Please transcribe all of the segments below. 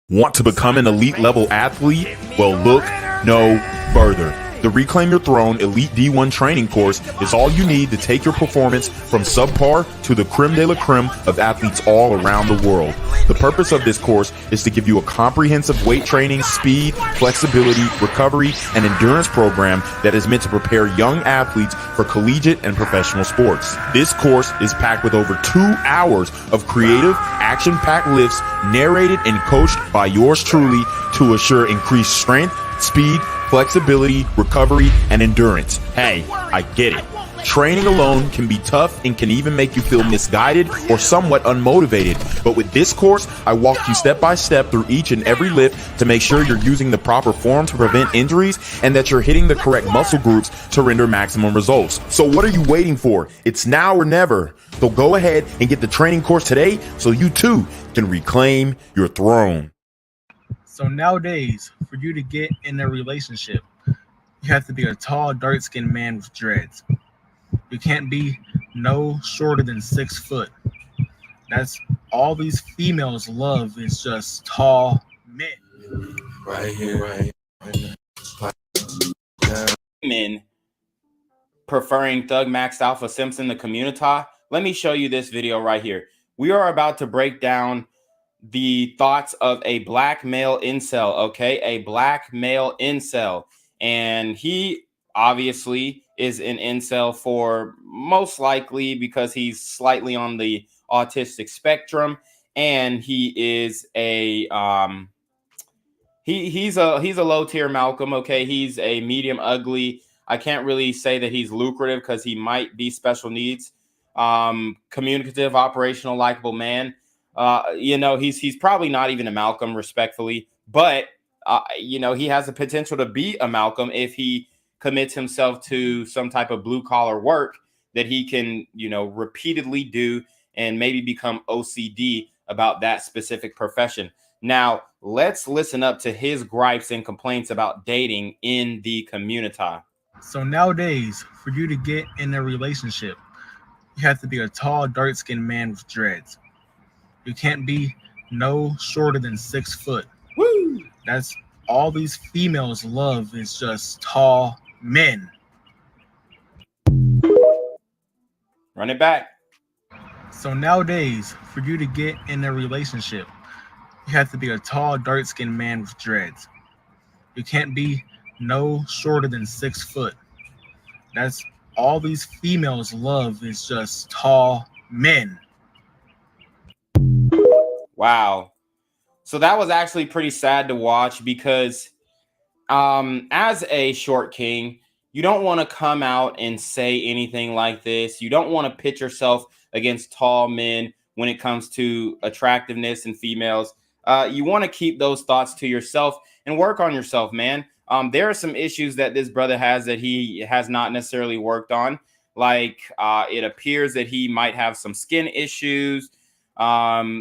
Want to become an elite level athlete? Well, look no further. The Reclaim Your Throne Elite D1 training course is all you need to take your performance from subpar to the creme de la creme of athletes all around the world. The purpose of this course is to give you a comprehensive weight training, speed, flexibility, recovery, and endurance program that is meant to prepare young athletes for collegiate and professional sports. This course is packed with over 2 hours of creative, action-packed lifts narrated and coached by yours truly to assure increased strength, speed, flexibility, recovery, and endurance. Hey, I get it. Training alone can be tough and can even make you feel misguided or somewhat unmotivated. But with this course, I walk you step by step through each and every lift to make sure you're using the proper form to prevent injuries and that you're hitting the correct muscle groups to render maximum results. So what are you waiting for? It's now or never. So go ahead and get the training course today so you too can reclaim your throne. So nowadays, for you to get in a relationship, you have to be a tall, dark-skinned man with dreads. You can't be no shorter than 6 foot. That's all these females love is just tall men. Right here. Men preferring Thug Maxed Alpha Simpson, the community. Let me show you this video right here. We are about to break down the thoughts of a black male incel, okay? A black male incel. And he obviously is an incel for most likely because he's slightly on the autistic spectrum, and he is a he's a low tier Malcolm, okay? He's a medium ugly. I can't really say that he's lucrative because he might be special needs. Communicative, operational, likable man. He's probably not even a Malcolm, respectfully, but he has the potential to be a Malcolm if he commits himself to some type of blue collar work that he can, repeatedly do and maybe become OCD about that specific profession. Now, let's listen up to his gripes and complaints about dating in the community. So nowadays, for you to get in a relationship, you have to be a tall, dark-skinned man with dreads. You can't be no shorter than 6 foot. Woo! That's all these females love is just tall men. Run it back. So nowadays, for you to get in a relationship, you have to be a tall, dark-skinned man with dreads. You can't be no shorter than 6 foot. That's all these females love is just tall men. Wow. So that was actually pretty sad to watch because as a short king, you don't want to come out and say anything like this. You don't want to pit yourself against tall men when it comes to attractiveness and females. You want to keep those thoughts to yourself and work on yourself, man. There are some issues that this brother has that he has not necessarily worked on. Like it appears that he might have some skin issues. Also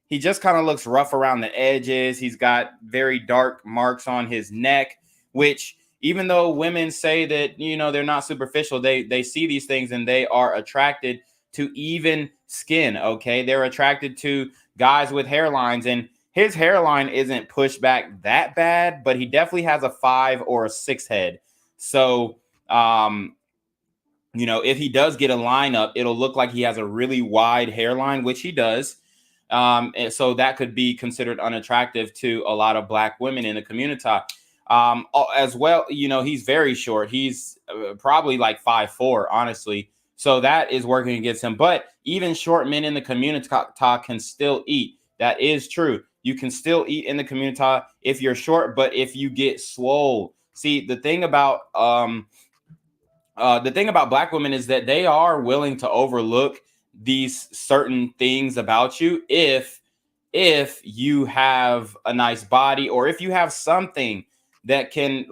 he just kind of looks rough around the edges. He's got very dark marks on his neck, which even though women say that, they're not superficial, they see these things and they are attracted to even skin. Okay. They're attracted to guys with hairlines, and his hairline isn't pushed back that bad, but he definitely has a 5 or a 6 head. So, if he does get a lineup, it'll look like he has a really wide hairline, which he does. And so that could be considered unattractive to a lot of black women in the community. As well, he's very short. He's probably like 5'4", honestly. So that is working against him. But even short men in the community can still eat. That is true. You can still eat in the community if you're short, but if you get swole. See, the thing about black women is that they are willing to overlook these certain things about you if you have a nice body, or if you have something that can,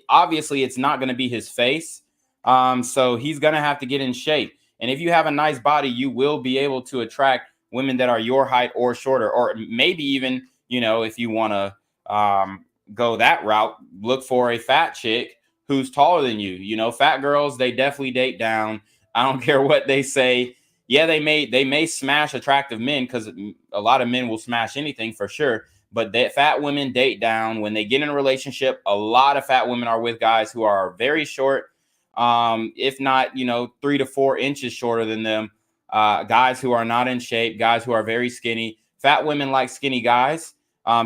obviously it's not going to be his face. So he's going to have to get in shape. And if you have a nice body, you will be able to attract women that are your height or shorter, or maybe even, if you want to go that route, look for a fat chick who's taller than you. Fat girls, they definitely date down. I don't care what they say. Yeah, they may smash attractive men, because a lot of men will smash anything for sure. But fat women date down. When they get in a relationship, a lot of fat women are with guys who are very short, if not, 3 to 4 inches shorter than them. Guys who are not in shape, guys who are very skinny. Fat women like skinny guys,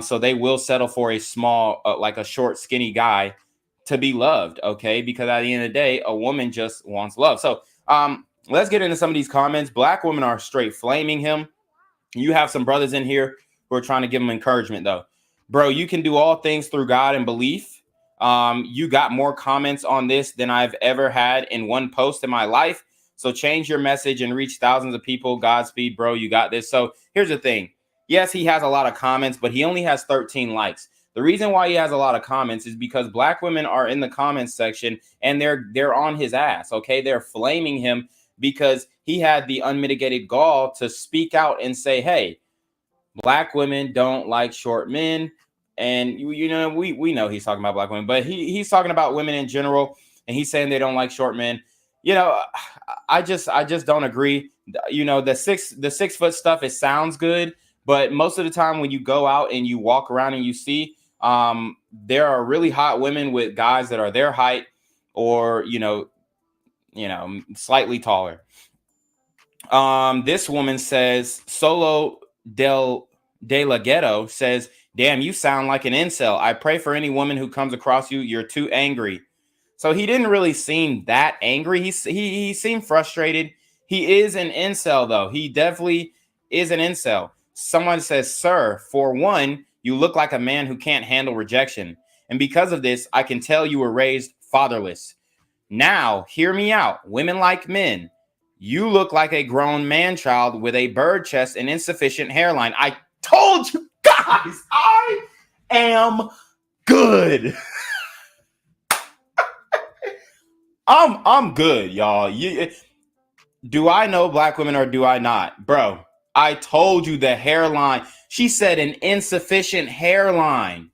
so they will settle for a small, like a short, skinny guy to be loved. Okay, because at the end of the day, a woman just wants love. So let's get into some of these comments. Black women are straight flaming him. You have some brothers in here who are trying to give him encouragement, though. Bro, you can do all things through God and belief. You got more comments on this than I've ever had in one post in my life. So change your message and reach thousands of people. Godspeed, bro. You got this. So here's the thing. Yes, he has a lot of comments, but he only has 13 likes. The reason why he has a lot of comments is because black women are in the comments section and they're on his ass. Okay, they're flaming him because he had the unmitigated gall to speak out and say, hey, black women don't like short men. And we know he's talking about black women, but he's talking about women in general, and he's saying they don't like short men. I just don't agree. The 6 foot stuff, it sounds good, but most of the time when you go out and you walk around and you see, there are really hot women with guys that are their height or slightly taller. This woman says, Solo De La Ghetto says, damn, you sound like an incel. I pray for any woman who comes across you. You're too angry. So he didn't really seem that angry. He seemed frustrated. He is an incel, though. He definitely is an incel. Someone says, sir, for one, you look like a man who can't handle rejection. And because of this, I can tell you were raised fatherless. Now, hear me out. Women like men. You look like a grown man child with a bird chest and insufficient hairline. I told you guys, I am good. I'm good, y'all. Do I know black women or do I not? Bro, I told you the hairline. She said an insufficient hairline.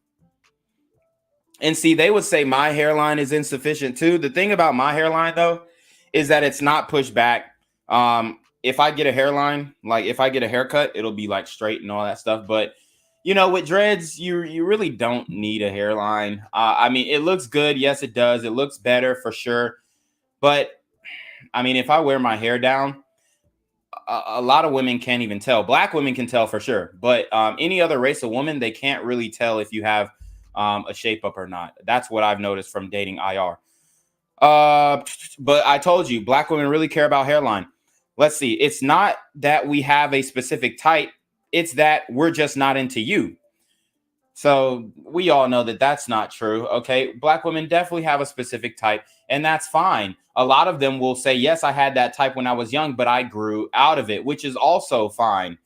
And see, they would say my hairline is insufficient too. The thing about my hairline, though, is that it's not pushed back. If I get a hairline, like if I get a haircut, it'll be like straight and all that stuff. But with dreads, you really don't need a hairline. I mean, it looks good. Yes, it does. It looks better for sure. But I mean, if I wear my hair down, a lot of women can't even tell. Black women can tell for sure. But any other race of woman, they can't really tell if you have a shape up or not. That's what I've noticed from dating IR. But I told you, black women really care about hairline. Let's see. It's not that we have a specific type. It's that we're just not into you. So we all know that that's not true. Okay. Black women definitely have a specific type, and that's fine. A lot of them will say, yes, I had that type when I was young, but I grew out of it, which is also fine.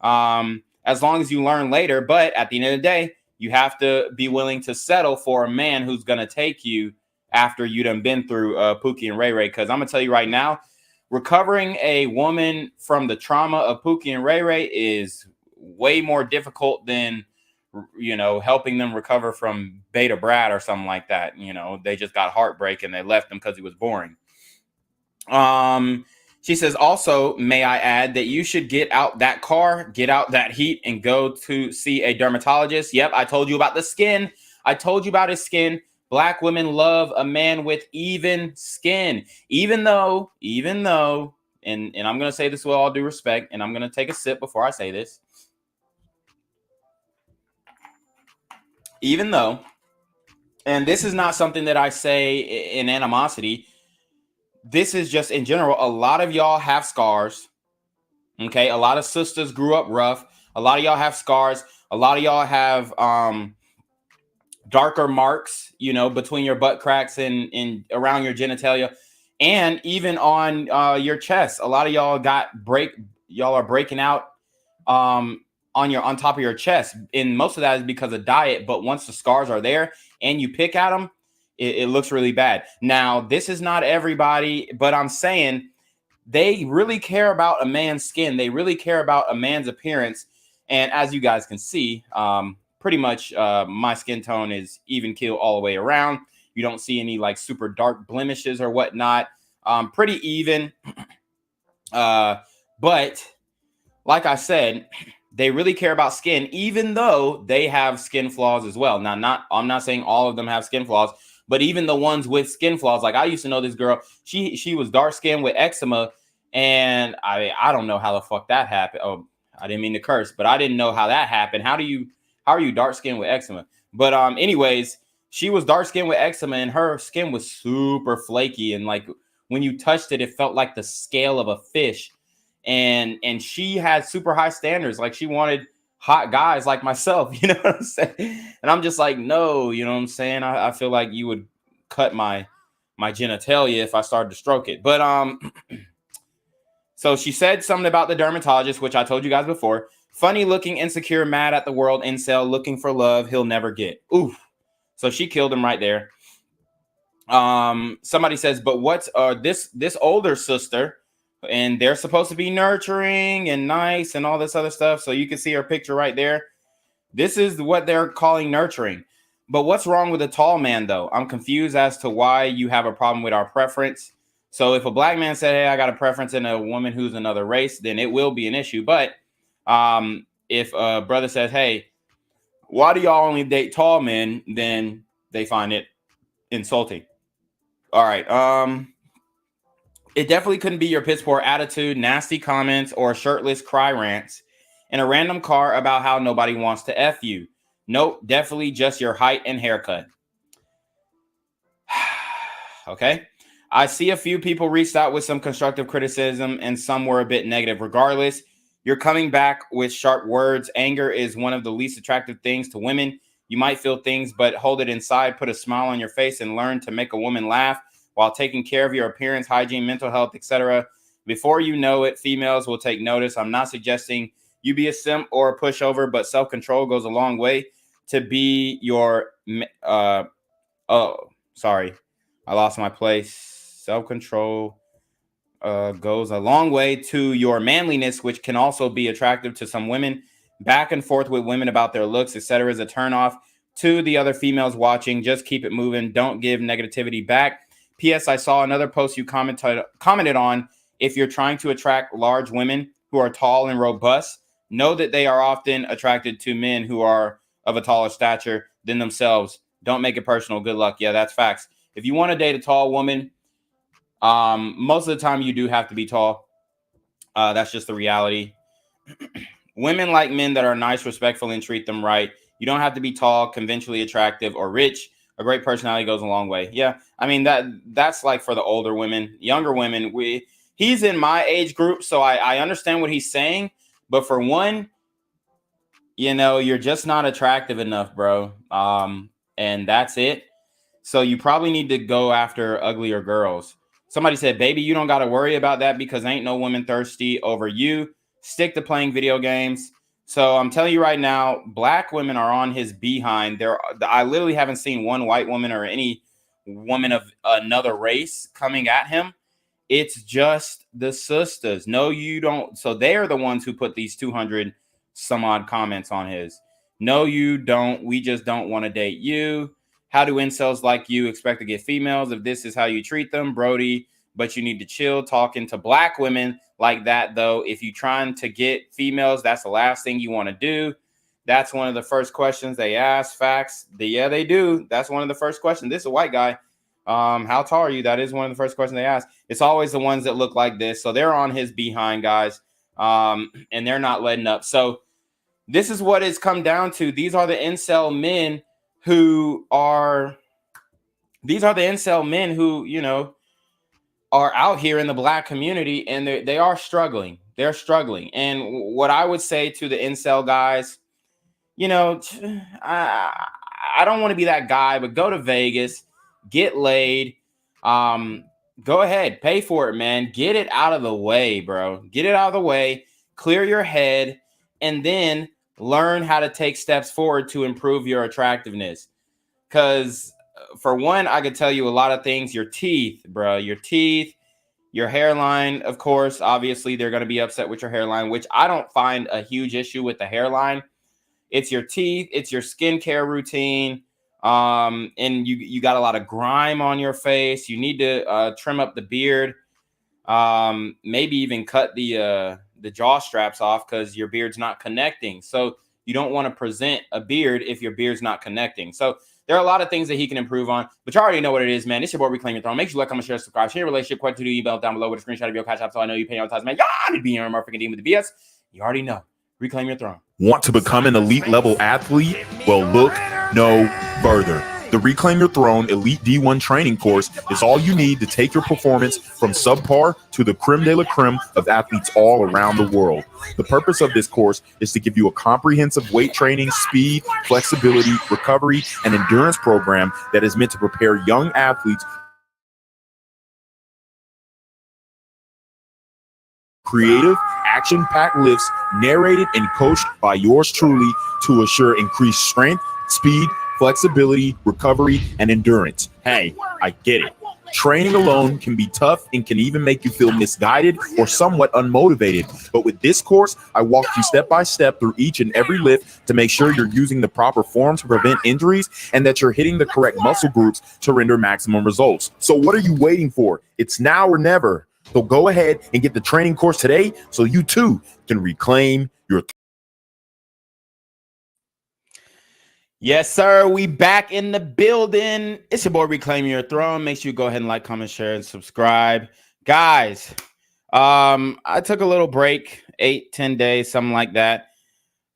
As long as you learn later. But at the end of the day, you have to be willing to settle for a man who's going to take you after you done been through Pookie and Ray Ray. Because I'm going to tell you right now, recovering a woman from the trauma of Pookie and Ray Ray is way more difficult than, helping them recover from Beta Brad or something like that. They just got heartbreak and they left him because he was boring. She says, also, may I add that you should get out that car, get out that heat, and go to see a dermatologist. Yep, I told you about the skin. I told you about his skin. Black women love a man with even skin. Even though, and I'm going to say this with all due respect, and I'm going to take a sip before I say this. Even though, and this is not something that I say in animosity, this is just in general, a lot of y'all have scars. Okay, a lot of sisters grew up rough. A lot of y'all have scars. A lot of y'all have darker marks, between your butt cracks and around your genitalia, and even on your chest. A lot of y'all y'all are breaking out on top of your chest, and most of that is because of diet. But once the scars are there and you pick at them, it looks really bad. Now, this is not everybody, but I'm saying they really care about a man's skin. They really care about a man's appearance. And as you guys can see, pretty much my skin tone is even keel all the way around. You don't see any like super dark blemishes or whatnot. Pretty even. But like I said, they really care about skin, even though they have skin flaws as well. Now, I'm not saying all of them have skin flaws, but even the ones with skin flaws, like I used to know this girl, she was dark skinned with eczema, and I don't know how the fuck that happened. Oh, I didn't mean to curse, but I didn't know how that happened. How are you dark skinned with eczema? But anyways, she was dark skinned with eczema, and her skin was super flaky, and like when you touched it, it felt like the scale of a fish. And she had super high standards. Like she wanted hot guys like myself, you know what I'm saying? And I'm just like, no, you know what I'm saying? I feel like you would cut my genitalia if I started to stroke it. But so she said something about the dermatologist, which I told you guys before. Funny looking, insecure, mad at the world, incel, looking for love he'll never get. Oof. So she killed him right there. Somebody says, but what's this older sister, and they're supposed to be nurturing and nice and all this other stuff. So you can see her picture right there. This is what they're calling nurturing. But what's wrong with a tall man, though? I'm confused as to why you have a problem with our preference. So if a black man said, hey, I got a preference in a woman who's another race, then it will be an issue. But if a brother says, hey, why do y'all only date tall men? Then they find it insulting. All right. It definitely couldn't be your piss poor attitude, nasty comments, or shirtless cry rants in a random car about how nobody wants to F you. Nope, definitely just your height and haircut. Okay. I see a few people reached out with some constructive criticism and some were a bit negative. Regardless, you're coming back with sharp words. Anger is one of the least attractive things to women. You might feel things, but hold it inside, put a smile on your face, and learn to make a woman laugh while taking care of your appearance, hygiene, mental health, etc. Before you know it, females will take notice. I'm not suggesting you be a simp or a pushover, but self-control goes a long way to be your sorry, I lost my place. Self-control goes a long way to your manliness, which can also be attractive to some women. Back and forth with women about their looks, etc. is a turnoff to the other females watching. Just keep it moving. Don't give negativity back. P.S. I saw another post you commented on. If you're trying to attract large women who are tall and robust, know that they are often attracted to men who are of a taller stature than themselves. Don't make it personal. Good luck. Yeah, that's facts. If you want to date a tall woman, most of the time you do have to be tall. That's just the reality. Women like men that are nice, respectful, and treat them right. You don't have to be tall, conventionally attractive, or rich. A great personality goes a long way. Yeah, I mean that's like for the older women. Younger women, he's in my age group, so I understand what he's saying. But for one, you know, you're just not attractive enough, bro. And that's it. So you probably need to go after uglier girls. Somebody said, baby, you don't got to worry about that because ain't no women thirsty over you. Stick to playing video games. So I'm telling you right now, black women are on his behind. I literally haven't seen one white woman or any woman of another race coming at him. It's just the sisters. No, you don't. So they're the ones who put these 200 some odd comments on his. No, you don't. We just don't want to date you. How do incels like you expect to get females if this is how you treat them, Brody? But you need to chill talking to black women like that, though. If you're trying to get females, that's the last thing you want to do. That's one of the first questions they ask. Facts. Yeah, they do. That's one of the first questions. This is a white guy. How tall are you? That is one of the first questions they ask. It's always the ones that look like this. So they're on his behind, guys. And they're not letting up. So this is what it's come down to. These are the incel men who, you know, are out here in the black community, and they are struggling. They're struggling. And what I would say to the incel guys, you know, I don't want to be that guy, but go to Vegas, get laid, go ahead, pay for it, man. Get it out of the way, bro. Get it out of the way, clear your head, and then learn how to take steps forward to improve your attractiveness. Because for one, I could tell you a lot of things. Your teeth, bro, your teeth, your hairline, of course. Obviously, they're going to be upset with your hairline, which I don't find a huge issue with the hairline. It's your teeth, it's your skincare routine, and you got a lot of grime on your face. You need to trim up the beard, maybe even cut the the jaw straps off because your beard's not connecting. So you don't want to present a beard if your beard's not connecting. So there are a lot of things that he can improve on, but you already know what it is, man. It's your boy Reclaim Your Throne. Make sure you like, comment, share, subscribe, share your relationship, question to the email down below with a screenshot of your CashApp so I know you pay your time, man. Y'all need to be your motherfucking dean with the BS. You already know. Reclaim Your Throne. Want to become an elite level athlete? Well, look no further. The Reclaim Your Throne Elite D1 training course is all you need to take your performance from subpar to the creme de la creme of athletes all around the world. The purpose of this course is to give you a comprehensive weight training, speed, flexibility, recovery, and endurance program that is meant to prepare young athletes creative, action-packed lifts narrated and coached by yours truly to assure increased strength, speed, flexibility, recovery, and endurance. Hey, I get it. Training alone can be tough and can even make you feel misguided or somewhat unmotivated. But with this course, I walk you step by step through each and every lift to make sure you're using the proper form to prevent injuries and that you're hitting the correct muscle groups to render maximum results. So what are you waiting for? It's now or never. So go ahead and get the training course today so you too can reclaim your. Yes, sir. We back in the building. It's your boy Reclaim Your Throne. Make sure you go ahead and like, comment, share, and subscribe. Guys, I took a little break, 8-10 days, something like that.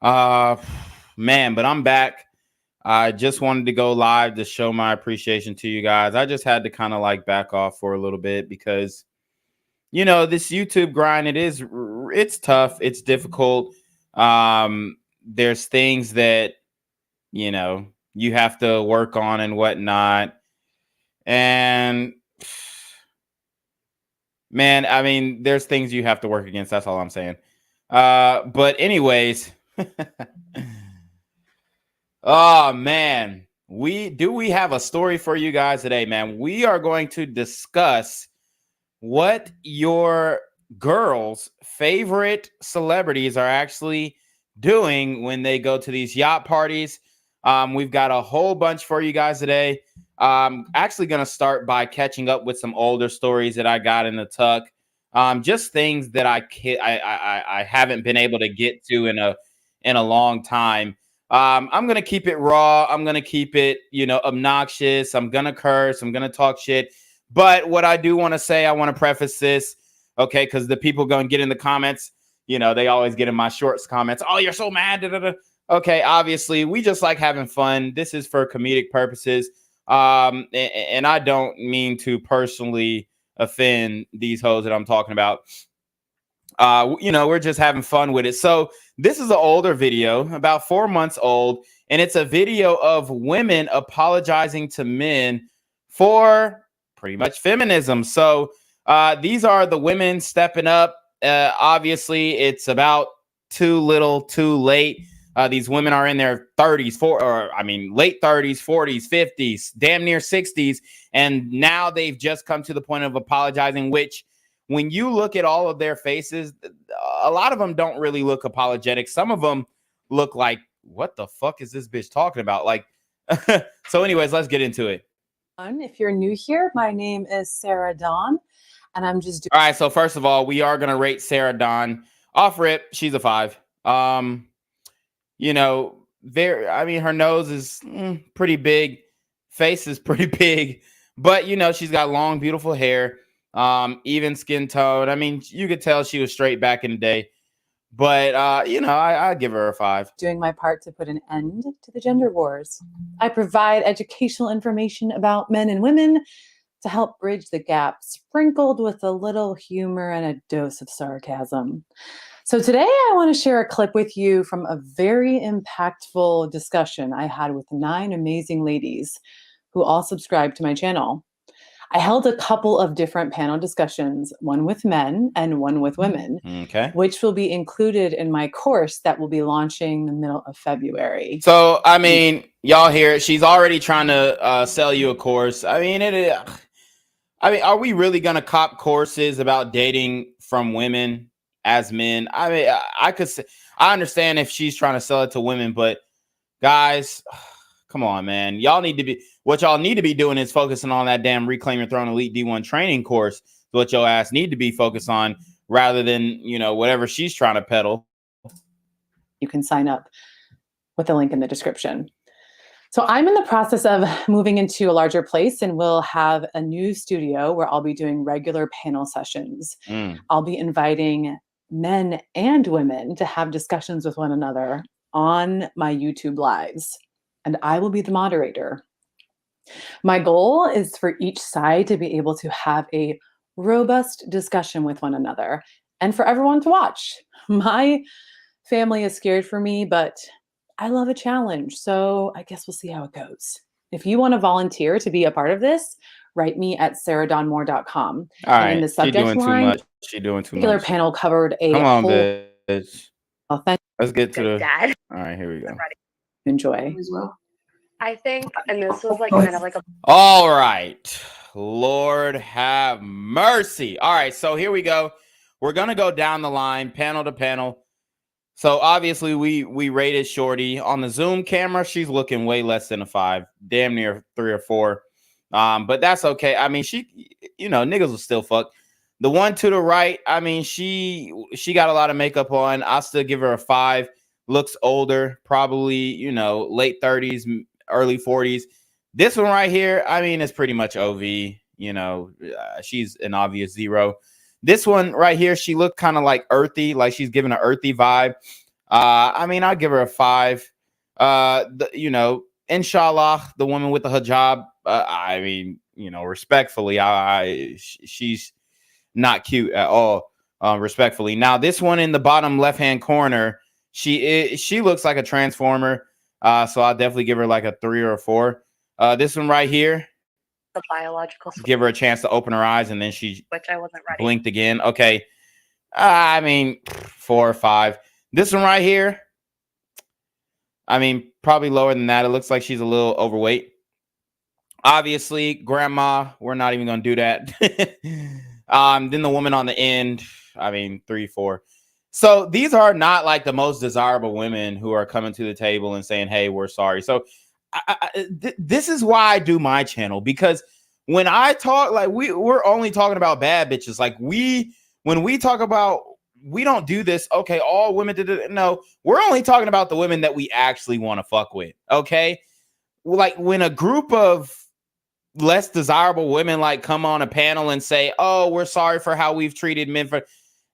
Man, but I'm back. I just wanted to go live to show my appreciation to you guys. I just had to kind of like back off for a little bit because, you know, this YouTube grind, it's tough. It's difficult. There's things that, you know, you have to work on and whatnot. And man, I mean, there's things you have to work against. That's all I'm saying. But anyways, oh man, we have a story for you guys today, man. We are going to discuss what your girls' favorite celebrities are actually doing when they go to these yacht parties. We've got a whole bunch for you guys today. Actually going to start by catching up with some older stories that I got in the tuck. Just things that I haven't been able to get to in a long time. I'm going to keep it raw. I'm going to keep it, you know, obnoxious. I'm going to curse. I'm going to talk shit. But what I do want to say, I want to preface this, okay, because the people going to get in the comments, you know, they always get in my shorts comments. Oh, you're so mad. Da, da, da. Okay, obviously, we just like having fun. This is for comedic purposes. And I don't mean to personally offend these hoes that I'm talking about. You know, we're just having fun with it. So this is an older video, about 4 months old, and it's a video of women apologizing to men for pretty much feminism. So these are the women stepping up. Obviously, it's about too little, too late. These women are in their 30s, late 30s, 40s, 50s, damn near 60s. And now they've just come to the point of apologizing, which when you look at all of their faces, a lot of them don't really look apologetic. Some of them look like, what the fuck is this bitch talking about? Like, so anyways, let's get into it. If you're new here, my name is Sarah Dawn, and I'm just all right. So first of all, we are going to rate Sarah Dawn off rip. She's a 5. You know, her nose is pretty big. Face is pretty big. But, you know, she's got long, beautiful hair, even skin tone. I mean, you could tell she was straight back in the day. But, you know, I give her a 5. doing my part to put an end to the gender wars. I provide educational information about men and women to help bridge the gap, sprinkled with a little humor and a dose of sarcasm. So today I want to share a clip with you from a very impactful discussion I had with 9 amazing ladies who all subscribe to my channel. I held a couple of different panel discussions, one with men and one with women, Okay. which will be included in my course that will be launching the middle of February. So, I mean, y'all hear it. She's already trying to sell you a course. I mean, are we really going to cop courses about dating from women as men? I mean, I understand if she's trying to sell it to women, but guys, come on, man. What y'all need to be doing is focusing on that damn Reclaim Your Throne Elite D1 training course. What your ass need to be focused on rather than, you know, whatever she's trying to peddle. You can sign up with the link in the description. So I'm in the process of moving into a larger place, and we'll have a new studio where I'll be doing regular panel sessions. I'll be inviting men and women to have discussions with one another on my YouTube lives, and I will be the moderator. My goal is for each side to be able to have a robust discussion with one another and for everyone to watch. My family is scared for me, but I love a challenge, so I guess we'll see how it goes. If you want to volunteer to be a part of this, write me at sarahdawnmoore.com. All right, and in the subject she doing line, too much. She doing too particular much. panel covered a Come on, whole bitch. authentic. Let's get to the. Dad. All right, here we go. Enjoy. As well. I think, and this was like kind of like a. All right, Lord have mercy. All right, so here we go. We're gonna go down the line, panel to panel. So obviously we rated Shorty on the Zoom camera. She's looking way less than a 5, damn near 3 or 4. But that's okay. I mean, she, you know, niggas will still fuck. The one to the right, I mean, she got a lot of makeup on. I'll still give her a 5. Looks older, probably, you know, late 30s, early 40s. This one right here, I mean, it's pretty much OV. You know, she's an obvious 0. This one right here, she looked kind of like earthy, like she's giving an earthy vibe. I mean, I'll give her a 5. You know, inshallah, the woman with the hijab. I mean, you know, respectfully, she's not cute at all. Respectfully. Now, this one in the bottom left-hand corner, she looks like a transformer. So I'll definitely give her like a 3 or a 4. This one right here. The biological switch. Give her a chance to open her eyes, and then she Which I wasn't ready. blinked again. Okay. I mean, 4 or 5. This one right here, I mean, probably lower than that. It looks like she's a little overweight. Obviously, grandma, we're not even going to do that. Then the woman on the end, I mean, 3, 4. So these are not like the most desirable women who are coming to the table and saying, hey, we're sorry. So this is why I do my channel, because when I talk, like we're only talking about bad bitches. Like when we talk about, we don't do this. Okay, all women did it. No, we're only talking about the women that we actually want to fuck with. Okay, like when a group of less desirable women like come on a panel and say, "Oh, we're sorry for how we've treated men," for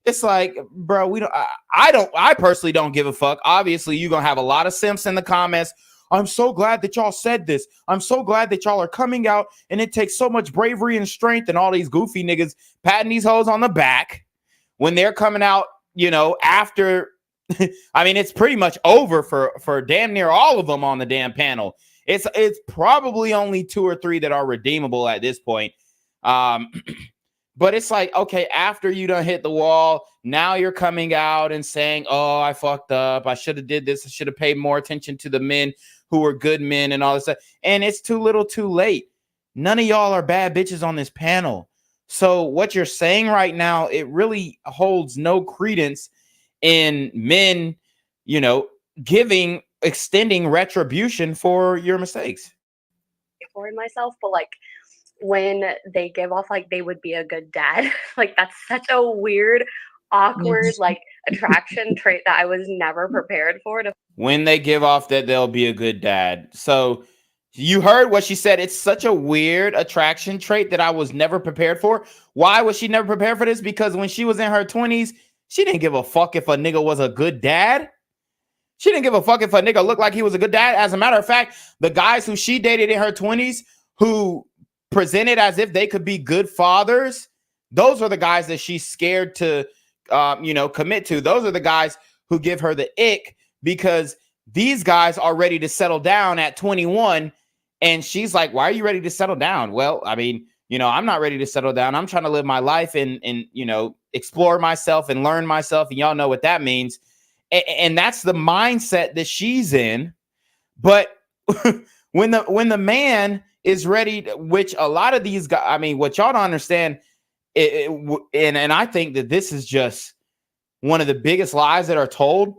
it's like, bro, we don't. I personally don't give a fuck. Obviously, you're gonna have a lot of simps in the comments. I'm so glad that y'all said this. I'm so glad that y'all are coming out, and it takes so much bravery and strength, and all these goofy niggas patting these hoes on the back when they're coming out, you know, after, I mean, it's pretty much over for damn near all of them on the damn panel. It's probably only 2 or 3 that are redeemable at this point. But it's like, okay, after you done hit the wall, now you're coming out and saying, oh, I fucked up. I should have did this. I should have paid more attention to the men who were good men and all this stuff. And it's too little too late. None of y'all are bad bitches on this panel. So what you're saying right now, it really holds no credence in men, you know, extending retribution for your mistakes. For myself, but like when they give off like they would be a good dad, like that's such a weird, awkward, like attraction trait that I was never prepared for. When they give off that they'll be a good dad. So you heard what she said. It's such a weird attraction trait that I was never prepared for. Why was she never prepared for this? Because when she was in her 20s, she didn't give a fuck if a nigga was a good dad. She didn't give a fuck if a nigga looked like he was a good dad. As a matter of fact, the guys who she dated in her 20s who presented as if they could be good fathers, those are the guys that she's scared to, commit to. Those are the guys who give her the ick, because these guys are ready to settle down at 21. And she's like, why are you ready to settle down? Well, I mean, I'm not ready to settle down. I'm trying to live my life and explore myself and learn myself. And y'all know what that means. And that's the mindset that she's in. But when the man is ready, which a lot of these guys, I mean, what y'all don't understand, and I think that this is just one of the biggest lies that are told,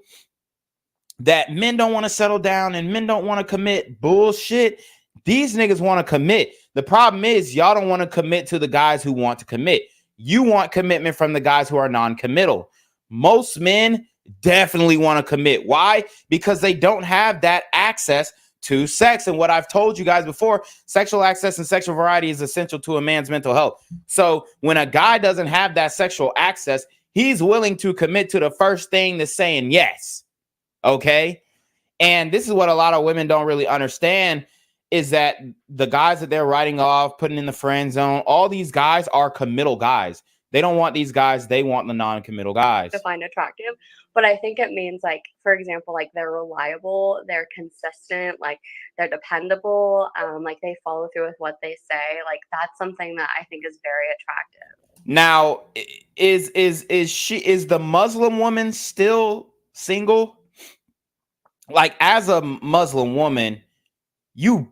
that men don't want to settle down and men don't want to commit. Bullshit. These niggas want to commit. The problem is y'all don't want to commit to the guys who want to commit. You want commitment from the guys who are non-committal. Most men definitely want to commit. Why? Because they don't have that access to sex. And what I've told you guys before, sexual access and sexual variety is essential to a man's mental health. So when a guy doesn't have that sexual access, he's willing to commit to the first thing that's saying yes. Okay. And this is what a lot of women don't really understand, is that the guys that they're writing off, putting in the friend zone, all these guys are committal guys. They don't want these guys. They want the non-committal guys. To find attractive. But I think it means, like, for example, like, they're reliable, they're consistent, like, they're dependable, like, they follow through with what they say. Like, that's something that I think is very attractive. Now, is the Muslim woman still single? Like, as a Muslim woman, you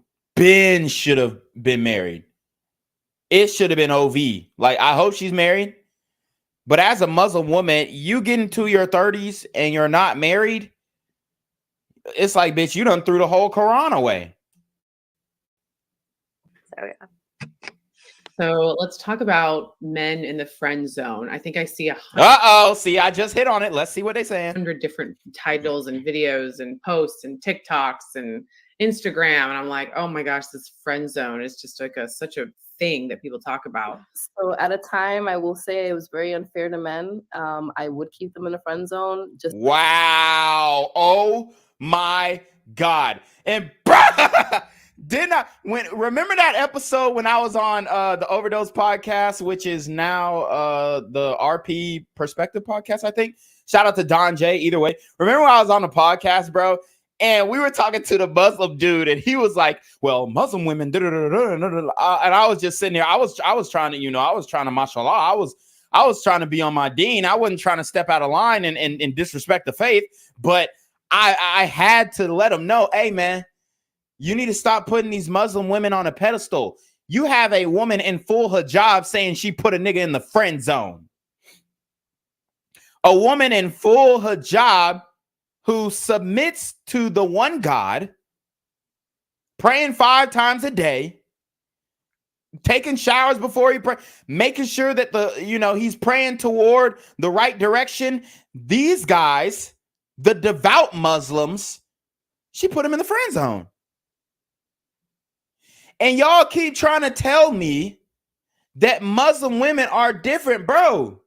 should have been married. It should have been OV. Like, I hope she's married. But as a Muslim woman, you get into your 30s and you're not married, it's like, bitch, you done threw the whole Quran away. So, yeah. So let's talk about men in the friend zone. I think I see 100. See, I just hit on it. Let's see what they're saying. 100 different titles and videos and posts and TikToks and Instagram. And I'm like, oh my gosh, this friend zone is just like such a thing that people talk about. So at a time, I will say it was very unfair to men. I would keep them in the friend zone. Just wow. Oh my God. And remember that episode when I was on the Overdose podcast, which is now the RP Perspective podcast, I think. Shout out to Don J. Either way. Remember when I was on the podcast, bro? And we were talking to the Muslim dude, and he was like, well, Muslim women, and I was just sitting there. I was trying to, mashallah. I was trying to be on my deen. I wasn't trying to step out of line and disrespect the faith, but I had to let him know, hey, man, you need to stop putting these Muslim women on a pedestal. You have a woman in full hijab saying she put a nigga in the friend zone. A woman in full hijab who submits to the one God, praying 5 times a day, taking showers before he pray, making sure that he's praying toward the right direction. These guys, the devout Muslims, she put him in the friend zone. And y'all keep trying to tell me that Muslim women are different, bro.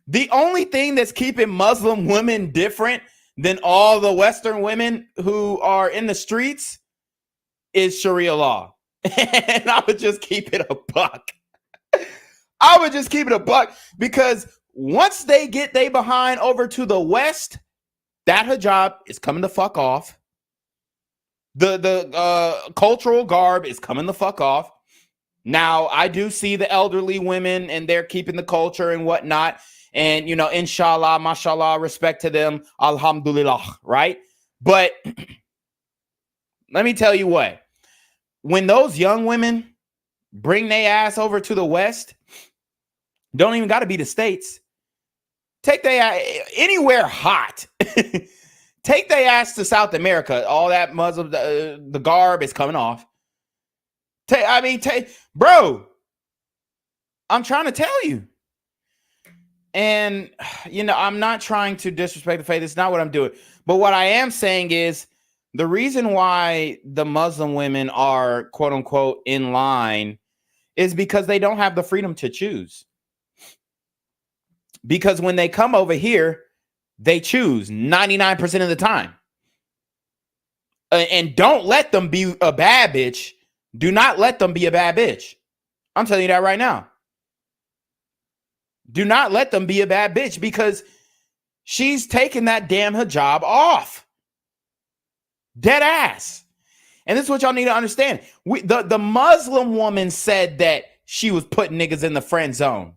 The only thing that's keeping Muslim women different than all the Western women who are in the streets is Sharia law. And I would just keep it a buck. I would just keep it a buck, because once they get they behind over to the West, that hijab is coming the fuck off. The cultural garb is coming the fuck off. Now, I do see the elderly women and they're keeping the culture and whatnot. And, inshallah, mashallah, respect to them. Alhamdulillah, right? But let me tell you what. When those young women bring their ass over to the West, don't even got to be the States. Take their anywhere hot. Take their ass to South America. All that Muslim, the garb is coming off. Bro, I'm trying to tell you. And, I'm not trying to disrespect the faith. It's not what I'm doing. But what I am saying is the reason why the Muslim women are, quote unquote, in line is because they don't have the freedom to choose. Because when they come over here, they choose 99% of the time. And don't let them be a bad bitch. Do not let them be a bad bitch. I'm telling you that right now. Do not let them be a bad bitch, because she's taking that damn hijab off. Dead ass. And this is what y'all need to understand. The Muslim woman said that she was putting niggas in the friend zone.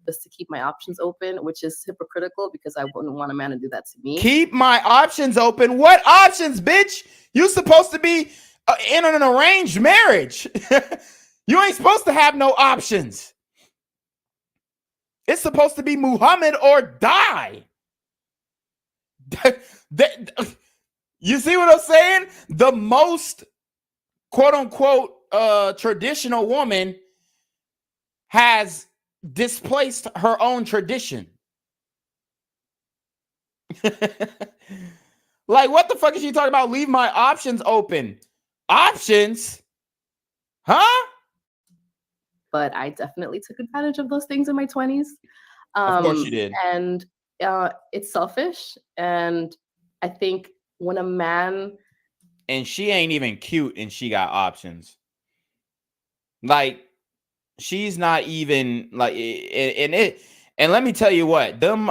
Just to keep my options open, which is hypocritical because I wouldn't want a man to do that to me. Keep my options open? What options, bitch? You supposed to be in an arranged marriage. You ain't supposed to have no options. It's supposed to be Muhammad or die. You see what I'm saying? The most quote unquote traditional woman has displaced her own tradition. Like, what the fuck is she talking about? Leave my options open. Options? Huh? But I definitely took advantage of those things in my 20s. Of course you did. And it's selfish. And I think when a man... And she ain't even cute and she got options. Like, she's not even like, and let me tell you what, them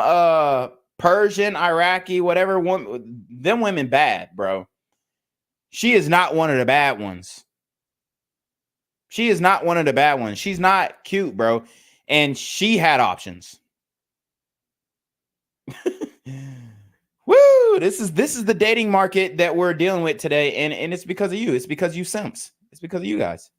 Persian, Iraqi, whatever, them women bad, bro. She is not one of the bad ones. She is not one of the bad ones. She's not cute, bro. And she had options. Woo! This is the dating market that we're dealing with today, and it's because of you. It's because you simps. It's because of you guys.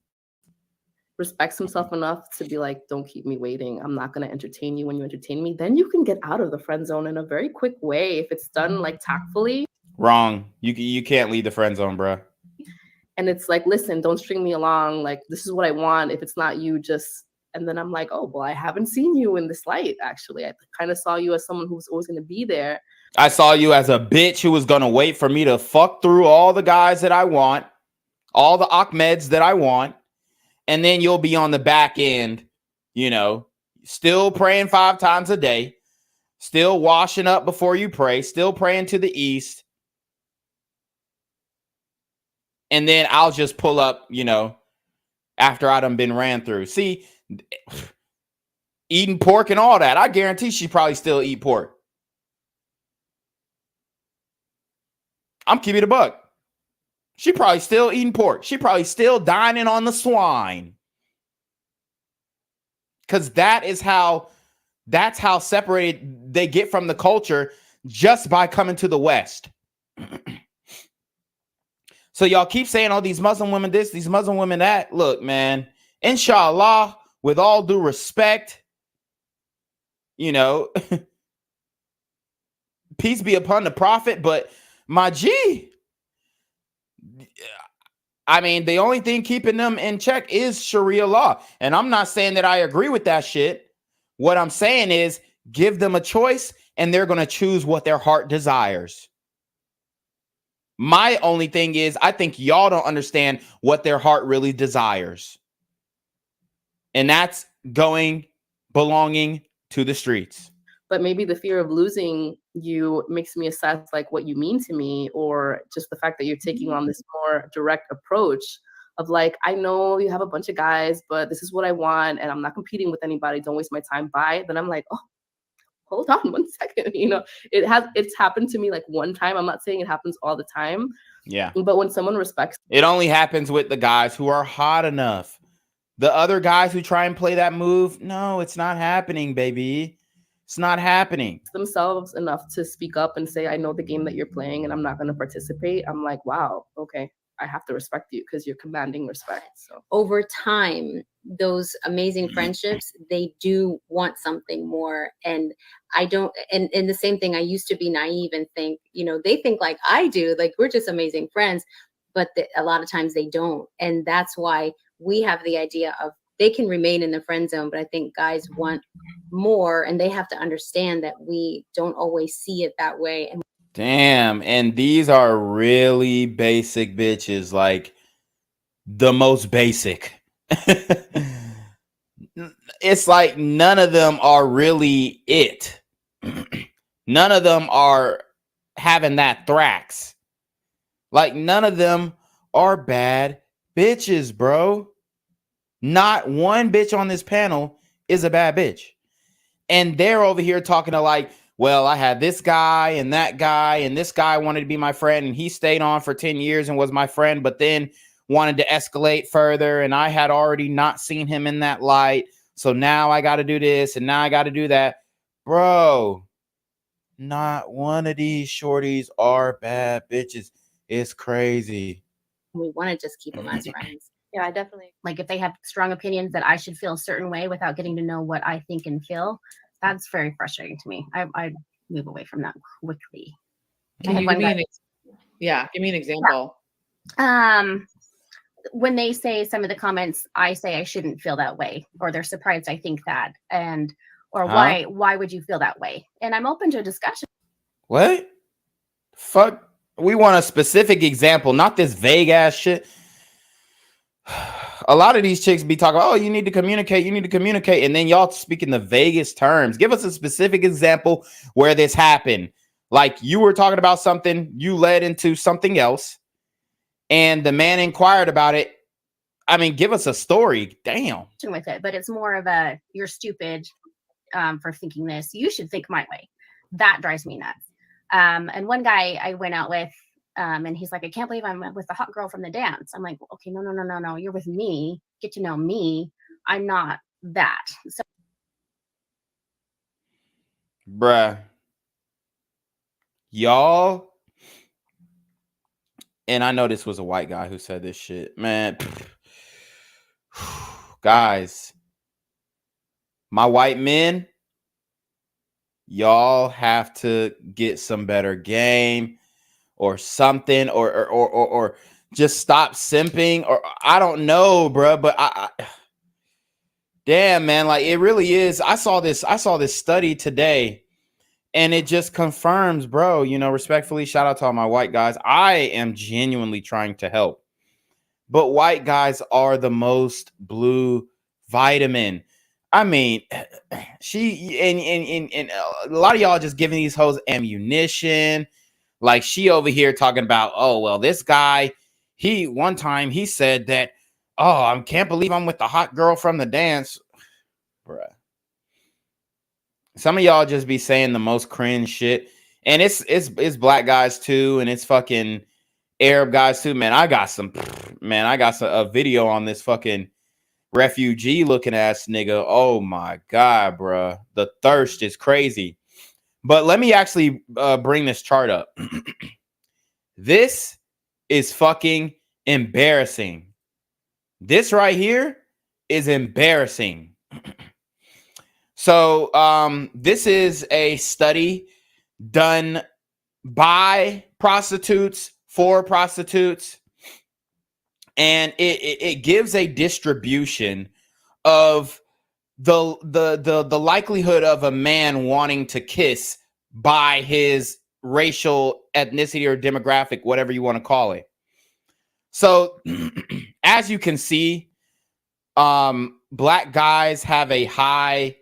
Respects himself enough to be like, don't keep me waiting. I'm not going to entertain you when you entertain me. Then you can get out of the friend zone in a very quick way if it's done like tactfully. Wrong. You can't leave the friend zone, bro. And it's like, listen, don't string me along. Like, this is what I want. If it's not you, just... And then I'm like, oh, well, I haven't seen you in this light, actually. I kind of saw you as someone who's always going to be there. I saw you as a bitch who was going to wait for me to fuck through all the guys that I want, all the Ahmeds that I want. And then you'll be on the back end, you know, still praying 5 times a day, still washing up before you pray, still praying to the east. And then I'll just pull up, you know, after I done been ran through. See, eating pork and all that. I guarantee she probably still eat pork. I'm keeping it a buck. She probably still eating pork. She probably still dining on the swine. Because that's how separated they get from the culture just by coming to the West. So y'all keep saying, oh, these Muslim women this, these Muslim women that. Look, man, inshallah, with all due respect, you know, peace be upon the prophet, but my G, I mean, the only thing keeping them in check is Sharia law. And I'm not saying that I agree with that shit. What I'm saying is give them a choice and they're going to choose what their heart desires. My only thing is I think y'all don't understand what their heart really desires. And that's belonging to the streets. But maybe the fear of losing you makes me assess like what you mean to me, or just the fact that you're taking on this more direct approach of like, I know you have a bunch of guys, but this is what I want and I'm not competing with anybody. Don't waste my time. Bye. Then I'm like, oh, hold on 1 second. You know, it's happened to me like one time. I'm not saying it happens all the time. Yeah. But when someone respects, it only happens with the guys who are hot enough. The other guys who try and play that move, no, it's not happening, baby. It's not happening. Themselves enough to speak up and say, I know the game that you're playing and I'm not going to participate. I'm like, wow, okay, I have to respect you because you're commanding respect. So over time, those amazing friendships, they do want something more. And I don't, and the same thing, I used to be naive and think, you know, they think like I do, like we're just amazing friends, but a lot of times they don't. And that's why we have the idea of they can remain in the friend zone, but I think guys want more and they have to understand that we don't always see it that way. And damn, and these are really basic bitches, like the most basic. It's like none of them are really it. None of them are having that thrax. Like none of them are bad bitches, bro. Not one bitch on this panel is a bad bitch. And they're over here talking to like, well, I had this guy and that guy, and this guy wanted to be my friend, and he stayed on for 10 years and was my friend, but then wanted to escalate further, and I had already not seen him in that light, so now I got to do this, and now I got to do that. Bro, not one of these shorties are bad bitches. It's crazy. we want to just keep them as friends. Yeah, I definitely. Like if they have strong opinions that I should feel a certain way without getting to know what I think and feel, that's very frustrating to me. I move away from that quickly. Give me an example. when they say some of the comments, I say I shouldn't feel that way, or they're surprised I think that, and or Huh? why would you feel that way? And I'm open to a discussion. What? Fuck. We want a specific example, not this vague ass shit. A lot of these chicks be talking, oh, you need to communicate, and then y'all speak in the vaguest terms. Give us a specific example where this happened. Like you were talking about something, you led into something else, and the man inquired about it. I mean, give us a story. Damn. With it, but it's more of a you're stupid for thinking this. You should think my way. That drives me nuts. And one guy I went out with, and he's like, I can't believe I'm with the hot girl from the dance. I'm like, okay, no. You're with me. Get to know me. I'm not that. So, Bruh. Y'all, and I know this was a white guy who said this shit, man. Guys, my white men, y'all have to get some better game or something, or just stop simping, or I don't know, bruh, but I damn, man, like it really is. I saw this study today, and it just confirms, bro, you know, respectfully, shout out to all my white guys. I am genuinely trying to help. But white guys are the most blue vitamin. I mean, she and a lot of y'all just giving these hoes ammunition. Like she over here talking about, oh, well, this guy, one time he said that, oh, I can't believe I'm with the hot girl from the dance. Bruh. Some of y'all just be saying the most cringe shit. And it's black guys too, and it's fucking Arab guys too. Man, I got a video on this fucking refugee looking ass nigga. Oh my God, bruh. The thirst is crazy. But let me actually bring this chart up. This is fucking embarrassing. This right here is embarrassing. So this is a study done by prostitutes for prostitutes, and it gives a distribution of the likelihood of a man wanting to kiss by his racial ethnicity or demographic, whatever you want to call it. So as you can see, black guys have a high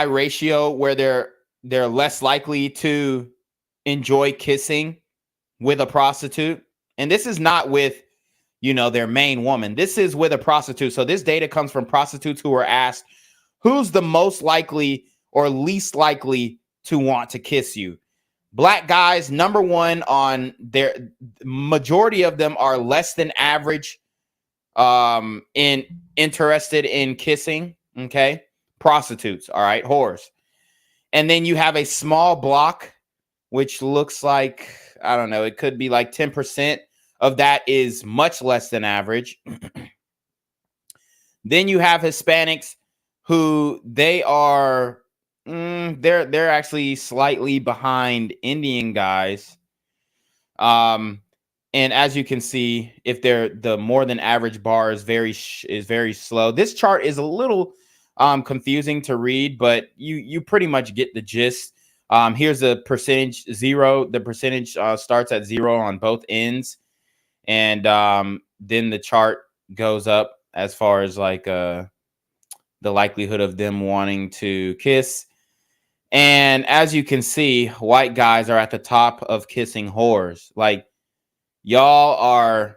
ratio where they're less likely to enjoy kissing with a prostitute. And this is not with, you know, their main woman. This is with a prostitute. So this data comes from prostitutes who were asked, who's the most likely or least likely to want to kiss you? Black guys, number one on their majority of them are less than average interested in kissing. Okay. Prostitutes. All right. Whores. And then you have a small block, which looks like, I don't know, it could be like 10% of that is much less than average. Then you have Hispanics who they are, they're actually slightly behind Indian guys. And as you can see, if they're the more than average bar is very slow. This chart is a little confusing to read, but you pretty much get the gist. Here's a percentage, zero. The percentage starts at 0 on both ends. And then the chart goes up as far as like the likelihood of them wanting to kiss. And as you can see, white guys are at the top of kissing whores. Like y'all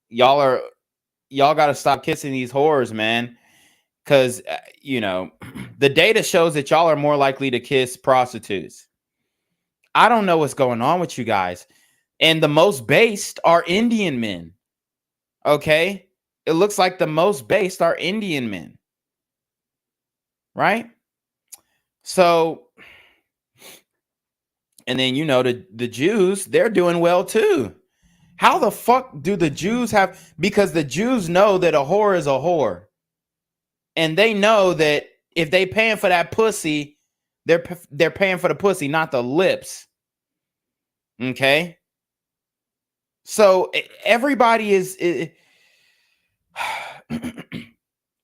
got to stop kissing these whores, man. Because, you know, the data shows that y'all are more likely to kiss prostitutes. I don't know what's going on with you guys. And the most based are Indian men. Okay? It looks like the most based are Indian men. Right? So, and then, you know, the Jews, they're doing well too. How the fuck do the Jews have... Because the Jews know that a whore is a whore. And they know that if they paying for that pussy, they're paying for the pussy, not the lips. Okay? So everybody is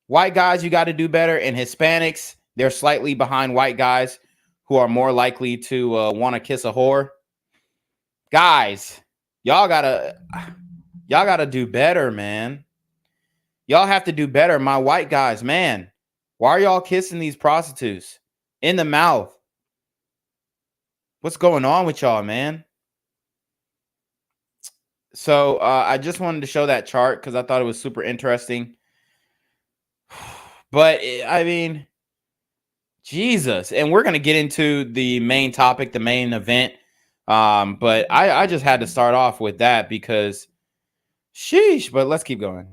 white guys, you got to do better, and Hispanics, they're slightly behind white guys who are more likely to want to kiss a whore. Guys, y'all gotta do better, man. Y'all have to do better. My white guys, man, why are y'all kissing these prostitutes in the mouth? What's going on with y'all, man? So I just wanted to show that chart because I thought it was super interesting. But I mean, Jesus. And we're going to get into the main topic, the main event. But I just had to start off with that because sheesh, but let's keep going.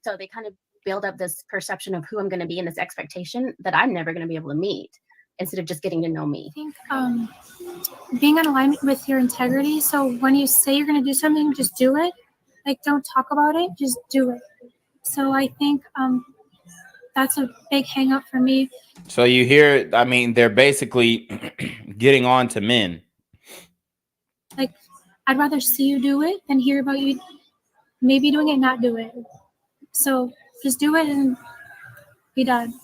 So they kind of build up this perception of who I'm going to be and this expectation that I'm never going to be able to meet instead of just getting to know me. I think being in alignment with your integrity. So when you say you're going to do something, just do it. Like, don't talk about it, just do it. So I think that's a big hang up for me. So you hear, I mean, they're basically getting on to men. Like, I'd rather see you do it than hear about you maybe doing it, not do it. So just do it and be done.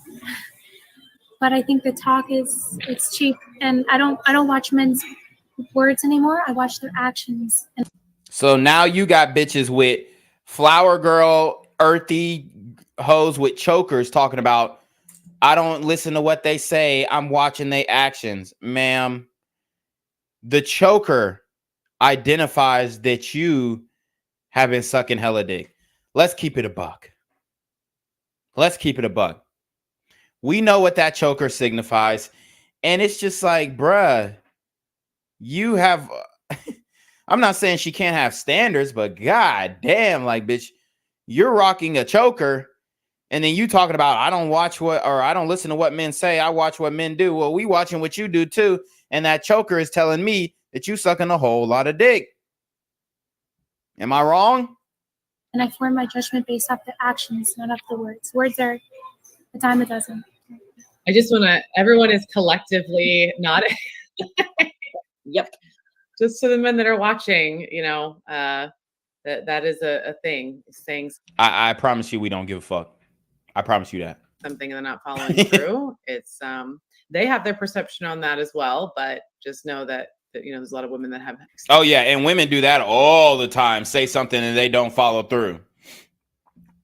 But I think the talk it's cheap, and I don't watch men's words anymore. I watch their actions. So now you got bitches with flower girl, earthy hoes with chokers talking about, I don't listen to what they say, I'm watching their actions. Ma'am, the choker identifies that you have been sucking hella dick. Let's keep it a buck. Let's keep it a buck. We know what that choker signifies. And it's just like, bruh, you have, I'm not saying she can't have standards, but god damn, like, bitch, you're rocking a choker. And then you talking about, I don't watch what, or I don't listen to what men say, I watch what men do. Well, we watching what you do too. And that choker is telling me that you sucking a whole lot of dick. Am I wrong? And I form my judgment based off the actions, not off the words. Words are a dime a dozen. I just want to, everyone is collectively not. Yep. Just to the men that are watching, you know, that is a thing. Saying I promise you we don't give a fuck. I promise you that. Something and they're not following through. It's they have their perception on that as well, but just know that you know there's a lot of women that have. Oh yeah, and women do that all the time. Say something and they don't follow through.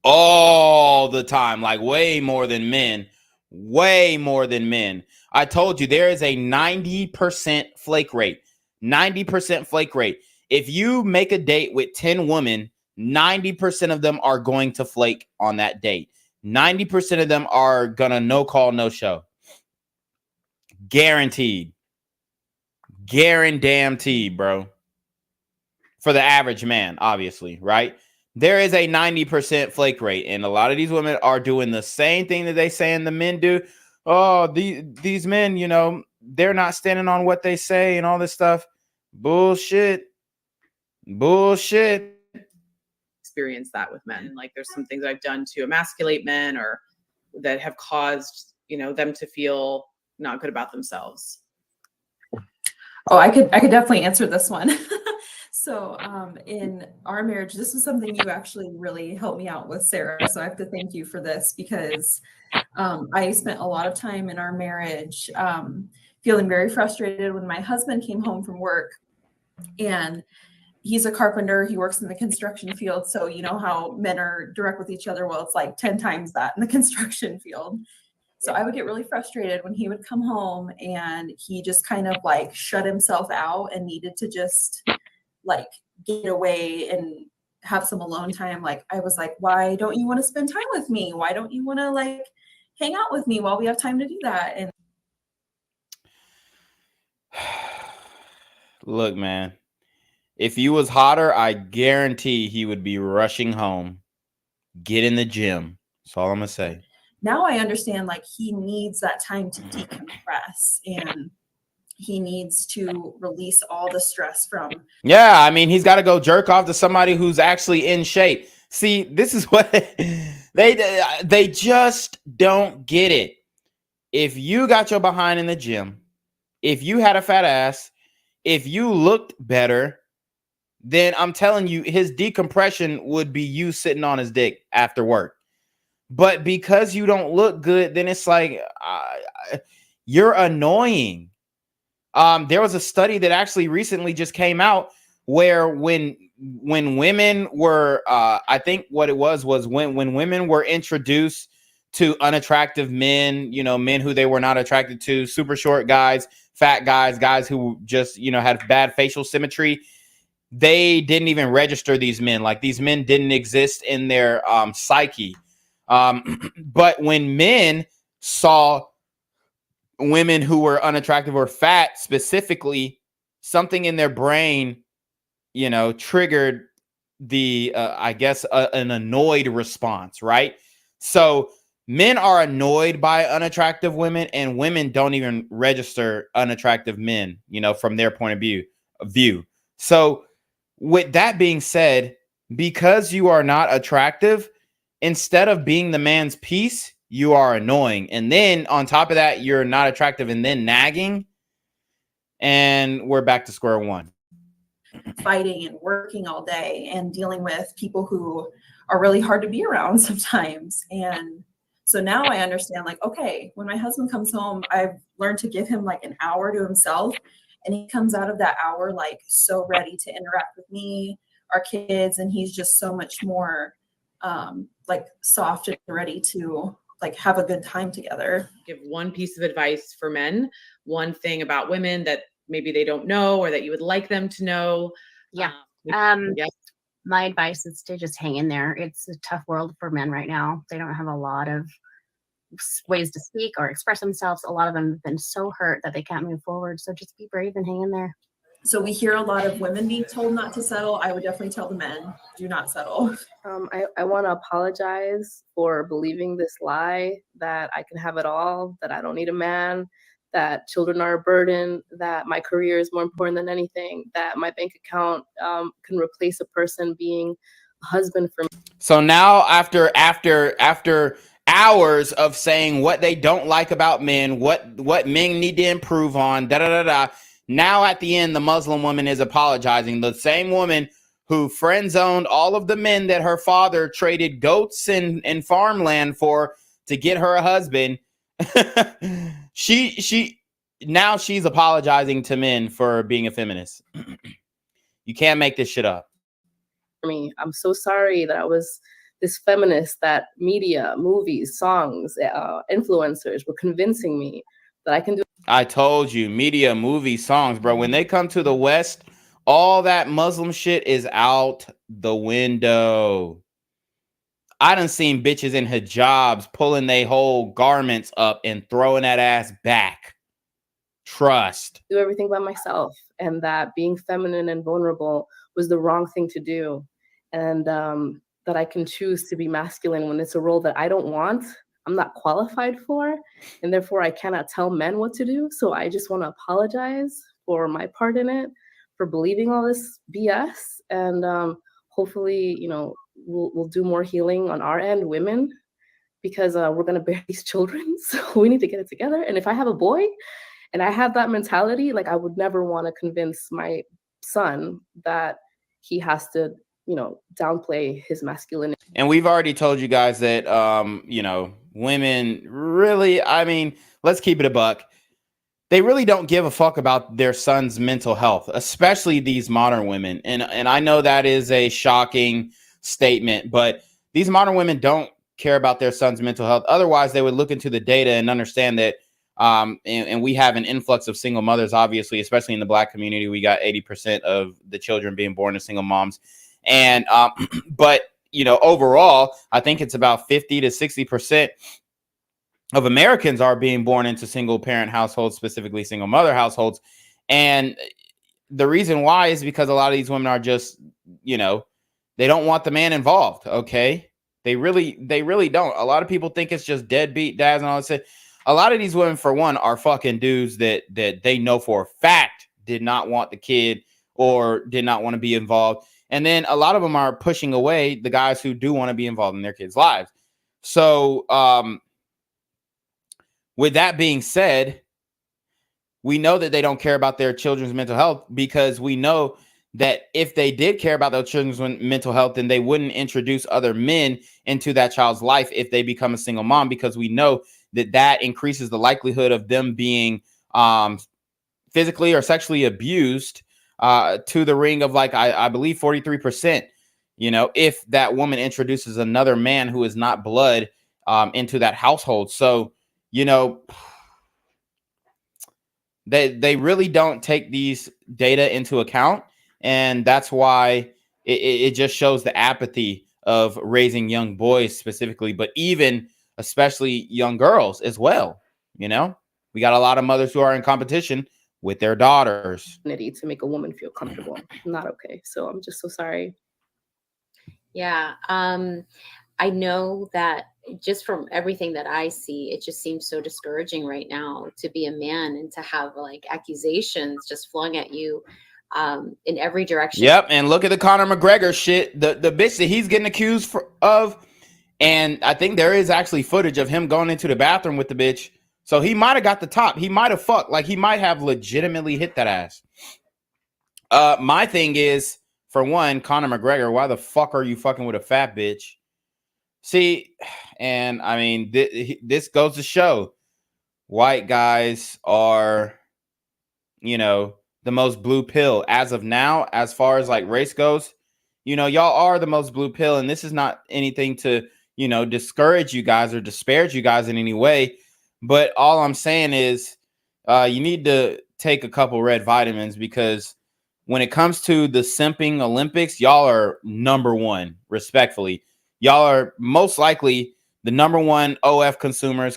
All the time, like way more than men. Way more than men. I told you there is a 90% flake rate. 90% flake rate. If you make a date with 10 women, 90% of them are going to flake on that date. 90% of them are gonna no call, no show. Guaranteed. Guaranteed, bro. For the average man, obviously, right? There is a 90% flake rate, and a lot of these women are doing the same thing that they saying the men do. Oh, these men, you know, they're not standing on what they say and all this stuff. Bullshit. Bullshit. Experience that with men. Like there's some things I've done to emasculate men or that have caused, you know, them to feel not good about themselves. Oh, I could definitely answer this one. So in our marriage, this is something you actually really helped me out with, Sarah. So I have to thank you for this because I spent a lot of time in our marriage feeling very frustrated when my husband came home from work, and he's a carpenter. He works in the construction field. So you know how men are direct with each other. Well, it's like 10 times that in the construction field. So I would get really frustrated when he would come home and he just kind of like shut himself out and needed to just like get away and have some alone time. Like I was like, why don't you want to spend time with me? Why don't you want to like hang out with me while we have time to do that? And look, man, if you was hotter, I guarantee he would be rushing home. Get in the gym. That's all I'm gonna say. Now I understand like he needs that time to decompress and he needs to release all the stress from. Yeah, I mean, he's got to go jerk off to somebody who's actually in shape. See, this is what they just don't get it. If you got your behind in the gym, if you had a fat ass, if you looked better, then I'm telling you, his decompression would be you sitting on his dick after work. But because you don't look good, then it's like you're annoying. There was a study that actually recently just came out where when women were, I think what it was when women were introduced to unattractive men, you know, men who they were not attracted to, super short guys, fat guys, guys who just, you know, had bad facial symmetry, they didn't even register these men. Like these men didn't exist in their psyche. But when men saw women who were unattractive or fat specifically, something in their brain, you know, triggered the, I guess, an annoyed response, right? So men are annoyed by unattractive women, and women don't even register unattractive men, you know, from their point of view. So with that being said, because you are not attractive, instead of being the man's piece, you are annoying. And then on top of that, you're not attractive and then nagging. And we're back to square one. Fighting and working all day and dealing with people who are really hard to be around sometimes. And so now I understand, like, okay, when my husband comes home, I've learned to give him like an hour to himself. And he comes out of that hour like so ready to interact with me, our kids, and he's just so much more like soft and ready to like have a good time together. Give one piece of advice for men, one thing about women that maybe they don't know or that you would like them to know. Yeah. Yes. My advice is to just hang in there. It's a tough world for men right now. They don't have a lot of ways to speak or express themselves. A lot of them have been so hurt that they can't move forward. So just be brave and hang in there. So we hear a lot of women being told not to settle. I would definitely tell the men, do not settle. I want to apologize for believing this lie that I can have it all, that I don't need a man, that children are a burden, that my career is more important than anything, that my bank account can replace a person being a husband for me. So now after hours of saying what they don't like about men, what men need to improve on, now at the end, the Muslim woman is apologizing. The same woman who friend zoned all of the men that her father traded goats and farmland for to get her a husband. she's apologizing to men for being a feminist. You can't make this shit up. I'm so sorry that I was this feminist, that media, movies, songs, influencers were convincing me that I can do. I told you, media, movies, songs, bro. When they come to the West, all that Muslim shit is out the window. I done seen bitches in hijabs pulling their whole garments up and throwing that ass back. Trust. Do everything by myself, and that being feminine and vulnerable was the wrong thing to do. And that I can choose to be masculine when it's a role that I don't want, I'm not qualified for, and therefore I cannot tell men what to do. So I just want to apologize for my part in it, for believing all this BS, and hopefully, you know, we'll do more healing on our end, women, because we're gonna bear these children. So we need to get it together. And if I have a boy, and I have that mentality, like I would never want to convince my son that he has to, you know, downplay his masculinity. And we've already told you guys that, you know, women really, I mean, let's keep it a buck. They really don't give a fuck about their son's mental health, especially these modern women. And I know that is a shocking statement, but these modern women don't care about their son's mental health. Otherwise, they would look into the data and understand that, and we have an influx of single mothers, obviously, especially in the Black community. We got 80% of the children being born to single moms. And, but, you know, overall, I think it's about 50 to 60% of Americans are being born into single parent households, specifically single mother households. And the reason why is because a lot of these women are just, you know, they don't want the man involved. Okay. They really don't. A lot of people think it's just deadbeat dads and all that. A lot of these women, for one, are fucking dudes that they know for a fact did not want the kid or did not want to be involved. And then a lot of them are pushing away the guys who do want to be involved in their kids' lives. So, with that being said, we know that they don't care about their children's mental health because we know that if they did care about their children's mental health, then they wouldn't introduce other men into that child's life if they become a single mom, because we know that that increases the likelihood of them being physically or sexually abused to the ring of, like, I believe 43%, you know, if that woman introduces another man who is not blood into that household. So, you know, they really don't take these data into account. And that's why it just shows the apathy of raising young boys specifically, but even especially young girls as well. You know, we got a lot of mothers who are in competition with their daughters. To make a woman feel comfortable. Not okay. So I'm just so sorry. Yeah. I know that just from everything that I see, it just seems so discouraging right now to be a man and to have like accusations just flung at you in every direction. Yep. And look at the Conor McGregor shit, the bitch that he's getting accused of. And I think there is actually footage of him going into the bathroom with the bitch. So he might have got the top. He might have fucked. Like, he might have legitimately hit that ass. My thing is, for one, Conor McGregor, why the fuck are you fucking with a fat bitch? See, and I mean, this goes to show white guys are, you know, the most blue pill as of now, as far as like race goes. You know, y'all are the most blue pill, and this is not anything to, you know, discourage you guys or disparage you guys in any way. But all I'm saying is you need to take a couple red vitamins, because when it comes to the simping Olympics, y'all are number one, respectfully. Y'all are most likely the number one OF consumers,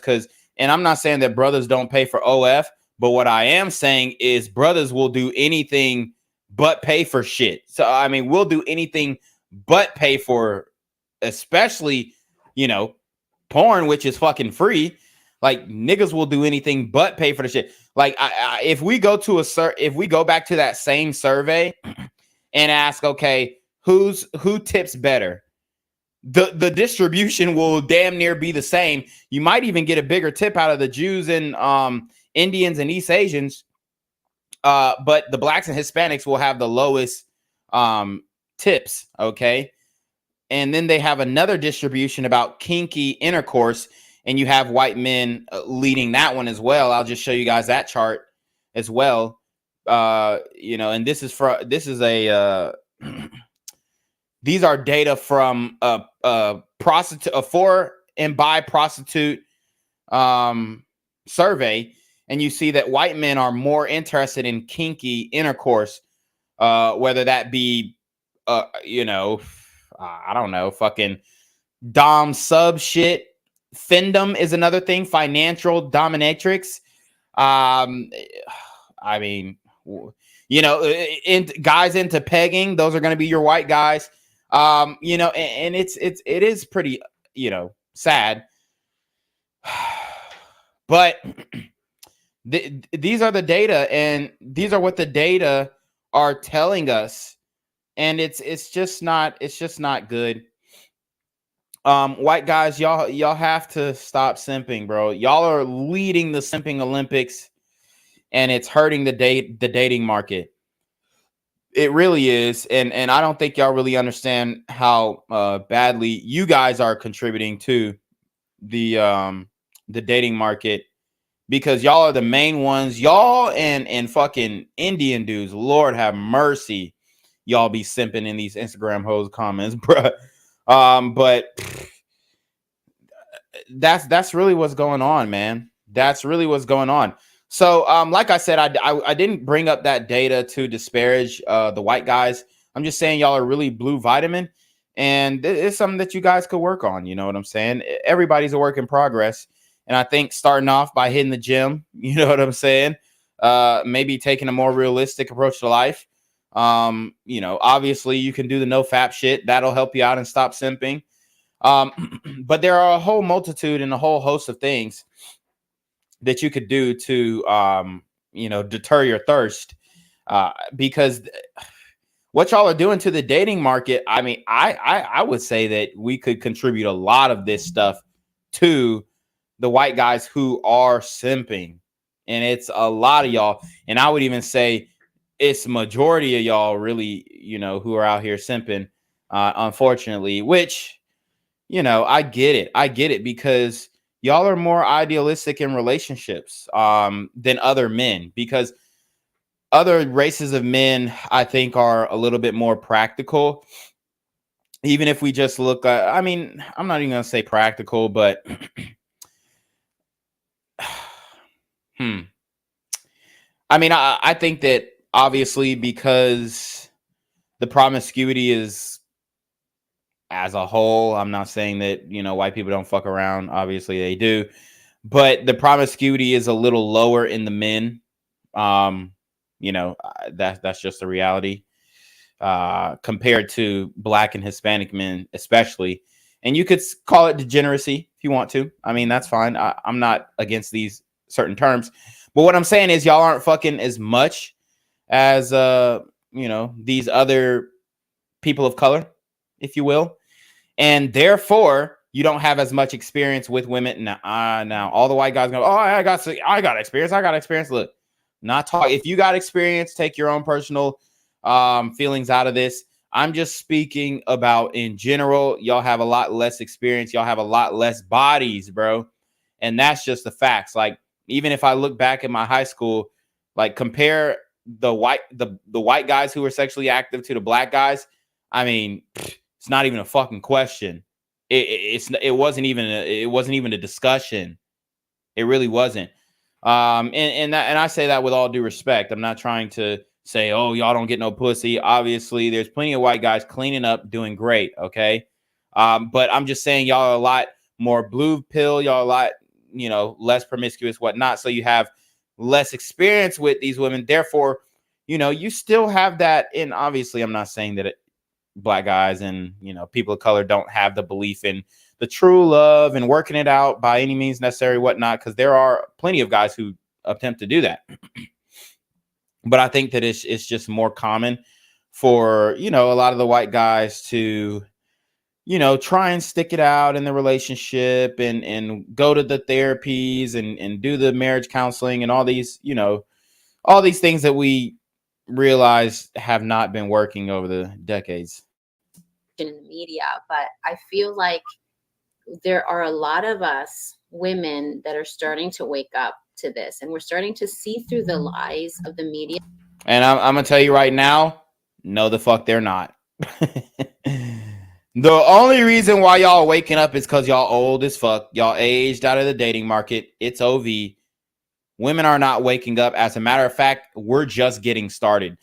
and I'm not saying that brothers don't pay for OF, but what I am saying is brothers will do anything but pay for shit. So, I mean, we'll do anything but pay for, especially, you know, porn, which is fucking free. Like, niggas will do anything but pay for the shit. Like, if we go back to that same survey and ask, okay, who tips better? The distribution will damn near be the same. You might even get a bigger tip out of the Jews and Indians and East Asians. But the blacks and Hispanics will have the lowest tips. Okay. And then they have another distribution about kinky intercourse, and you have white men leading that one as well. I'll just show you guys that chart as well. You know, and this is these are data from a for and by prostitute survey, and you see that white men are more interested in kinky intercourse, whether that be you know, I don't know, fucking dom sub shit. Findom is another thing. Financial dominatrix. I mean, you know, guys into pegging. Those are going to be your white guys. You know, and it is pretty, you know, sad. But these are the data, and these are what the data are telling us, and it's just not good. White guys, y'all have to stop simping, bro. Y'all are leading the simping Olympics, and it's hurting the dating market. It really is, and I don't think y'all really understand how badly you guys are contributing to the dating market, because y'all are the main ones. Y'all and fucking Indian dudes, Lord have mercy, y'all be simping in these Instagram hoes comments, bruh. But that's really what's going on, man. That's really what's going on. So, like I said, I didn't bring up that data to disparage the white guys. I'm just saying y'all are really blue vitamin, and it's something that you guys could work on. You know what I'm saying? Everybody's a work in progress, and I think starting off by hitting the gym, you know what I'm saying? Maybe taking a more realistic approach to life. You know, obviously you can do the no fap shit. That'll help you out and stop simping. But there are a whole multitude and a whole host of things that you could do to, you know, deter your thirst. Because what y'all are doing to the dating market, I mean, I would say that we could contribute a lot of this stuff to the white guys who are simping. And it's a lot of y'all. And I would even say it's majority of y'all really, who are out here simping, unfortunately, which, I get it because y'all are more idealistic in relationships than other men, because other races of men, I think, are a little bit more practical. Even if we just look at, I mean, I'm not even going to say practical, but I mean, I think that obviously because the promiscuity is as a whole, I'm not saying that, white people don't fuck around. Obviously they do, but the promiscuity is a little lower in the men. That's just the reality compared to Black and Hispanic men, especially. And you could call it degeneracy if you want to. I mean, that's fine. I'm not against these certain terms. But what I'm saying is y'all aren't fucking as much as, these other people of color, if you will. And therefore, you don't have as much experience with women. Now all the white guys go, oh, I got experience. Look, not talk. If you got experience, take your own personal feelings out of this. I'm just speaking about in general. Y'all have a lot less experience. Y'all have a lot less bodies, bro. And that's just the facts. Like, even if I look back at my high school, like compare the white guys who were sexually active to the Black guys. I mean, it's not even a fucking question. It wasn't even a discussion. It really wasn't. And I say that with all due respect. I'm not trying to say, oh, y'all don't get no pussy. Obviously, there's plenty of white guys cleaning up, doing great. Okay. But I'm just saying y'all are a lot more blue pill. Y'all are a lot, less promiscuous, whatnot. So you have less experience with these women. Therefore, you still have that. And obviously, I'm not saying that Black guys and, people of color don't have the belief in the true love and working it out by any means necessary, whatnot, because there are plenty of guys who attempt to do that. But I think that it's just more common for, a lot of the white guys to, try and stick it out in the relationship and go to the therapies and do the marriage counseling and all these things that we realize have not been working over the decades. In the media, but I feel like there are a lot of us women that are starting to wake up to this, and we're starting to see through the lies of the media. And I'm gonna tell you right now, no, the fuck they're not. The only reason why y'all waking up is because y'all old as fuck. Y'all aged out of the dating market. It's OV. Women are not waking up. As a matter of fact, we're just getting started.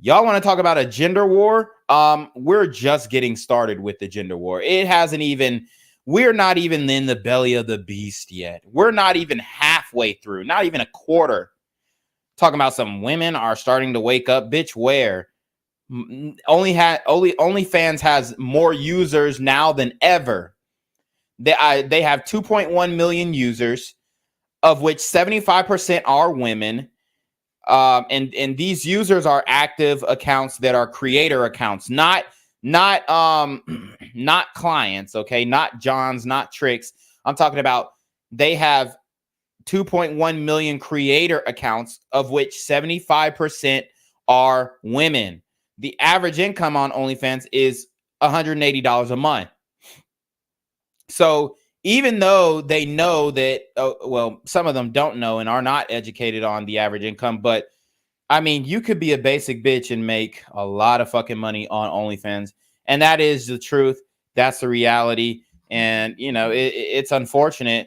Y'all want to talk about a gender war? We're just getting started with the gender war. We're not even in the belly of the beast yet. We're not even halfway through, not even a quarter. Talking about some women are starting to wake up. Bitch, where? OnlyFans has more users now than ever. They have 2.1 million users, of which 75% are women. And these users are active accounts that are creator accounts, not clients. Okay. Not Johns, not Tricks. I'm talking about they have 2.1 million creator accounts, of which 75% are women. The average income on OnlyFans is $180 a month. So even though they know that, some of them don't know and are not educated on the average income, but I mean, you could be a basic bitch and make a lot of fucking money on OnlyFans. And that is the truth. That's the reality. And, it's unfortunate.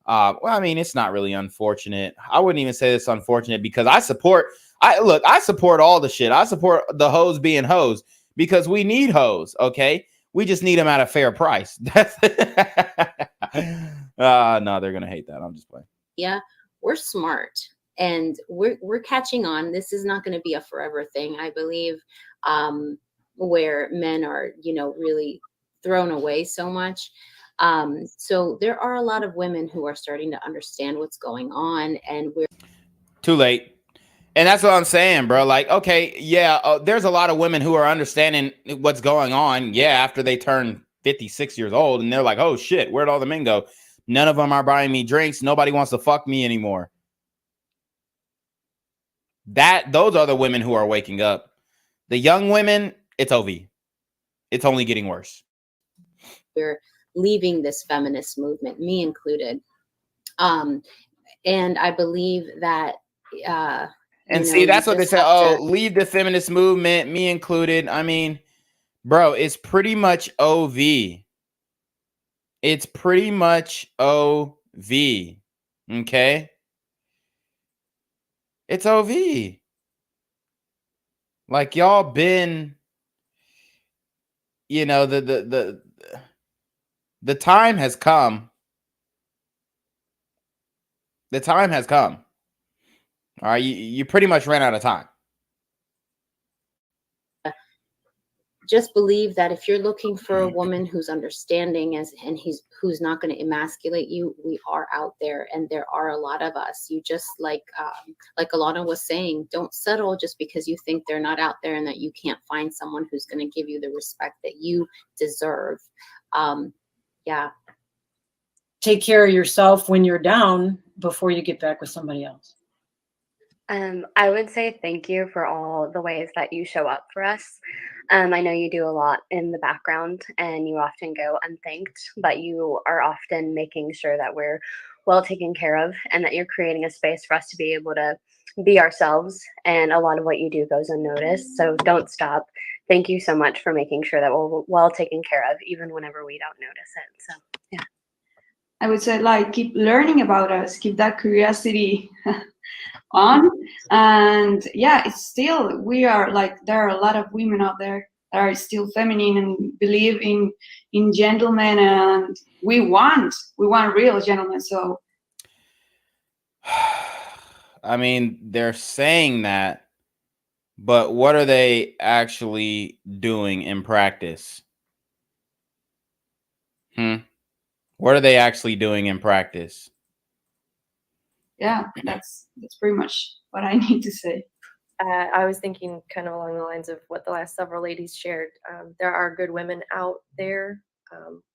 It's not really unfortunate. I wouldn't even say it's unfortunate because I support all the shit. I support the hoes being hoes because we need hoes. Okay. We just need them at a fair price. No, they're going to hate that. I'm just playing. Yeah. We're smart and we're catching on. This is not going to be a forever thing. I believe, where men are, really thrown away so much. So there are a lot of women who are starting to understand what's going on, and we're too late. And that's what I'm saying, bro. Like, okay, yeah, there's a lot of women who are understanding what's going on. Yeah, after they turn 56 years old, and they're like, oh shit, where'd all the men go? None of them are buying me drinks. Nobody wants to fuck me anymore. those are the women who are waking up. The young women, it's OV. It's only getting worse. We're leaving this feminist movement, me included. And I believe that and see, that's what they say. Oh, leave the feminist movement, me included. I mean, bro, it's pretty much OV. It's pretty much OV. Okay? It's OV. Like y'all been, you know, the time has come. The time has come. All right, you pretty much ran out of time. Just believe that if you're looking for a woman who's understanding and who's not going to emasculate you, we are out there, and there are a lot of us. You just like Alana was saying, don't settle just because you think they're not out there and that you can't find someone who's going to give you the respect that you deserve. Yeah. Take care of yourself when you're down before you get back with somebody else. I would say thank you for all the ways that you show up for us. I know you do a lot in the background and you often go unthanked, but you are often making sure that we're well taken care of and that you're creating a space for us to be able to be ourselves. And a lot of what you do goes unnoticed. So don't stop. Thank you so much for making sure that we're well taken care of, even whenever we don't notice it. So, yeah. I would say, like, keep learning about us, keep that curiosity on. And yeah, it's still, we are like, there are a lot of women out there that are still feminine and believe in gentlemen, and we want real gentlemen. So I mean, they're saying that, but what are they actually doing in practice? What are they actually doing in practice? Yeah, that's pretty much what I need to say. I was thinking kind of along the lines of what the last several ladies shared. There are good women out there.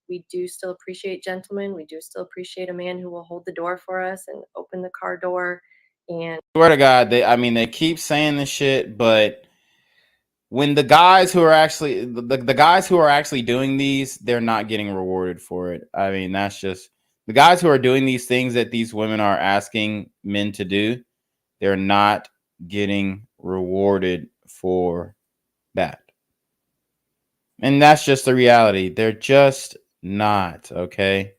We do still appreciate gentlemen. We do still appreciate a man who will hold the door for us and open the car door. And Swear to God, they keep saying this shit, but when the guys who are actually the guys who are actually doing these, they're not getting rewarded for it. I mean, that's just the guys who are doing these things that these women are asking men to do. They're not getting rewarded for that. And that's just the reality. They're just not, okay?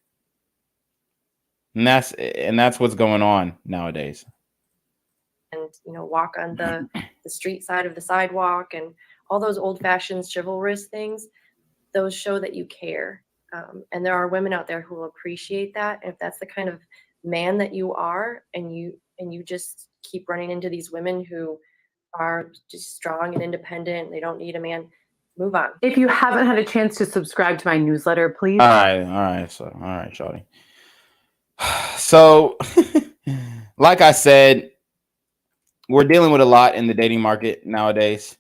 And that's what's going on nowadays. And walk on the street side of the sidewalk and all those old-fashioned chivalrous things, those show that you care. And there are women out there who will appreciate that. And if that's the kind of man that you are, and you just keep running into these women who are just strong and independent, they don't need a man, move on. If you haven't had a chance to subscribe to my newsletter, please. All right, Shawty. So, like I said, we're dealing with a lot in the dating market nowadays.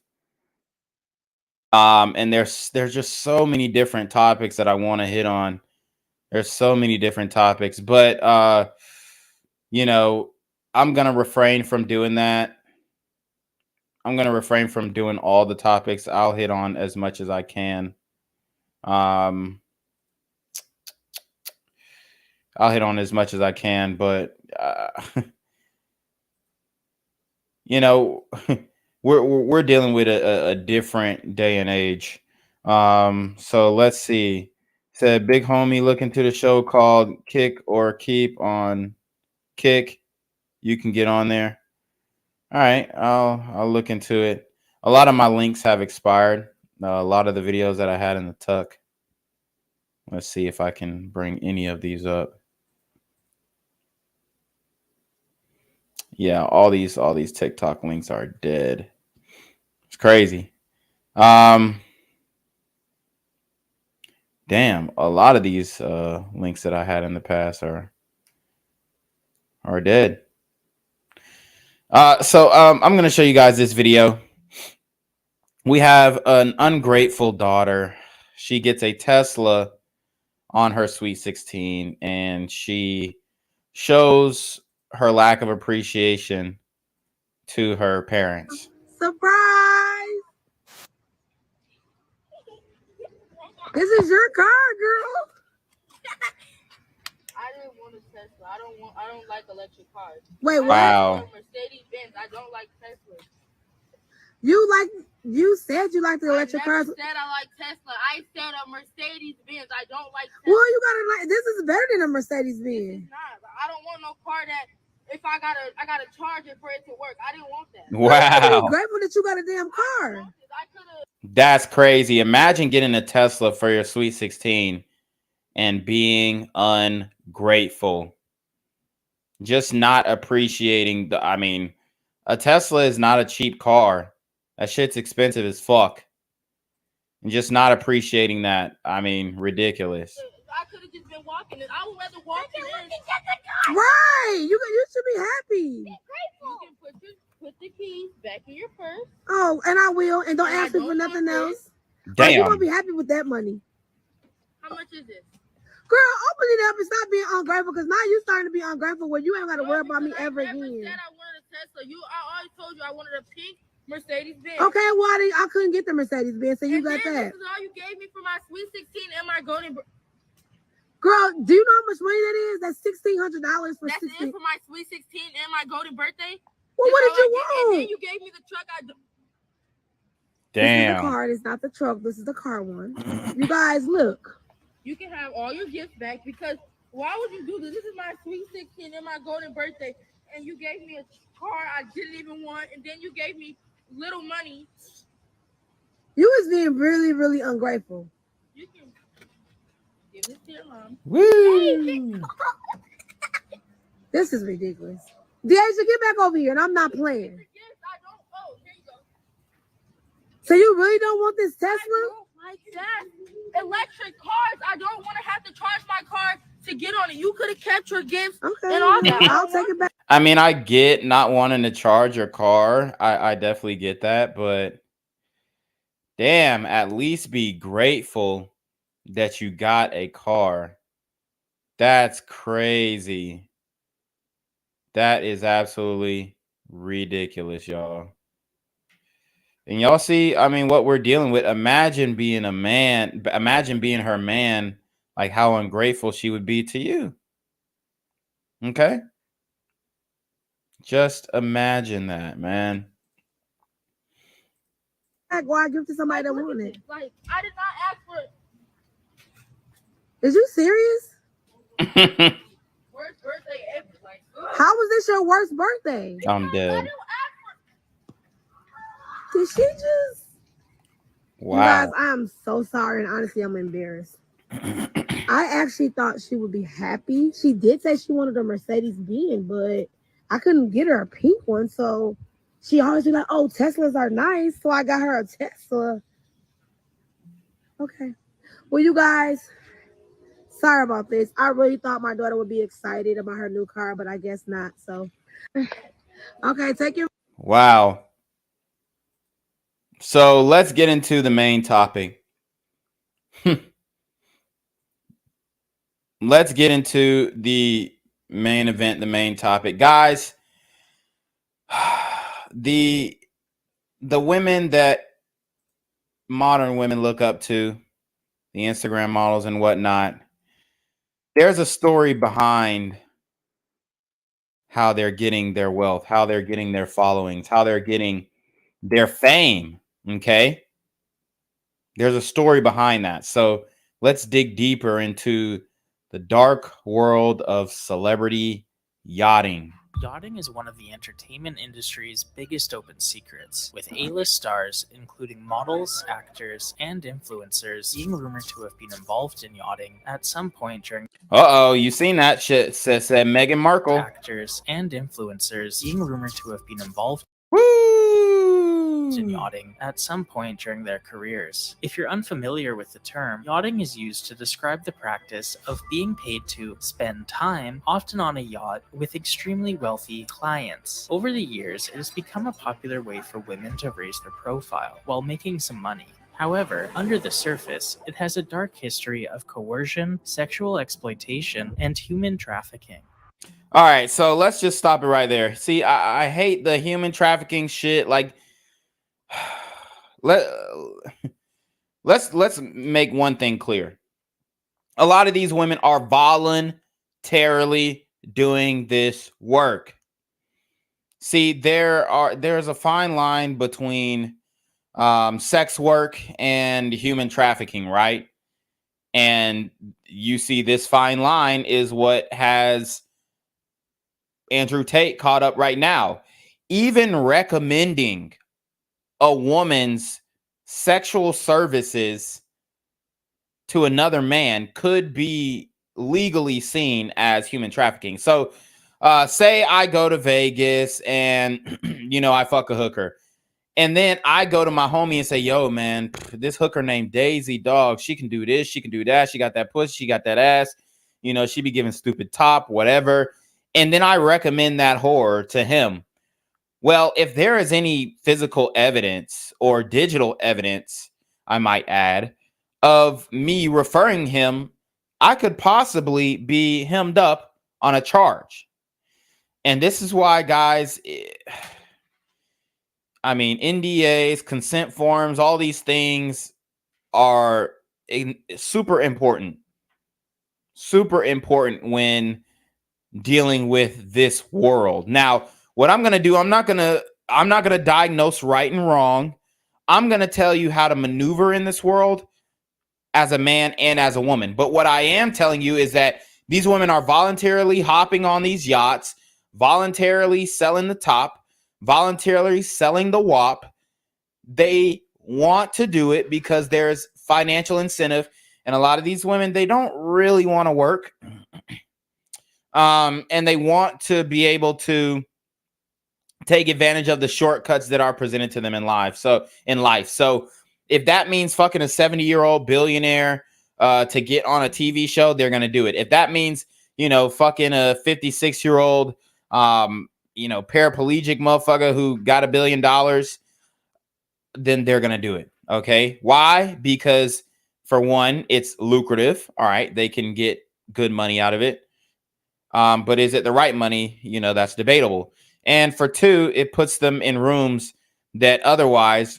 And there's just so many different topics that I want to hit on. There's so many different topics, but I'm gonna refrain from doing that. I'm gonna refrain from doing all the topics. I'll hit on as much as I can. I'll hit on as much as I can, but we're dealing with a different day and age. So let's see. Said big homie, look into the show called Kick or Keep on Kick. You can get on there. All right, I'll look into it. A lot of my links have expired. A lot of the videos that I had in the tuck. Let's see if I can bring any of these up. Yeah, all these TikTok links are dead. It's crazy. Damn, a lot of these links that I had in the past are dead. So I'm gonna show you guys this video. We have an ungrateful daughter. She gets a Tesla on her Sweet 16, and she shows her lack of appreciation to her parents. Surprise! This is your car, girl. I didn't want a Tesla. I don't like electric cars. Wait, what? Wow. Mercedes Benz. I don't like Tesla. You said you like the electric cars. I said I like Tesla. I said a Mercedes Benz. I don't like Tesla. Well, you gotta like. This is better than a Mercedes Benz. I don't want no car that if I gotta charge it for it to work. I didn't want that. Wow. I'm grateful that you got a damn car. That's crazy. Imagine getting a Tesla for your Sweet 16 and being ungrateful. Just not appreciating a Tesla is not a cheap car. That shit's expensive as fuck. And just not appreciating that. Ridiculous. I could have just been walking. I would rather walk than Right. You should be happy. You can put the keys back in your purse. Oh, and I will. And don't ask me for nothing else. Damn. You're gonna be happy with that money. How much is this? Girl, open it up and stop being ungrateful, because now you're starting to be ungrateful where you ain't got to worry about me ever again. I said I wanted a Tesla. I always told you I wanted a pink Mercedes Benz. Okay, well, I couldn't get the Mercedes Benz, so you and got then that. This is all you gave me for my Sweet 16 and my golden. Girl, do you know how much money that is? That's $1,600 for That's 16. it for my Sweet 16 and my golden birthday. Well, what did you want? And then you gave me the truck. This is Damn. the car. It's not the truck. This is the car one. You guys, look. You can have all your gifts back, because why would you do this? This is my Sweet 16 and my golden birthday, and you gave me a car I didn't even want, and then you gave me little money. You was being really, really ungrateful. You can give this to your mom. Woo! This is ridiculous. Deja, get back over here, and I'm not playing. So you really don't want this Tesla? I don't like that. Electric cars. I don't want to have to charge my car to get on it. You could have kept your gifts and all that. I'll take it back. I get not wanting to charge your car. I definitely get that, but damn, at least be grateful that you got a car. That's crazy. That is absolutely ridiculous, y'all. And y'all see, what we're dealing with. Imagine being a man. Imagine being her man. Like how ungrateful she would be to you. Okay? Just imagine that, man. Why give to somebody that wanted it? Like, I did not ask for it. Is you serious? Worst birthday ever. Like, how was this your worst birthday? I'm dead. Did she just? Wow. You guys, I'm so sorry, and honestly, I'm embarrassed. I actually thought she would be happy. She did say she wanted a Mercedes Benz, but I couldn't get her a pink one, so she always be like, "Oh, Teslas are nice," so I got her a Tesla. Okay. Well, you guys, sorry about this. I really thought my daughter would be excited about her new car, but I guess not. So, okay, take your. Wow. So let's get into the main topic. Let's get into the main event, the main topic. Guys, the women that modern women look up to, the Instagram models and whatnot, there's a story behind how they're getting their wealth, how they're getting their followings, how they're getting their fame. Okay. There's a story behind that. So let's dig deeper into the dark world of celebrity yachting. Yachting is one of the entertainment industry's biggest open secrets, with A-list stars, including models, actors, and influencers, being rumored to have been involved in yachting at some point during. You seen that shit? Said Meghan Markle. Actors and influencers being rumored to have been involved. In yachting at some point during their careers. If you're unfamiliar with the term, yachting is used to describe the practice of being paid to spend time, often on a yacht, with extremely wealthy clients. Over the years, it has become a popular way for women to raise their profile while making some money. However, under the surface, it has a dark history of coercion, sexual exploitation, and human trafficking. All right, so let's just stop it right there. See, I hate the human trafficking shit. Like, let's make one thing clear. A lot of these women are voluntarily doing this work. See, there's a fine line between sex work and human trafficking, right? And you see this fine line is what has Andrew Tate caught up right now. Even recommending a woman's sexual services to another man could be legally seen as human trafficking. So say I go to Vegas and I fuck a hooker. And then I go to my homie and say, yo, man, this hooker named Daisy, dog, she can do this, she can do that. She got that pussy, she got that ass. She be giving stupid top, whatever. And then I recommend that whore to him. Well, if there is any physical evidence or digital evidence, I might add, of me referring him, I could possibly be hemmed up on a charge. And this is why, guys, NDAs, consent forms, all these things are super important. Super important when dealing with this world. Now, what I'm going to do, I'm not going to diagnose right and wrong. I'm going to tell you how to maneuver in this world as a man and as a woman. But what I am telling you is that these women are voluntarily hopping on these yachts, voluntarily selling the top, voluntarily selling the WAP. They want to do it because there's financial incentive. And a lot of these women, they don't really want to work. And they want to be able to take advantage of the shortcuts that are presented to them in life. So if that means fucking a 70-year-old billionaire to get on a TV show, they're going to do it. If that means, fucking a 56-year-old, paraplegic motherfucker who got $1 billion, then they're going to do it. Okay. Why? Because for one, it's lucrative. All right. They can get good money out of it. But is it the right money? That's debatable. And for two, it puts them in rooms that otherwise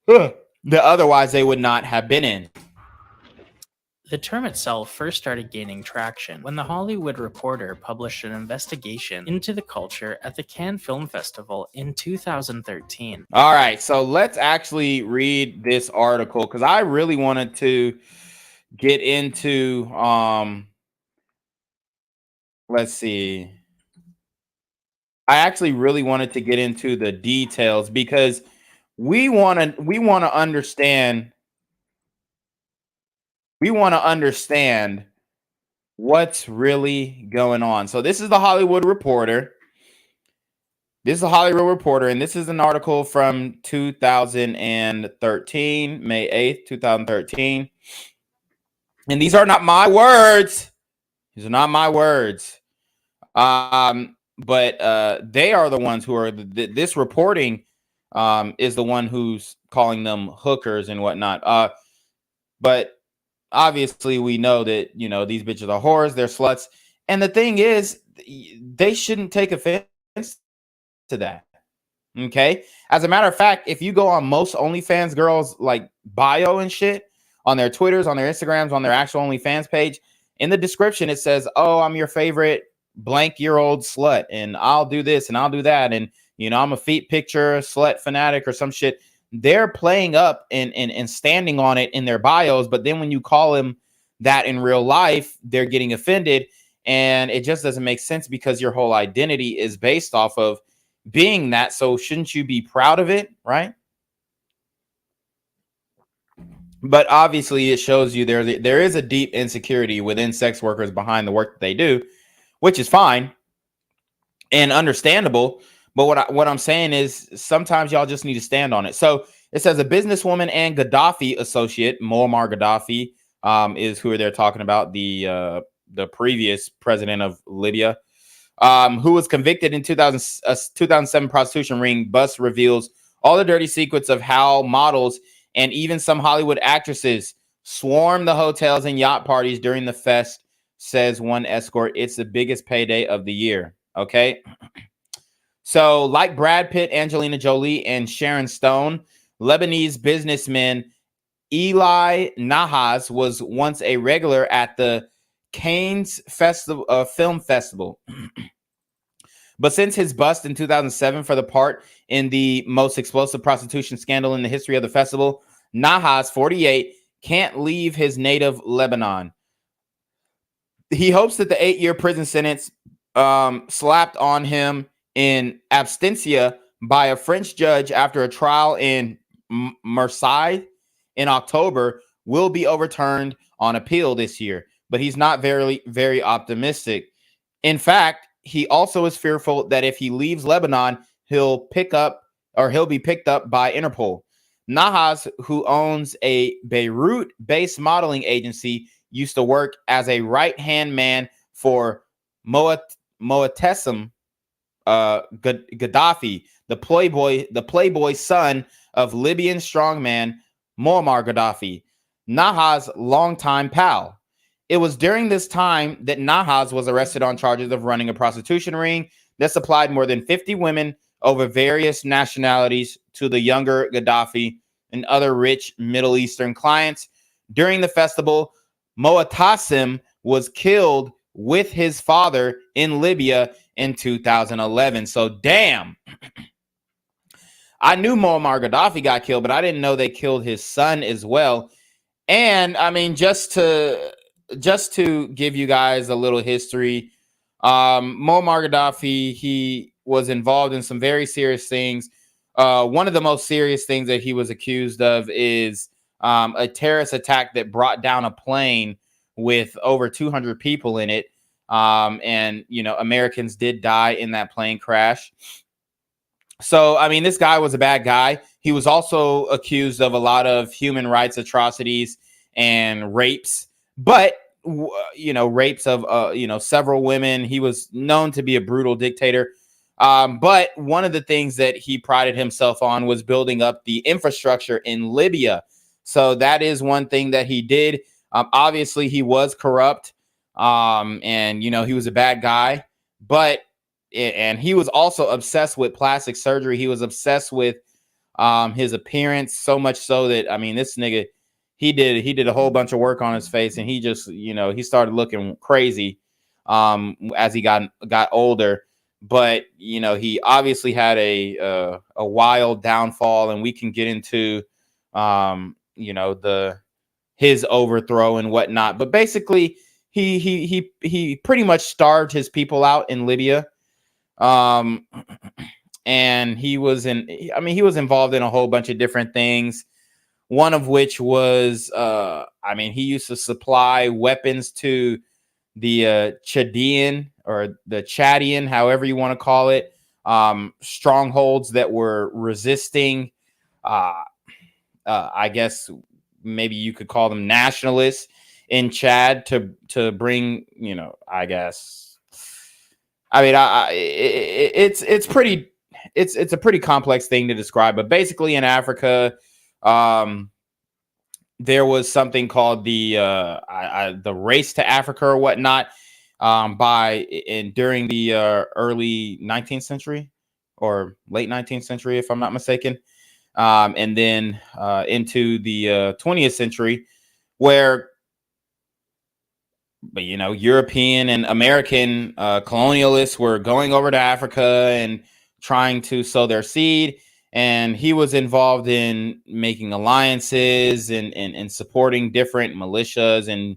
they would not have been in. The term itself first started gaining traction when The Hollywood Reporter published an investigation into the culture at the Cannes Film Festival in 2013. All right, so let's actually read this article because I really wanted to get into let's see. I actually really wanted to get into the details because we want to understand what's really going on. So this is the Hollywood Reporter. And this is an article from 2013, May 8th, 2013. And these are not my words. But they are the ones who are this reporting is the one who's calling them hookers and whatnot. But obviously we know that these bitches are whores, they're sluts, and the thing is, they shouldn't take offense to that. Okay, as a matter of fact, if you go on most OnlyFans girls like bio and shit on their Twitters, on their Instagrams, on their actual OnlyFans page, in the description it says, "Oh, I'm your favorite blank-year-old slut, and I'll do this and I'll do that, and I'm a feet picture slut fanatic or some shit." They're playing up and standing on it in their bios, but then when you call them that in real life, they're getting offended, and it just doesn't make sense because your whole identity is based off of being that. So shouldn't you be proud of it, right? But obviously it shows you there is a deep insecurity within sex workers behind the work that they do, which is fine and understandable. But what I'm saying is sometimes y'all just need to stand on it. So it says a businesswoman and Gaddafi associate, Muammar Gaddafi, is who they're talking about, the previous president of Libya, who was convicted in 2007 prostitution ring. Bust reveals all the dirty secrets of how models and even some Hollywood actresses swarm the hotels and yacht parties during the fest says one escort. It's the biggest payday of the year. Okay. So like Brad Pitt, Angelina Jolie, and Sharon Stone, Lebanese businessman Eli Nahas was once a regular at the Cannes Film Festival. But since his bust in 2007 for the part in the most explosive prostitution scandal in the history of the festival, Nahas, 48, can't leave his native Lebanon. He hopes that the 8-year prison sentence slapped on him in absentia by a French judge after a trial in Marseille in October will be overturned on appeal this year. But he's not very optimistic. In fact, he also is fearful that if he leaves Lebanon, he'll be picked up by Interpol. Nahas, who owns a Beirut-based modeling agency, used to work as a right-hand man for Moattesem Gaddafi, the playboy son of Libyan strongman Muammar Gaddafi, Nahas' longtime pal. It was during this time that Nahas was arrested on charges of running a prostitution ring that supplied more than 50 women over various nationalities to the younger Gaddafi and other rich Middle Eastern clients. During the festival, Moattesem was killed with his father in Libya in 2011. So damn. I knew Muammar Gaddafi got killed, but I didn't know they killed his son as well. And I mean, just to give you guys a little history, Muammar Gaddafi, he was involved in some very serious things. One of the most serious things that he was accused of is a terrorist attack that brought down a plane with over 200 people in it. And, you know, Americans did die in that plane crash. So, I mean, this guy was a bad guy. He was also accused of a lot of human rights atrocities and rapes, but, you know, rapes of, several women. He was known to be a brutal dictator. But one of the things that he prided himself on was building up the infrastructure in Libya. So that is one thing that he did. Obviously, he was corrupt, and, you know, he was a bad guy, and he was also obsessed with plastic surgery. He was obsessed with his appearance, so much so that, I mean, this nigga, he did a whole bunch of work on his face, and he just, you know, he started looking crazy as he got older. But, you know, he obviously had a wild downfall, and we can get into, you know, his overthrow and whatnot. But basically, he pretty much starved his people out in Libya. And he was involved in a whole bunch of different things. One of which was, he used to supply weapons to the Chadian or the Chadian, however you want to call it, strongholds that were resisting, I guess maybe you could call them nationalists in Chad to bring, you know, I guess. I mean, it's a pretty complex thing to describe, but basically in Africa, there was something called the race to Africa or whatnot, during the early 19th century or late 19th century, if I'm not mistaken, and then into the 20th century, where, but, you know, European and American colonialists were going over to Africa and trying to sow their seed. And he was involved in making alliances and supporting different militias. And,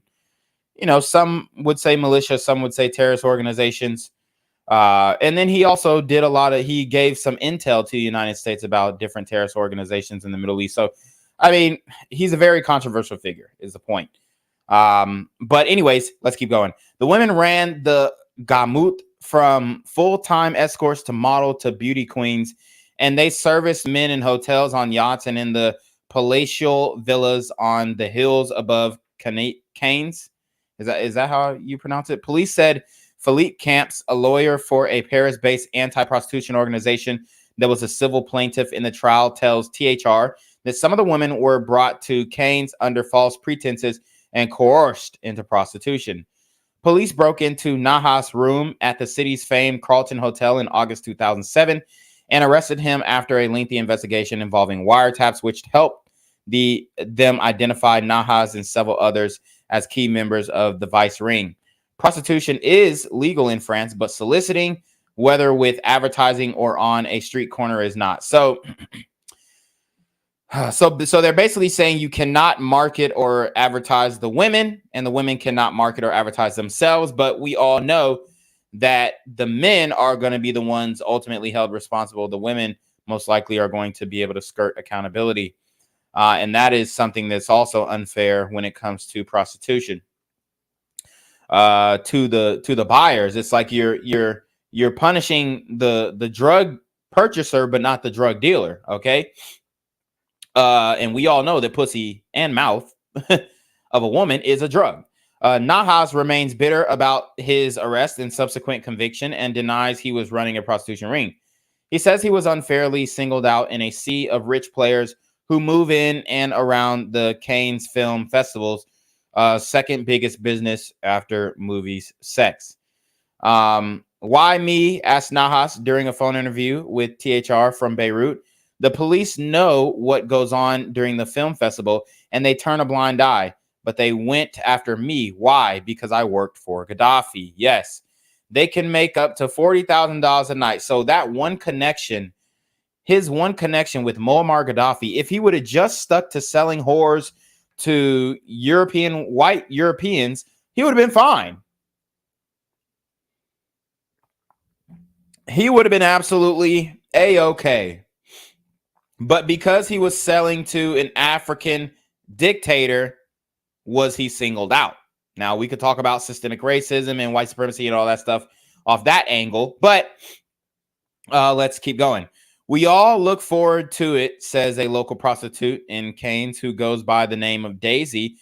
you know, some would say militia, some would say terrorist organizations. And then he also did he gave some intel to the United States about different terrorist organizations in the Middle East. So, I mean, he's a very controversial figure is the point. But anyways, let's keep going. The women ran the gamut from full-time escorts to model to beauty queens, and they serviced men in hotels, on yachts, and in the palatial villas on the hills above Cannes. Is that how you pronounce it? Police said Philippe Camps, a lawyer for a Paris-based anti-prostitution organization that was a civil plaintiff in the trial, tells THR that some of the women were brought to Cannes under false pretenses and coerced into prostitution. Police broke into Nahas' room at the city's famed Carlton Hotel in August 2007 and arrested him after a lengthy investigation involving wiretaps, which helped them identify Nahas and several others as key members of the vice ring. Prostitution is legal in France, but soliciting, whether with advertising or on a street corner, is not. So they're basically saying you cannot market or advertise the women, and the women cannot market or advertise themselves. But we all know that the men are going to be the ones ultimately held responsible. The women most likely are going to be able to skirt accountability. And that is something that's also unfair when it comes to prostitution. To the buyers, it's like you're punishing the drug purchaser, but not the drug dealer. Okay. And we all know that pussy and mouth of a woman is a drug. Nahas remains bitter about his arrest and subsequent conviction and denies he was running a prostitution ring. He says he was unfairly singled out in a sea of rich players who move in and around the Cannes Film Festival's second biggest business after movies, sex. Why me? Asked Nahas during a phone interview with THR from Beirut. The police know what goes on during the film festival, and they turn a blind eye. But they went after me. Why? Because I worked for Gaddafi. Yes, they can make up to $40,000 a night. So that one connection, his one connection with Muammar Gaddafi, if he would have just stuck to selling whores to white Europeans, he would have been fine. He would have been absolutely A-okay. But because he was selling to an African dictator, was he singled out? Now, we could talk about systemic racism and white supremacy and all that stuff off that angle, but let's keep going. We all look forward to it, says a local prostitute in Cannes who goes by the name of Daisy.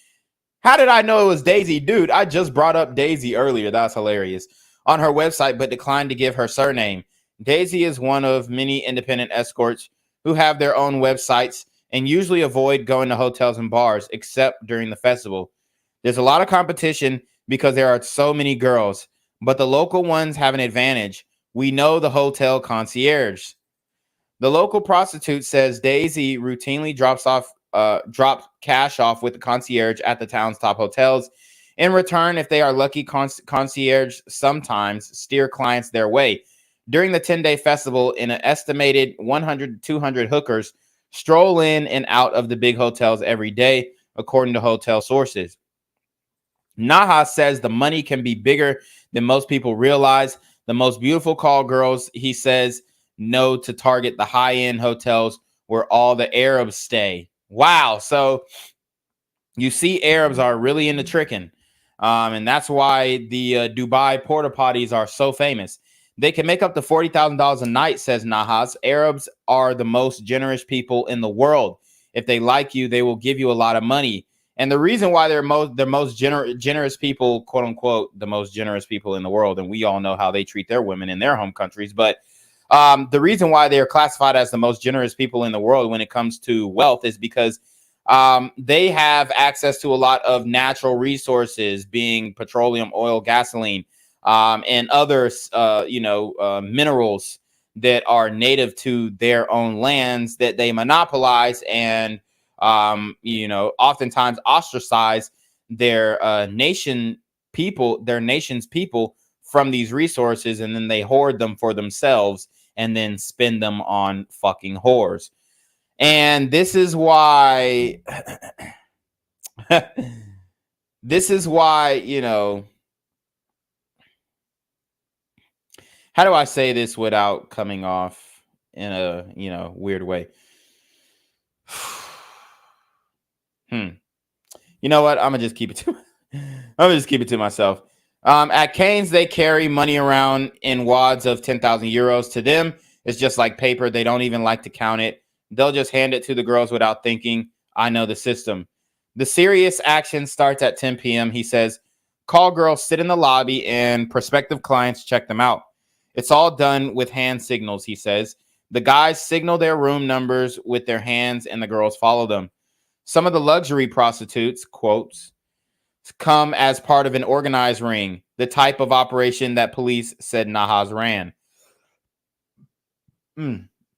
How did I know it was Daisy? Dude, I just brought up Daisy earlier. That's hilarious. On her website, but declined to give her surname. Daisy is one of many independent escorts who have their own websites and usually avoid going to hotels and bars, except during the festival. There's a lot of competition because there are so many girls, but the local ones have an advantage. We know the hotel concierge. The local prostitute says Daisy routinely drops cash off with the concierge at the town's top hotels. In return, if they are lucky, concierge sometimes steer clients their way. During the 10-day festival, an estimated 100 to 200 hookers stroll in and out of the big hotels every day, according to hotel sources. Nahas says the money can be bigger than most people realize. The most beautiful call girls, he says, know to target the high-end hotels where all the Arabs stay. Wow. So you see, Arabs are really into tricking. And that's why the Dubai porta potties are so famous. They can make up to $40,000 a night, says Nahas. Arabs are the most generous people in the world. If they like you, they will give you a lot of money. And the reason why they're the most generous people, quote unquote, the most generous people in the world, and we all know how they treat their women in their home countries, but the reason why they are classified as the most generous people in the world when it comes to wealth is because they have access to a lot of natural resources, being petroleum, oil, gasoline, and other, minerals that are native to their own lands that they monopolize and, oftentimes ostracize their nation's people from these resources, and then they hoard them for themselves and then spend them on fucking whores. And this is why, how do I say this without coming off in a, weird way? You know what? I'm gonna just keep it to myself. At Cannes, they carry money around in wads of 10,000 euros. To them, it's just like paper. They don't even like to count it. They'll just hand it to the girls without thinking. I know the system. The serious action starts at 10 p.m. He says, call girls, sit in the lobby, and prospective clients check them out. It's all done with hand signals, he says. The guys signal their room numbers with their hands, and the girls follow them. Some of the luxury prostitutes, quotes, come as part of an organized ring, the type of operation that police said Nahas ran.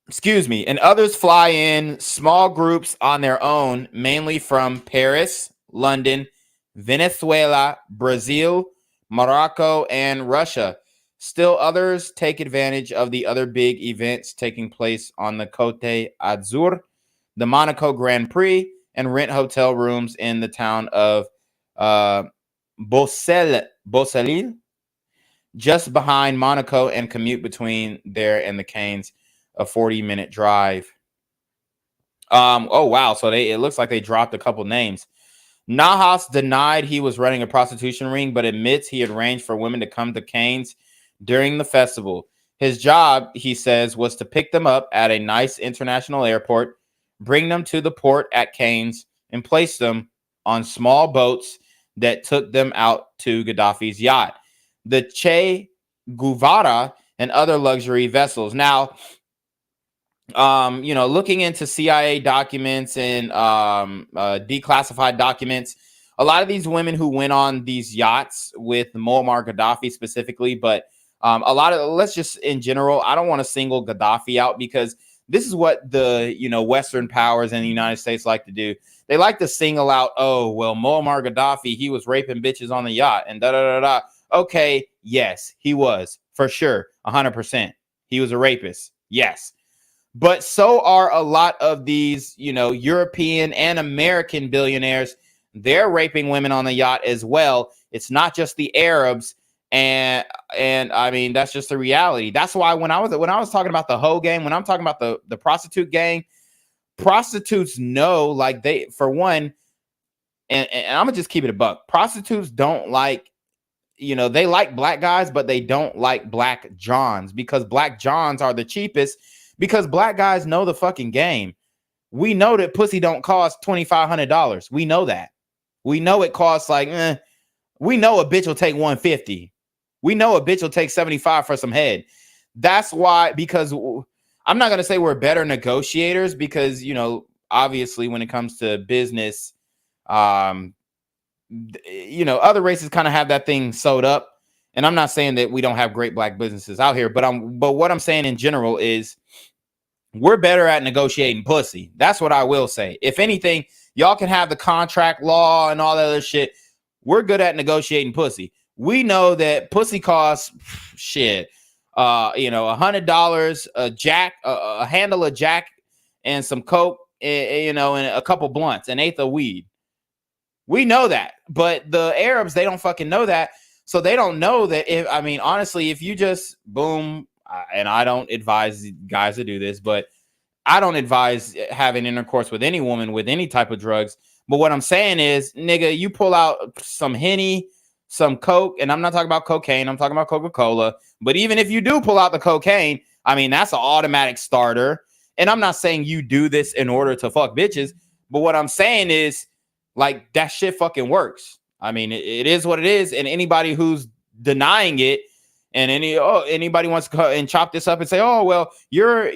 Excuse me. And others fly in small groups on their own, mainly from Paris, London, Venezuela, Brazil, Morocco, and Russia. Still others take advantage of the other big events taking place on the Côte d'Azur, the Monaco Grand Prix, and rent hotel rooms in the town of Beausoleil, just behind Monaco, and commute between there and the Canes, a 40-minute drive. Oh, wow. So it looks like they dropped a couple names. Nahas denied he was running a prostitution ring, but admits he had arranged for women to come to Canes during the festival. His job, he says, was to pick them up at a nice international airport, bring them to the port at Canes, and place them on small boats that took them out to Gaddafi's yacht, the Che Guevara, and other luxury vessels. Now, looking into CIA documents and declassified documents, a lot of these women who went on these yachts with Muammar Gaddafi specifically, but let's just in general, I don't want to single Gaddafi out, because this is what the Western powers and the United States like to do. They like to single out, oh, well, Muammar Gaddafi, he was raping bitches on the yacht and da-da-da-da. Okay, yes, he was, for sure, 100%. He was a rapist, yes. But so are a lot of these, European and American billionaires. They're raping women on the yacht as well. It's not just the Arabs. And I mean, that's just the reality. That's why when I was talking about the hoe gang, when I'm talking about the prostitute gang, prostitutes know, like, they, for one, and I'm gonna just keep it a buck. Prostitutes don't like, they like black guys, but they don't like black Johns, because black Johns are the cheapest, because black guys know the fucking game. We know that pussy don't cost $2,500. We know that. We know it costs we know a bitch will take $150. We know a bitch will take $75 for some head. That's why, because I'm not going to say we're better negotiators, because, obviously when it comes to business, other races kind of have that thing sewed up. And I'm not saying that we don't have great black businesses out here, but what I'm saying in general is we're better at negotiating pussy. That's what I will say. If anything, y'all can have the contract law and all that other shit. We're good at negotiating pussy. We know that pussy costs shit. $100, a handle of Jack, and some coke, and a couple blunts, an eighth of weed. We know that, but the Arabs, they don't fucking know that, so they don't know that. Honestly, if you just boom, and I don't advise guys to do this, but I don't advise having intercourse with any woman with any type of drugs. But what I'm saying is, nigga, you pull out some Henny, some coke, and I'm not talking about cocaine, I'm talking about Coca-Cola. But even if you do pull out the cocaine, that's an automatic starter. And I'm not saying you do this in order to fuck bitches, but what I'm saying is, like, that shit fucking works. It is what it is. And anybody who's denying it, and anybody wants to go and chop this up and say, oh, well, you're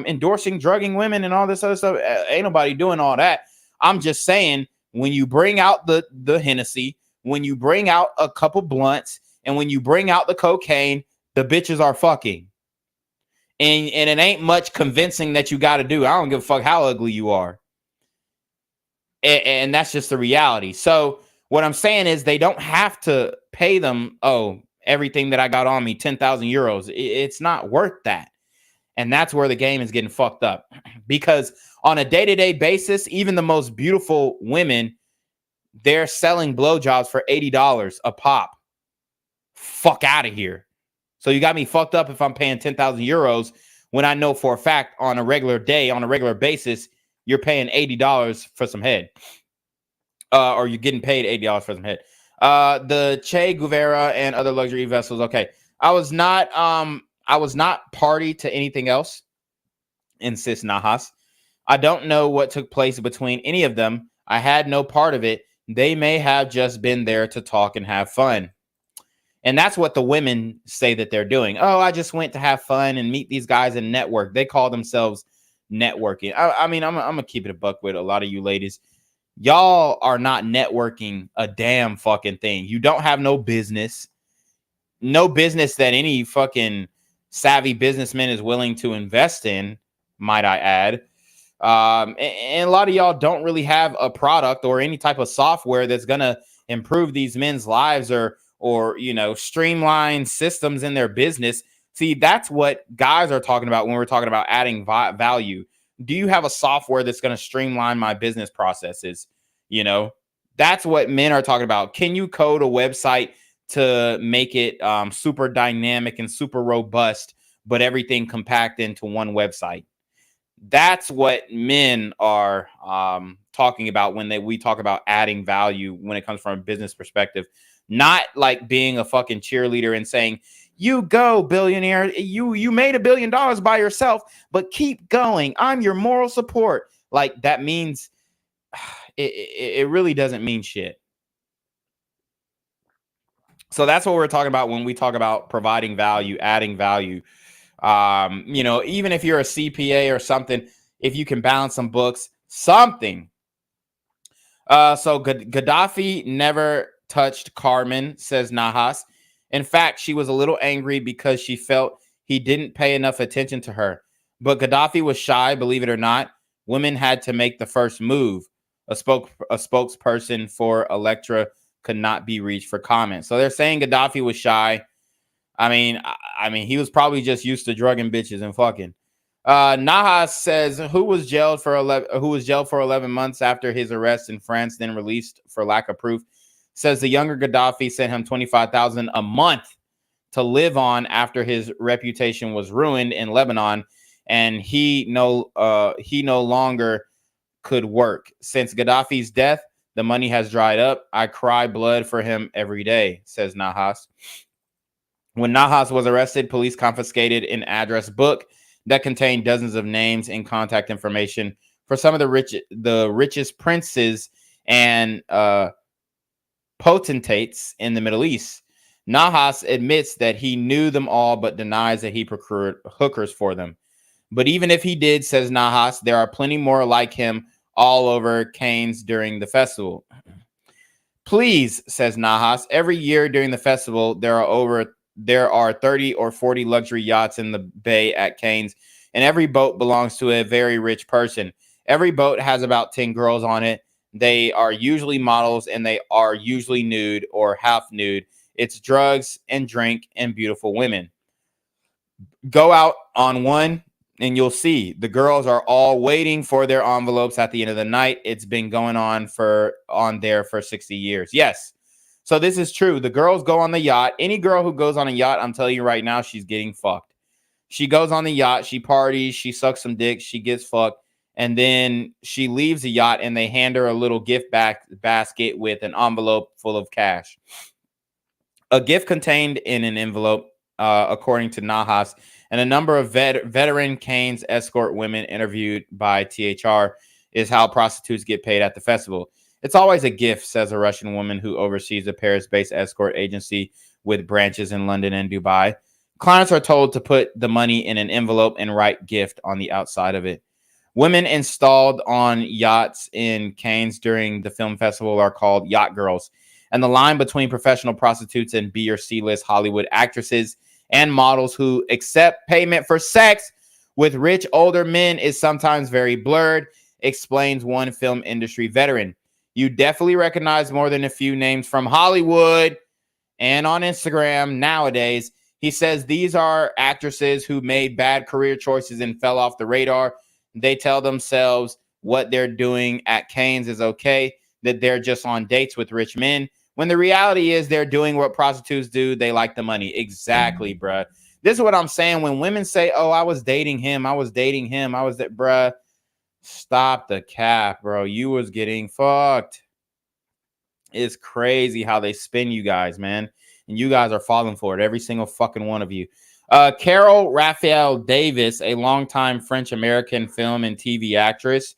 endorsing drugging women and all this other stuff. Ain't nobody doing all that. I'm just saying, when you bring out the Hennessy, when you bring out a couple blunts, and when you bring out the cocaine, the bitches are fucking. And it ain't much convincing that you got to do. I don't give a fuck how ugly you are. And that's just the reality. So what I'm saying is, they don't have to pay them, everything that I got on me, 10,000 euros. It's not worth that. And that's where the game is getting fucked up. Because on a day-to-day basis, even the most beautiful women, they're selling blowjobs for $80 a pop. Fuck out of here. So you got me fucked up if I'm paying 10,000 euros when I know for a fact on a regular day, on a regular basis, you're paying $80 for some head. Or you're getting paid $80 for some head. The Che Guevara and other luxury vessels. Okay. I was not party to anything else, insists Nahas. I don't know what took place between any of them. I had no part of it. They may have just been there to talk and have fun. And that's what the women say that they're doing. Oh, I just went to have fun and meet these guys and network. They call themselves networking. I'm going to keep it a buck with a lot of you ladies. Y'all are not networking a damn fucking thing. You don't have no business that any fucking savvy businessman is willing to invest in, might I add. And a lot of y'all don't really have a product or any type of software that's gonna improve these men's lives or you know, streamline systems in their business. See, that's what guys are talking about when we're talking about adding value. Do you have a software that's going to streamline my business processes? You know, that's what men are talking about. Can you code a website to make it super dynamic and super robust, but everything compact into one website? That's what men are talking about when we talk about adding value when it comes from a business perspective. Not like being a fucking cheerleader and saying, you go, billionaire. You made $1 billion by yourself, but keep going. I'm your moral support. Like, that means it really doesn't mean shit. So that's what we're talking about when we talk about providing value, adding value. You know, even if you're a CPA or something, if you can balance some books, something. So Gaddafi never touched Carmen, says Nahas. In fact, she was a little angry because she felt he didn't pay enough attention to her. But Gaddafi was shy, believe it or not. Women had to make the first move. A spokesperson for Electra could not be reached for comment. So they're saying Gaddafi was shy. I mean, he was probably just used to drugging bitches and fucking. Nahas says who was jailed for 11 months after his arrest in France, then released for lack of proof. Says the younger Gaddafi sent him $25,000 a month to live on after his reputation was ruined in Lebanon, and he no longer could work. Since Gaddafi's death, the money has dried up. I cry blood for him every day, says Nahas. When Nahas was arrested, police confiscated an address book that contained dozens of names and contact information for some of the richest princes and potentates in the Middle East. Nahas admits that he knew them all, but denies that he procured hookers for them. But even if he did, says Nahas, there are plenty more like him all over Cannes during the festival. Please, says Nahas, every year during the festival, there are 30 or 40 luxury yachts in the bay at Cannes, and every boat belongs to a very rich person. Every boat has about 10 girls on it. They are usually models, and they are usually nude or half nude. It's drugs and drink and beautiful women. Go out on one and you'll see the girls are all waiting for their envelopes at the end of the night. It's been going on there for 60 years. Yes. So this is true. The girls go on the yacht. Any girl who goes on a yacht, I'm telling you right now, she's getting fucked. She goes on the yacht, she parties, she sucks some dick, she gets fucked, and then she leaves the yacht and they hand her a little gift basket with an envelope full of cash. A gift contained in an envelope, according to Nahas, and a number of veteran Cannes escort women interviewed by THR, is how prostitutes get paid at the festival. It's always a gift, says a Russian woman who oversees a Paris-based escort agency with branches in London and Dubai. Clients are told to put the money in an envelope and write gift on the outside of it. Women installed on yachts in Cannes during the film festival are called yacht girls. And the line between professional prostitutes and B or C-list Hollywood actresses and models who accept payment for sex with rich older men is sometimes very blurred, explains one film industry veteran. You definitely recognize more than a few names from Hollywood and on Instagram nowadays. He says these are actresses who made bad career choices and fell off the radar. They tell themselves what they're doing at Cannes is okay, that they're just on dates with rich men, when the reality is they're doing what prostitutes do. They like the money. Exactly, bruh. This is what I'm saying. When women say, oh, I was dating him, bruh, stop the cap, bro. You was getting fucked. It's crazy how they spin you guys, man. And you guys are falling for it, every single fucking one of you. Carol Raphael Davis, a longtime French-American film and TV actress,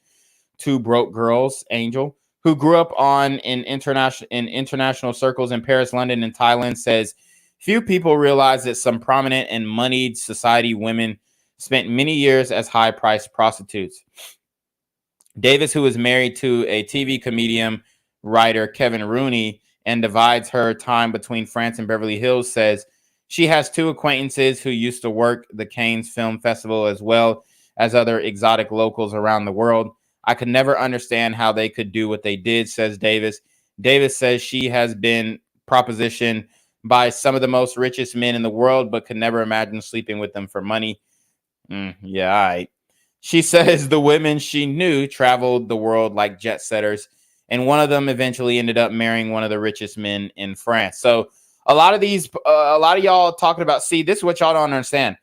Two Broke Girls, Angel, who grew up in international circles in Paris, London, and Thailand, says few people realize that some prominent and moneyed society women spent many years as high-priced prostitutes. Davis, who is married to a TV comedian writer, Kevin Rooney, and divides her time between France and Beverly Hills, says she has two acquaintances who used to work the Cannes Film Festival as well as other exotic locals around the world. I could never understand how they could do what they did, says Davis. Davis says she has been propositioned by some of the most richest men in the world, but could never imagine sleeping with them for money. Yeah, all right. She says the women she knew traveled the world like jet setters, and one of them eventually ended up marrying one of the richest men in France. So a lot of y'all talking about, see, this is what y'all don't understand.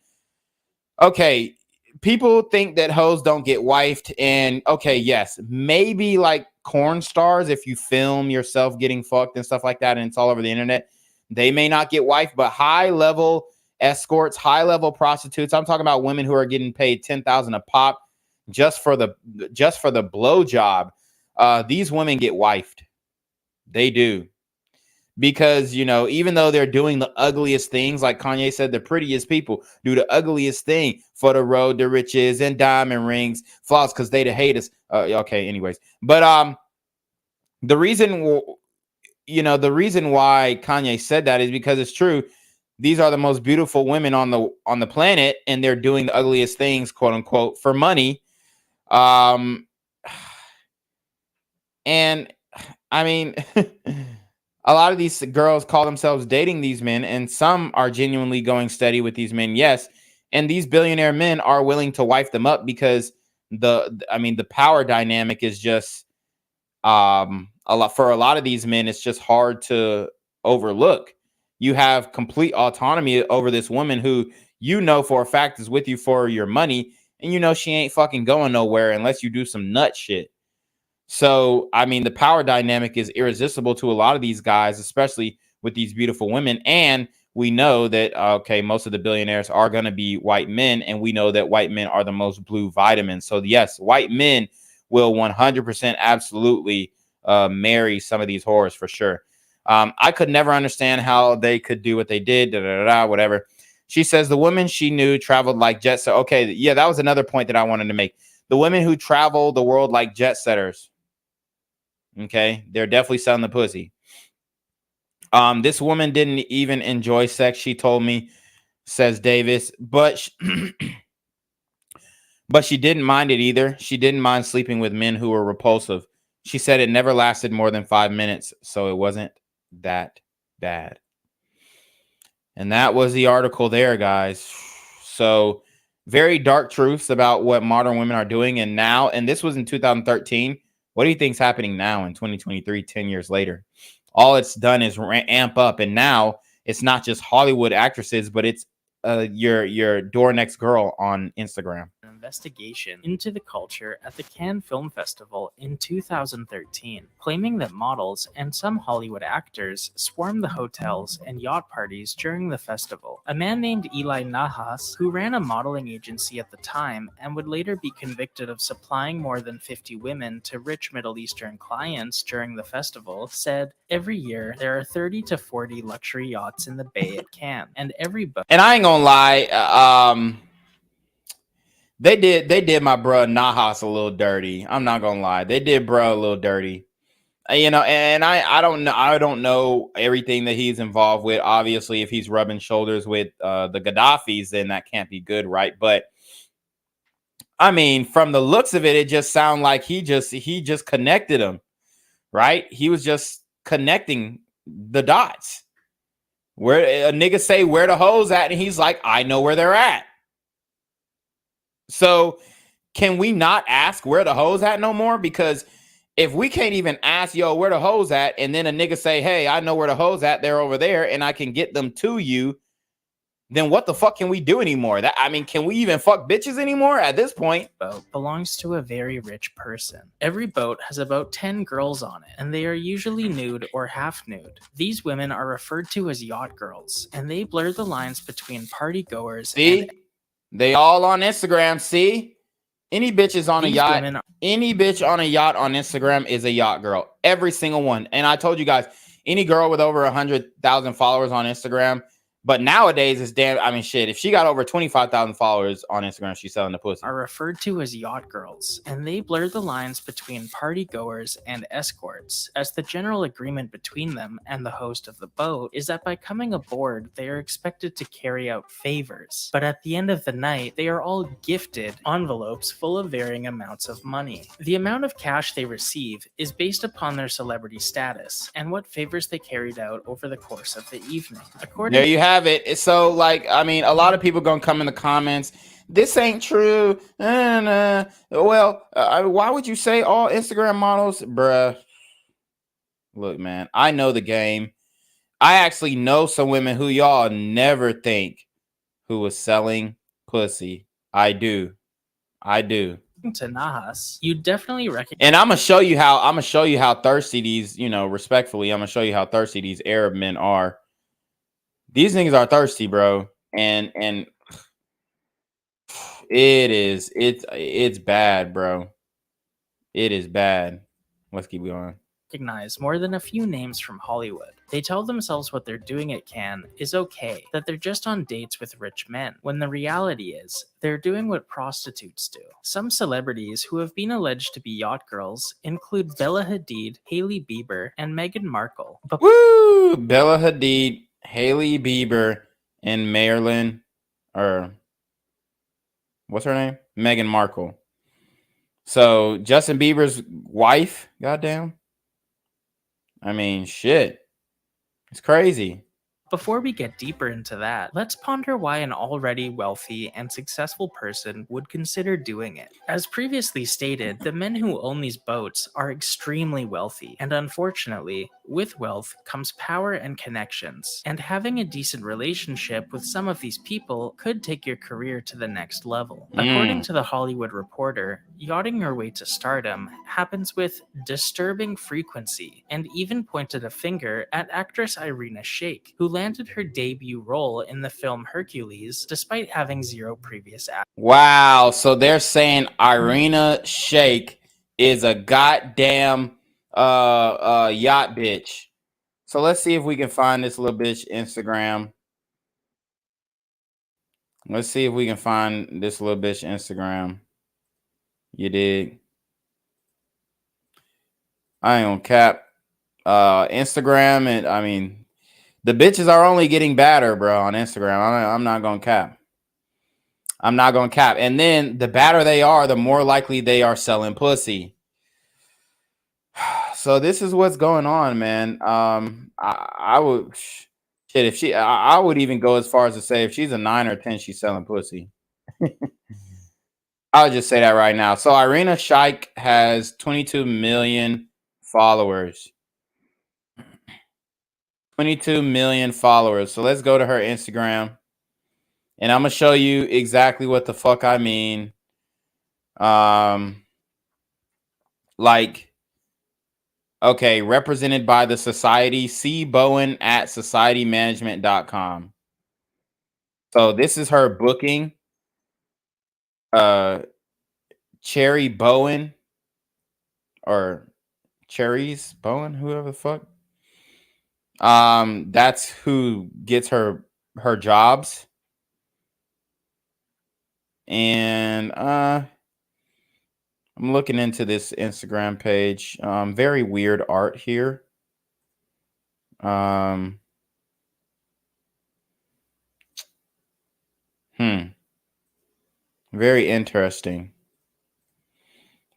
Okay, people think that hoes don't get wifed, and okay, yes, maybe like corn stars, if you film yourself getting fucked and stuff like that, and it's all over the internet, they may not get wifed, but high level escorts, high level prostitutes, I'm talking about women who are getting paid $10,000 a pop just for the blow job. These women get wifed. They do. Because, you know, even though they're doing the ugliest things, like Kanye said, the prettiest people do the ugliest thing for the road to riches and diamond rings, flaws, because they the haters. Okay, anyways. But the reason why Kanye said that is because it's true. These are the most beautiful women on the planet, and they're doing the ugliest things, quote unquote, for money. And I mean, a lot of these girls call themselves dating these men, and some are genuinely going steady with these men. Yes. And these billionaire men are willing to wife them up because the power dynamic is just, for a lot of these men, it's just hard to overlook. You have complete autonomy over this woman who, you know, for a fact is with you for your money, and you know she ain't fucking going nowhere unless you do some nut shit. So, I mean, the power dynamic is irresistible to a lot of these guys, especially with these beautiful women. And we know that, okay, most of the billionaires are going to be white men, and we know that white men are the most blue vitamins. So, yes, white men will 100% absolutely marry some of these whores for sure. I could never understand how they could do what they did, whatever. She says the women she knew traveled like jet setters. Okay, yeah, that was another point that I wanted to make. The women who travel the world like jet setters. Okay, they're definitely selling the pussy. This woman didn't even enjoy sex, she told me, says Davis, but she didn't mind it either. She didn't mind sleeping with men who were repulsive. She said it never lasted more than 5 minutes, so it wasn't that bad. And that was the article there, guys. So very dark truths about what modern women are doing. And now, and this was in 2013. What do you think is happening now in 2023, 10 years later? All it's done is amp up. And now it's not just Hollywood actresses, but it's your door next girl on Instagram. An investigation into the culture at the Cannes Film Festival in 2013, claiming that models and some Hollywood actors swarmed the hotels and yacht parties during the festival. A man named Eli Nahas, who ran a modeling agency at the time and would later be convicted of supplying more than 50 women to rich Middle Eastern clients during the festival, said every year there are 30 to 40 luxury yachts in the bay at Cannes, and every boat. And I ain't gonna lie, they did my bro Nahas a little dirty. I'm not gonna lie, they did bro a little dirty. You know, and I don't know everything that he's involved with. Obviously, if he's rubbing shoulders with the Gaddafis, then that can't be good, right? But I mean, from the looks of it, it just sounds like he just connected them, right? He was just connecting the dots. Where a nigga say where the hoes at, and he's like, I know where they're at. So can we not ask where the hoes at no more? Because if we can't even ask, yo, where the hoes at, and then a nigga say, hey, I know where the hoes at, they're over there, and I can get them to you, then what the fuck can we do anymore? Can we even fuck bitches anymore at this point? Boat belongs to a very rich person. Every boat has about 10 girls on it, and they are usually nude or half nude. These women are referred to as yacht girls, and they blur the lines between party goers. See? They all on Instagram, see? Any bitches on a yacht, any bitch on a yacht on Instagram is a yacht girl. Every single one. And I told you guys, any girl with over 100,000 followers on Instagram, But nowadays, it's damn. I mean, shit. If she got over 25,000 followers on Instagram, she's selling the pussy. Are referred to as yacht girls, and they blur the lines between party goers and escorts, as the general agreement between them and the host of the boat is that by coming aboard, they are expected to carry out favors. But at the end of the night, they are all gifted envelopes full of varying amounts of money. The amount of cash they receive is based upon their celebrity status and what favors they carried out over the course of the evening. There you have it. So, like, I mean, a lot of people gonna come in the comments. This ain't true. Well, why would you say all Instagram models, bruh? Look, man, I know the game. I actually know some women who y'all never think who was selling pussy. I do. To Nahas, you definitely recognize. And I'm gonna show you how thirsty these, respectfully, I'm gonna show you how thirsty these Arab men are. These niggas are thirsty, bro. And it's bad, bro. It is bad. Let's keep going. Recognize more than a few names from Hollywood. They tell themselves what they're doing at Cannes is okay, that they're just on dates with rich men, when the reality is they're doing what prostitutes do. Some celebrities who have been alleged to be yacht girls include Bella Hadid, Hailey Bieber, and Meghan Markle. Woo! Bella Hadid, Hailey Bieber, and Marilyn, or what's her name? Meghan Markle. So Justin Bieber's wife, goddamn. I mean, shit. It's crazy. Before we get deeper into that, let's ponder why an already wealthy and successful person would consider doing it. As previously stated, the men who own these boats are extremely wealthy, and unfortunately, with wealth comes power and connections, and having a decent relationship with some of these people could take your career to the next level. According to the Hollywood Reporter, yachting your way to stardom happens with disturbing frequency, and even pointed a finger at actress Irina Shayk, who landed her debut role in the film Hercules despite having zero previous acting. Wow. So they're saying Irina Shayk is a goddamn yacht bitch. So let's see if we can find this little bitch Instagram. Let's see if we can find this little bitch Instagram. You dig? I ain't gonna cap. Instagram, and I mean, the bitches are only getting badder, bro, on Instagram. I'm not gonna cap. I'm not gonna cap. And then the badder they are, the more likely they are selling pussy. So this is what's going on, man. I would shit if she. I would even go as far as to say if she's a 9 or 10, she's selling pussy. I would just say that right now. So Irina Shayk has 22 million followers. 22 million followers. So let's go to her Instagram. And I'm going to show you exactly what the fuck I mean. Okay, represented by the Society, C. Bowen at societymanagement.com. So this is her booking. Cherry Bowen or Cherries Bowen, whoever the fuck. That's who gets her jobs. And I'm looking into this Instagram page. Very weird art here. Very interesting.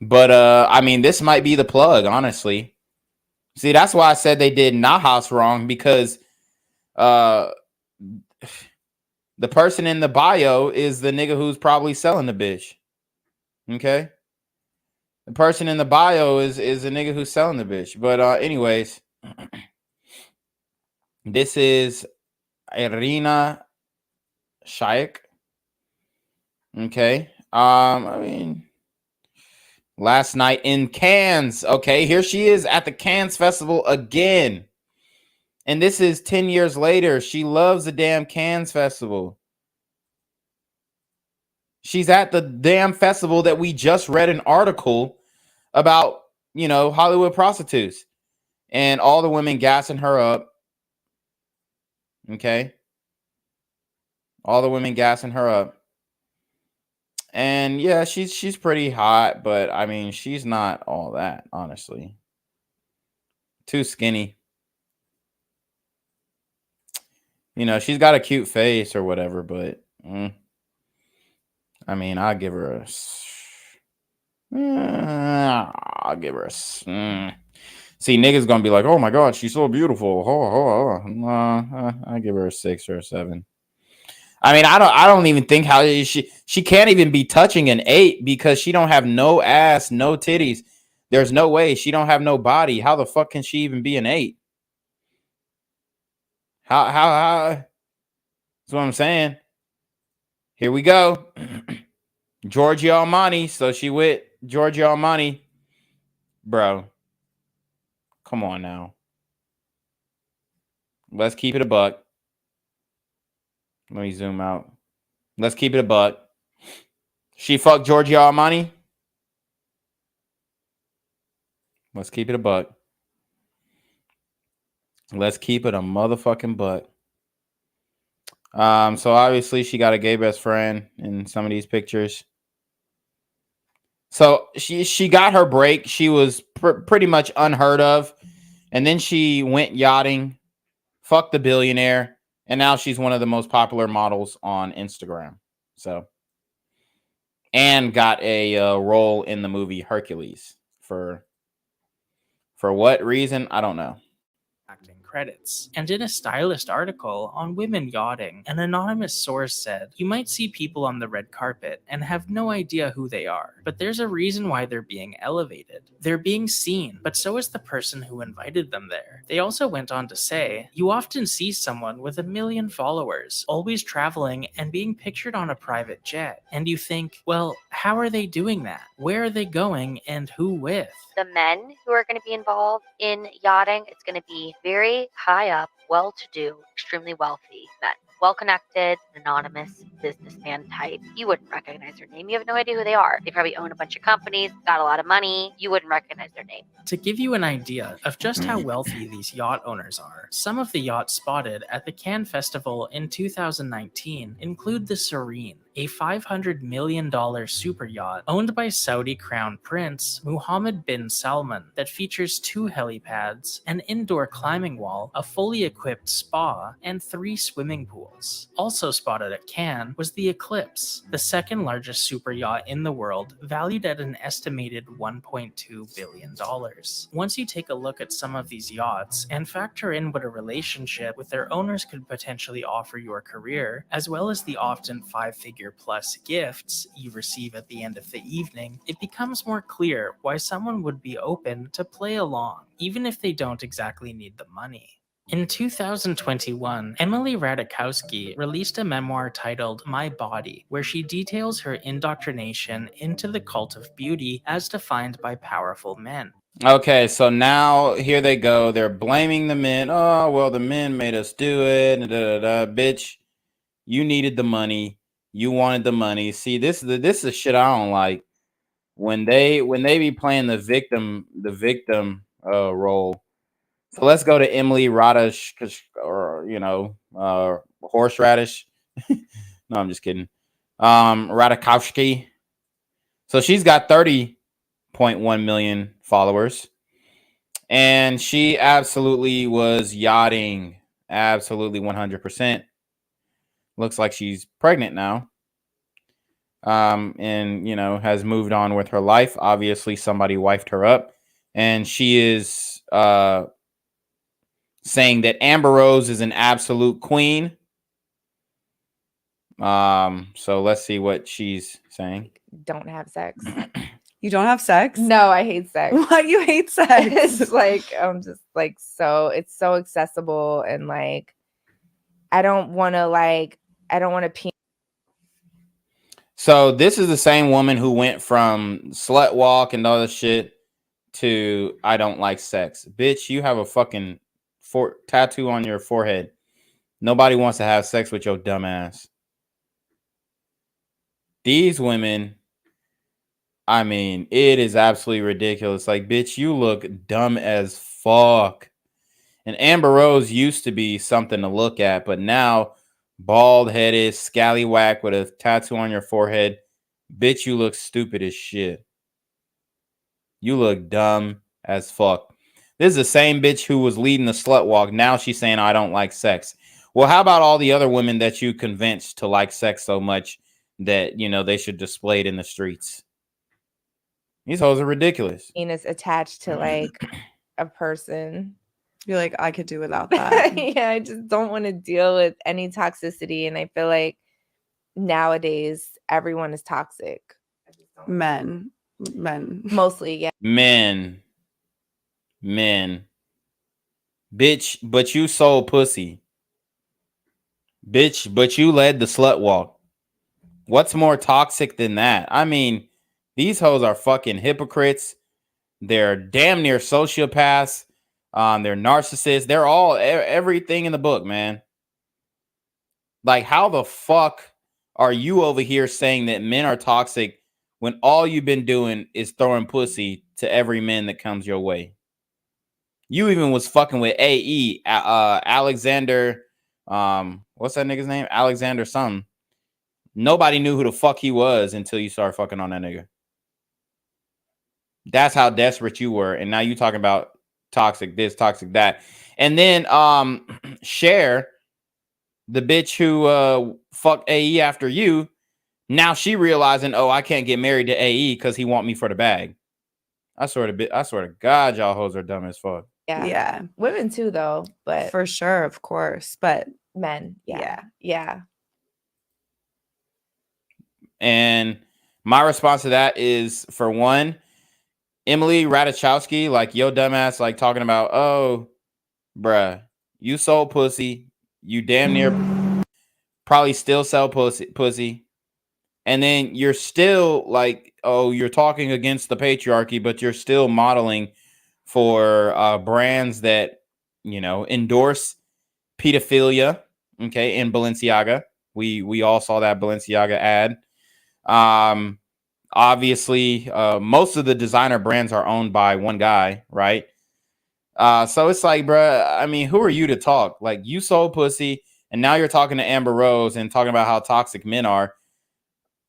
But I mean, this might be the plug, honestly. See, that's why I said they did Nahas wrong, because the person in the bio is the nigga who's probably selling the bitch. Okay? The person in the bio is a nigga who's selling the bitch. But anyways, this is Irina Shayk. Okay. I mean, last night in Cannes. Okay, here she is at the Cannes Festival again. And this is 10 years later. She loves the damn Cannes Festival. She's at the damn festival that we just read an article about, Hollywood prostitutes. And all the women gassing her up. Okay. All the women gassing her up. And yeah, she's pretty hot, but I mean, she's not all that, honestly. Too skinny. You know, she's got a cute face or whatever, but I mean, I'll give her a. I'll give her a. See, niggas gonna be like, "Oh my god, she's so beautiful." I give her a 6 or a 7. I mean, I don't even think how she can't even be touching an 8 because she don't have no ass, no titties. There's no way. She don't have no body. How the fuck can she even be an 8? How that's what I'm saying. Here we go. Giorgio Armani. So she with Giorgio Armani. Bro. Come on now. Let's keep it a buck. Let me zoom out. Let's keep it a buck. She fucked Giorgio Armani. Let's keep it a buck. Let's keep it a motherfucking buck. So obviously she got a gay best friend in some of these pictures. So she got her break. She was pretty much unheard of. And then she went yachting, fucked the billionaire, and now she's one of the most popular models on Instagram. So, and got a role in the movie Hercules. For what reason? I don't know. Acting credits. And in a stylist article on women yachting, an anonymous source said, "You might see people on the red carpet and have no idea who they are, but there's a reason why they're being elevated. They're being seen, but so is the person who invited them there." They also went on to say, "You often see someone with 1 million followers, always traveling and being pictured on a private jet, and you think, well, how are they doing that? Where are they going and who with?" The men who are going to be involved in yachting, it's going to be very high up, well-to-do, extremely wealthy men. Well-connected, anonymous businessman type. You wouldn't recognize their name. You have no idea who they are. They probably own a bunch of companies, got a lot of money. You wouldn't recognize their name. To give you an idea of just how wealthy these yacht owners are, some of the yachts spotted at the Cannes Festival in 2019 include the Serene, a $500 million super yacht owned by Saudi Crown Prince Mohammed bin Salman that features 2 helipads, an indoor climbing wall, a fully equipped spa, and 3 swimming pools. Also spotted at Cannes was the Eclipse, the second largest super yacht in the world, valued at an estimated $1.2 billion. Once you take a look at some of these yachts and factor in what a relationship with their owners could potentially offer your career, as well as the often 5-figure plus gifts you receive at the end of the evening, it becomes more clear why someone would be open to play along, even if they don't exactly need the money. In 2021, Emily Ratajkowski released a memoir titled My Body, where she details her indoctrination into the cult of beauty as defined by powerful men. Okay, so now here they go. They're blaming the men. Oh, well, the men made us do it. Bitch, you needed the money. You wanted the money. See, this is shit I don't like. When they be playing the victim role. So let's go to Emily Radish, or horseradish. No, I'm just kidding. Ratajkowski. So she's got 30.1 million followers, and she absolutely was yachting, absolutely 100%. Looks like she's pregnant now, and has moved on with her life. Obviously, somebody wifed her up, and she is saying that Amber Rose is an absolute queen. So let's see what she's saying. Don't have sex. You don't have sex? No, I hate sex. Why do you hate sex? It's like just like it's so accessible, and like I don't want to pee. So this is the same woman who went from slut walk and all this shit to I don't like sex. Bitch, you have a fucking tattoo on your forehead. Nobody wants to have sex with your dumb ass. These women, I mean, it is absolutely ridiculous. Like, bitch, you look dumb as fuck. And Amber Rose used to be something to look at, but now, bald-headed, scallywag with a tattoo on your forehead. Bitch, you look stupid as shit. You look dumb as fuck. This is the same bitch who was leading the slut walk. Now she's saying, I don't like sex. Well, how about all the other women that you convinced to like sex so much that, you know, they should display it in the streets? These hoes are ridiculous. Penis attached to like a person. You're like, I could do without that. Yeah, I just don't want to deal with any toxicity. And I feel like nowadays everyone is toxic. Men. Mostly, yeah. Men. Bitch, but you sold pussy. Bitch, but you led the slut walk. What's more toxic than that? I mean, these hoes are fucking hypocrites. They're damn near sociopaths. They're narcissists. They're all everything in the book, man. Like, how the fuck are you over here saying that men are toxic when all you've been doing is throwing pussy to every man that comes your way? You even was fucking with AE, Alexander. What's that nigga's name? Alexander something. Nobody knew who the fuck he was until you started fucking on that nigga. That's how desperate you were. And now you talking about toxic this, toxic that. And then Cher, the bitch who fucked AE after you, now she realizing, oh, I can't get married to AE because he want me for the bag. I swear to God, y'all hoes are dumb as fuck. Yeah. Women too, though. But for sure, of course. But men, yeah. And my response to that is, for one, Emily Ratajkowski, like, yo dumbass, like talking about, oh, bruh, you sold pussy. You damn near probably still sell pussy. And then you're still like, oh, you're talking against the patriarchy, but you're still modeling for brands that, you know, endorse pedophilia. Okay, in Balenciaga. We all saw that Balenciaga ad. Obviously, most of the designer brands are owned by one guy, right? So it's like, bruh, I mean, who are you to talk? Like, you sold pussy, and now you're talking to Amber Rose and talking about how toxic men are.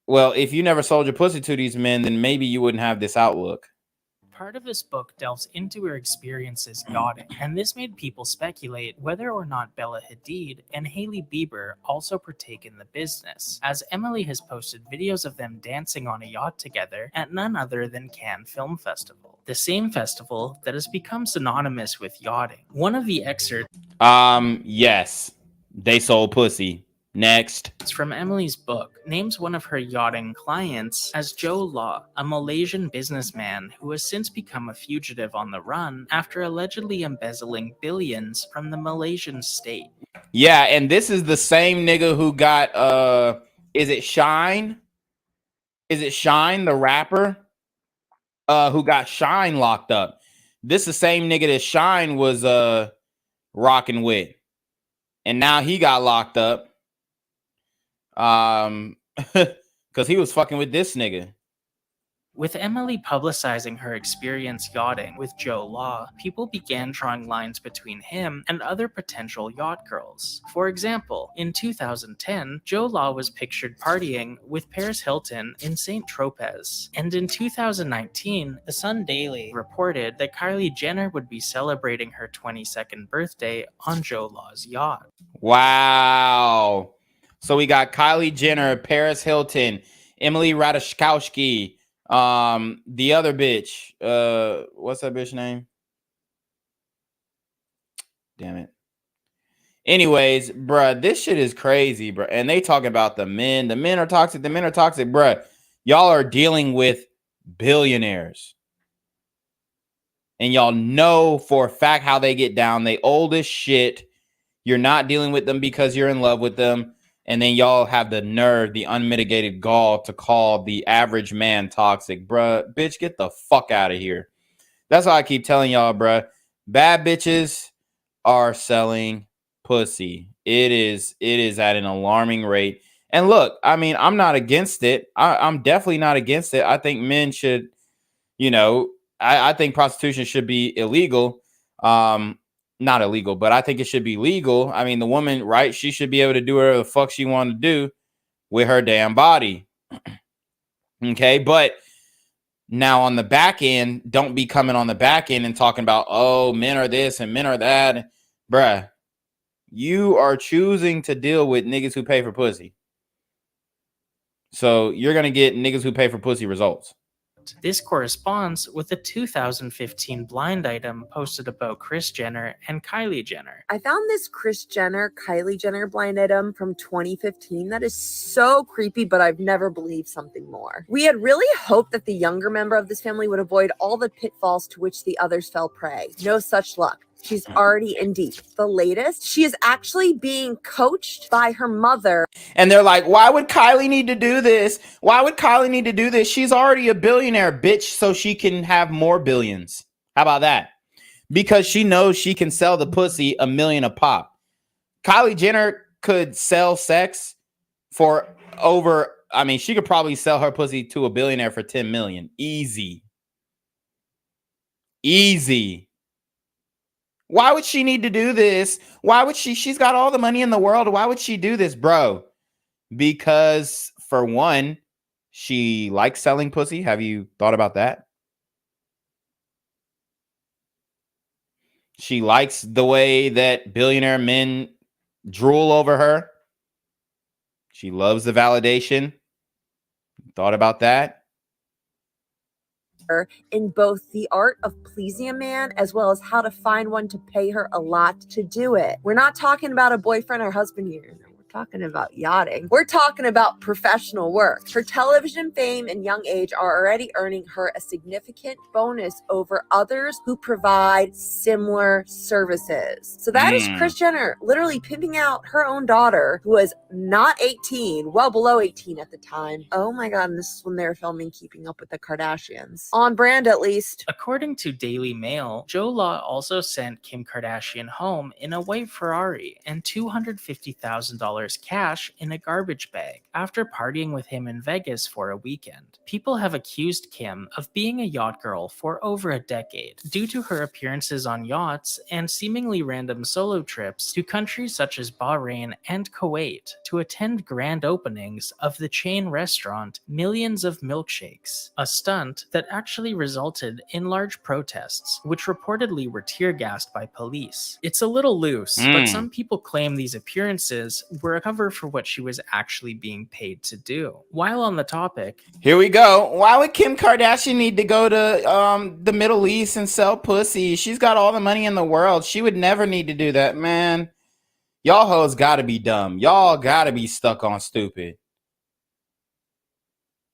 Well, if you never sold your pussy to these men, then maybe you wouldn't have this outlook. Part of this book delves into her experiences yachting, and this made people speculate whether or not Bella Hadid and Hailey Bieber also partake in the business, as Emily has posted videos of them dancing on a yacht together at none other than Cannes Film Festival, the same festival that has become synonymous with yachting. One of the excerpts Yes, they sold pussy. Next. From Emily's book names one of her yachting clients as Joe Law, a Malaysian businessman who has since become a fugitive on the run after allegedly embezzling billions from the Malaysian state. Yeah, and this is the same nigga who got is it Shine? Is it Shine, the rapper? Who got Shine locked up. This is the same nigga that Shine was rocking with. And now he got locked up. Because he was fucking with this nigga. With Emily publicizing her experience yachting with Joe Law, people began drawing lines between him and other potential yacht girls. For example, in 2010, Joe Law was pictured partying with Paris Hilton in St. Tropez. And in 2019, the Sun Daily reported that Kylie Jenner would be celebrating her 22nd birthday on Joe Law's yacht. Wow. So we got Kylie Jenner, Paris Hilton, Emily Ratajkowski, the other bitch, what's that bitch name? Damn it. Anyways, bruh, this shit is crazy, bruh. And they talk about the men. The men are toxic. The men are toxic, bruh. Y'all are dealing with billionaires. And y'all know for a fact how they get down. They old as shit. You're not dealing with them because you're in love with them. And then y'all have the nerve, the unmitigated gall to call the average man toxic. Bruh, bitch, get the fuck out of here. That's why I keep telling y'all, bruh. Bad bitches are selling pussy. It is at an alarming rate. And look, I mean, I'm not against it. I'm definitely not against it. I think men should, you know, I think prostitution should be illegal. not illegal, but I think it should be legal. I mean, the woman, right? She should be able to do whatever the fuck she want to do with her damn body. Okay, but now on the back end, don't be coming on the back end and talking about, oh, men are this and men are that. Bruh, you are choosing to deal with niggas who pay for pussy. So you're going to get niggas who pay for pussy results. This corresponds with a 2015 blind item posted about Kris Jenner and Kylie Jenner. I found this Kris Jenner, Kylie Jenner blind item from 2015 that is so creepy, but I've never believed something more. We had really hoped that the younger member of this family would avoid all the pitfalls to which the others fell prey. No such luck. She's already in deep. The latest, she is actually being coached by her mother. And they're like, why would Kylie need to do this? Why would Kylie need to do this? She's already a billionaire, bitch, so she can have more billions. How about that? Because she knows she can sell the pussy $1 million a pop. Kylie Jenner could sell sex for over, I mean, she could probably sell her pussy to a billionaire for 10 million. Easy. Easy. Why would she need to do this? Why would she's got all the money in the world. Why would she do this, bro? Because for one, she likes selling pussy. Have you thought about that? She likes the way that billionaire men drool over her. She loves the validation. Thought about that? In both the art of pleasing a man as well as how to find one to pay her a lot to do it. We're not talking about a boyfriend or husband here. We're talking about yachting. We're talking about professional work. Her television fame and young age are already earning her a significant bonus over others who provide similar services. So that is Kris Jenner literally pimping out her own daughter, who was not 18, well below 18 at the time. Oh my God, and this is when they were filming Keeping Up with the Kardashians. On brand, at least. According to Daily Mail, Joe Law also sent Kim Kardashian home in a white Ferrari and $250,000 cash in a garbage bag after partying with him in Vegas for a weekend. People have accused Kim of being a yacht girl for over a decade due to her appearances on yachts and seemingly random solo trips to countries such as Bahrain and Kuwait to attend grand openings of the chain restaurant Millions of Milkshakes, a stunt that actually resulted in large protests, which reportedly were tear gassed by police. It's a little loose, but some people claim these appearances were a cover for what she was actually being paid to do. While on the topic, here we go. Why would Kim Kardashian need to go to the Middle East and sell pussy? She's got all the money in the world. She would never need to do that, man. Y'all hoes gotta be dumb. Y'all gotta be stuck on stupid.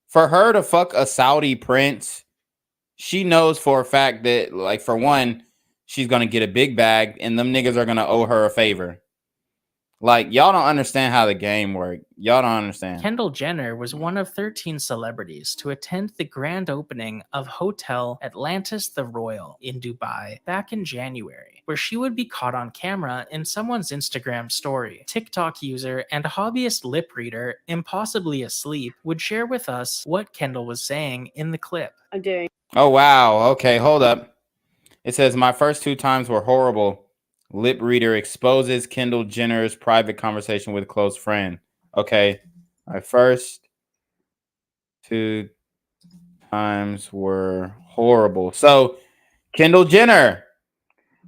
For her to fuck a Saudi prince, she knows for a fact that, like, for one, she's gonna get a big bag and them niggas are gonna owe her a favor. Like, y'all don't understand how the game works. Y'all don't understand. Kendall Jenner was one of 13 celebrities to attend the grand opening of Hotel Atlantis the Royal in Dubai back in January, where she would be caught on camera in someone's Instagram story. TikTok user and hobbyist lip reader, Impossibly Asleep, would share with us what Kendall was saying in the clip. I'm doing. Oh, wow. Okay, hold up. It says, my first 2 times were horrible. Lip reader exposes Kendall Jenner's private conversation with close friend. Okay. My first 2 times were horrible. So, Kendall Jenner.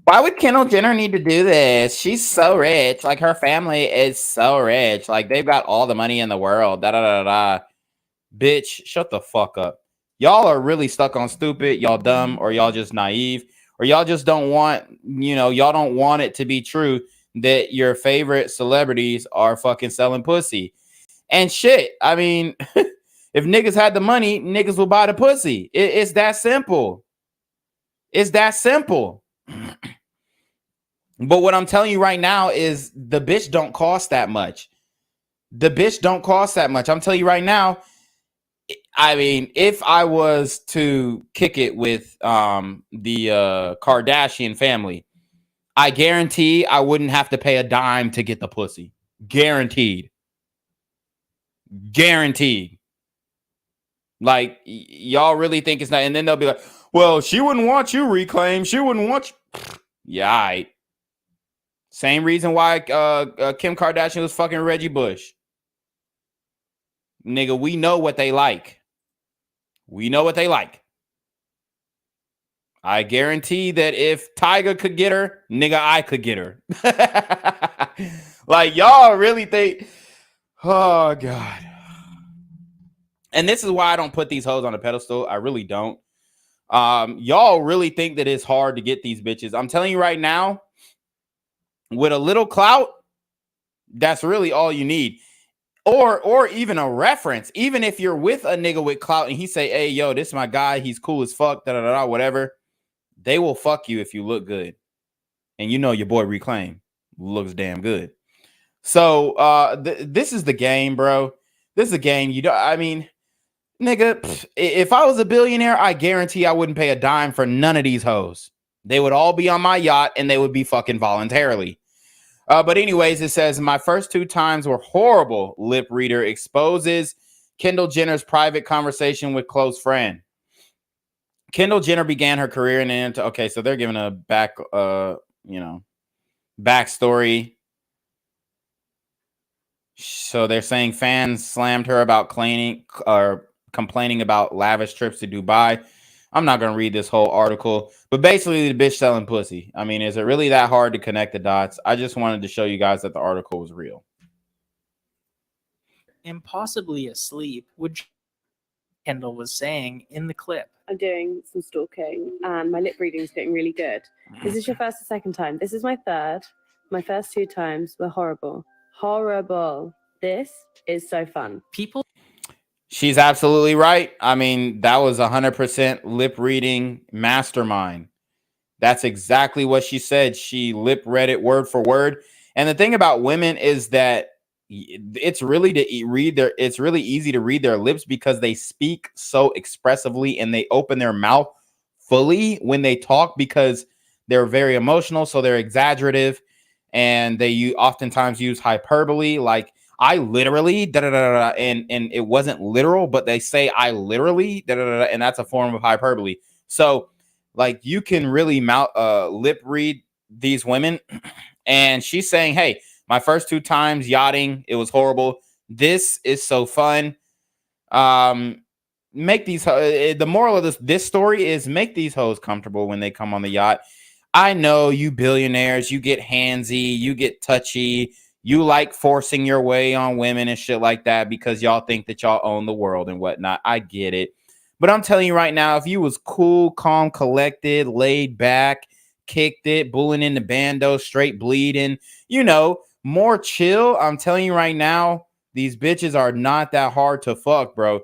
Why would Kendall Jenner need to do this? She's so rich. Like, her family is so rich. Like, they've got all the money in the world. Da da da da. Bitch, shut the fuck up. Y'all are really stuck on stupid. Y'all dumb, or y'all just naive. Or y'all just don't want, y'all don't want it to be true that your favorite celebrities are fucking selling pussy. And shit, I mean, if niggas had the money, niggas will buy the pussy. It's that simple. It's that simple. But what I'm telling you right now is the bitch don't cost that much. The bitch don't cost that much. I'm telling you right now, I mean, if I was to kick it with the Kardashian family, I guarantee I wouldn't have to pay a dime to get the pussy. Guaranteed. Guaranteed. Like, y'all really think it's not? And then they'll be like, well, she wouldn't want you, Reclaim. She wouldn't want you. Yeah, all right. Same reason why Kim Kardashian was fucking Reggie Bush. Nigga, we know what they like. We know what they like. I guarantee that if Tyga could get her, nigga, I could get her. Like, y'all really think, oh, God. And this is why I don't put these hoes on a pedestal. I really don't. Y'all really think that it's hard to get these bitches. I'm telling you right now, with a little clout, that's really all you need. Or even a reference. Even if you're with a nigga with clout and he say, hey, yo, this is my guy. He's cool as fuck, da-da-da-da, whatever. They will fuck you if you look good. And you know your boy Reclaim looks damn good. So this is the game, bro. This is a game. I mean, nigga, if I was a billionaire, I guarantee I wouldn't pay a dime for none of these hoes. They would all be on my yacht and they would be fucking voluntarily. But anyways, it says, my first 2 times were horrible. Lip reader exposes Kendall Jenner's private conversation with close friend. Kendall Jenner began her career in the okay, so they're giving a backstory. So they're saying fans slammed her about complaining about lavish trips to Dubai. I'm not gonna read this whole article, but basically the bitch selling pussy. I mean, is it really that hard to connect the dots? I just wanted to show you guys that the article was real. Impossibly asleep, which Kendall was saying in the clip. I'm doing some stalking and my lip reading is getting really good. Is this your first or second time? This is my third. My first 2 times were horrible. Horrible. This is so fun. She's absolutely right. I mean, that was 100% lip reading mastermind. That's exactly what she said. She lip read it word for word. And the thing about women is that it's really easy to read their lips because they speak so expressively and they open their mouth fully when they talk because they're very emotional. So they're exaggerative and they oftentimes use hyperbole. Like, I literally and it wasn't literal, but they say I literally and that's a form of hyperbole. So like you can really lip read these women. And she's saying, hey, my first 2 times yachting, it was horrible. This is so fun. Make these the moral of this story is make these hoes comfortable when they come on the yacht. I know you billionaires, you get handsy, you get touchy. You like forcing your way on women and shit like that because y'all think that y'all own the world and whatnot. I get it. But I'm telling you right now, if you was cool, calm, collected, laid back, kicked it, bullying in the bando, straight bleeding, more chill, I'm telling you right now, these bitches are not that hard to fuck, bro.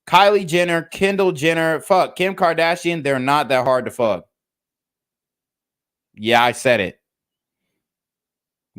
Kylie Jenner, Kendall Jenner, fuck, Kim Kardashian, they're not that hard to fuck. Yeah, I said it.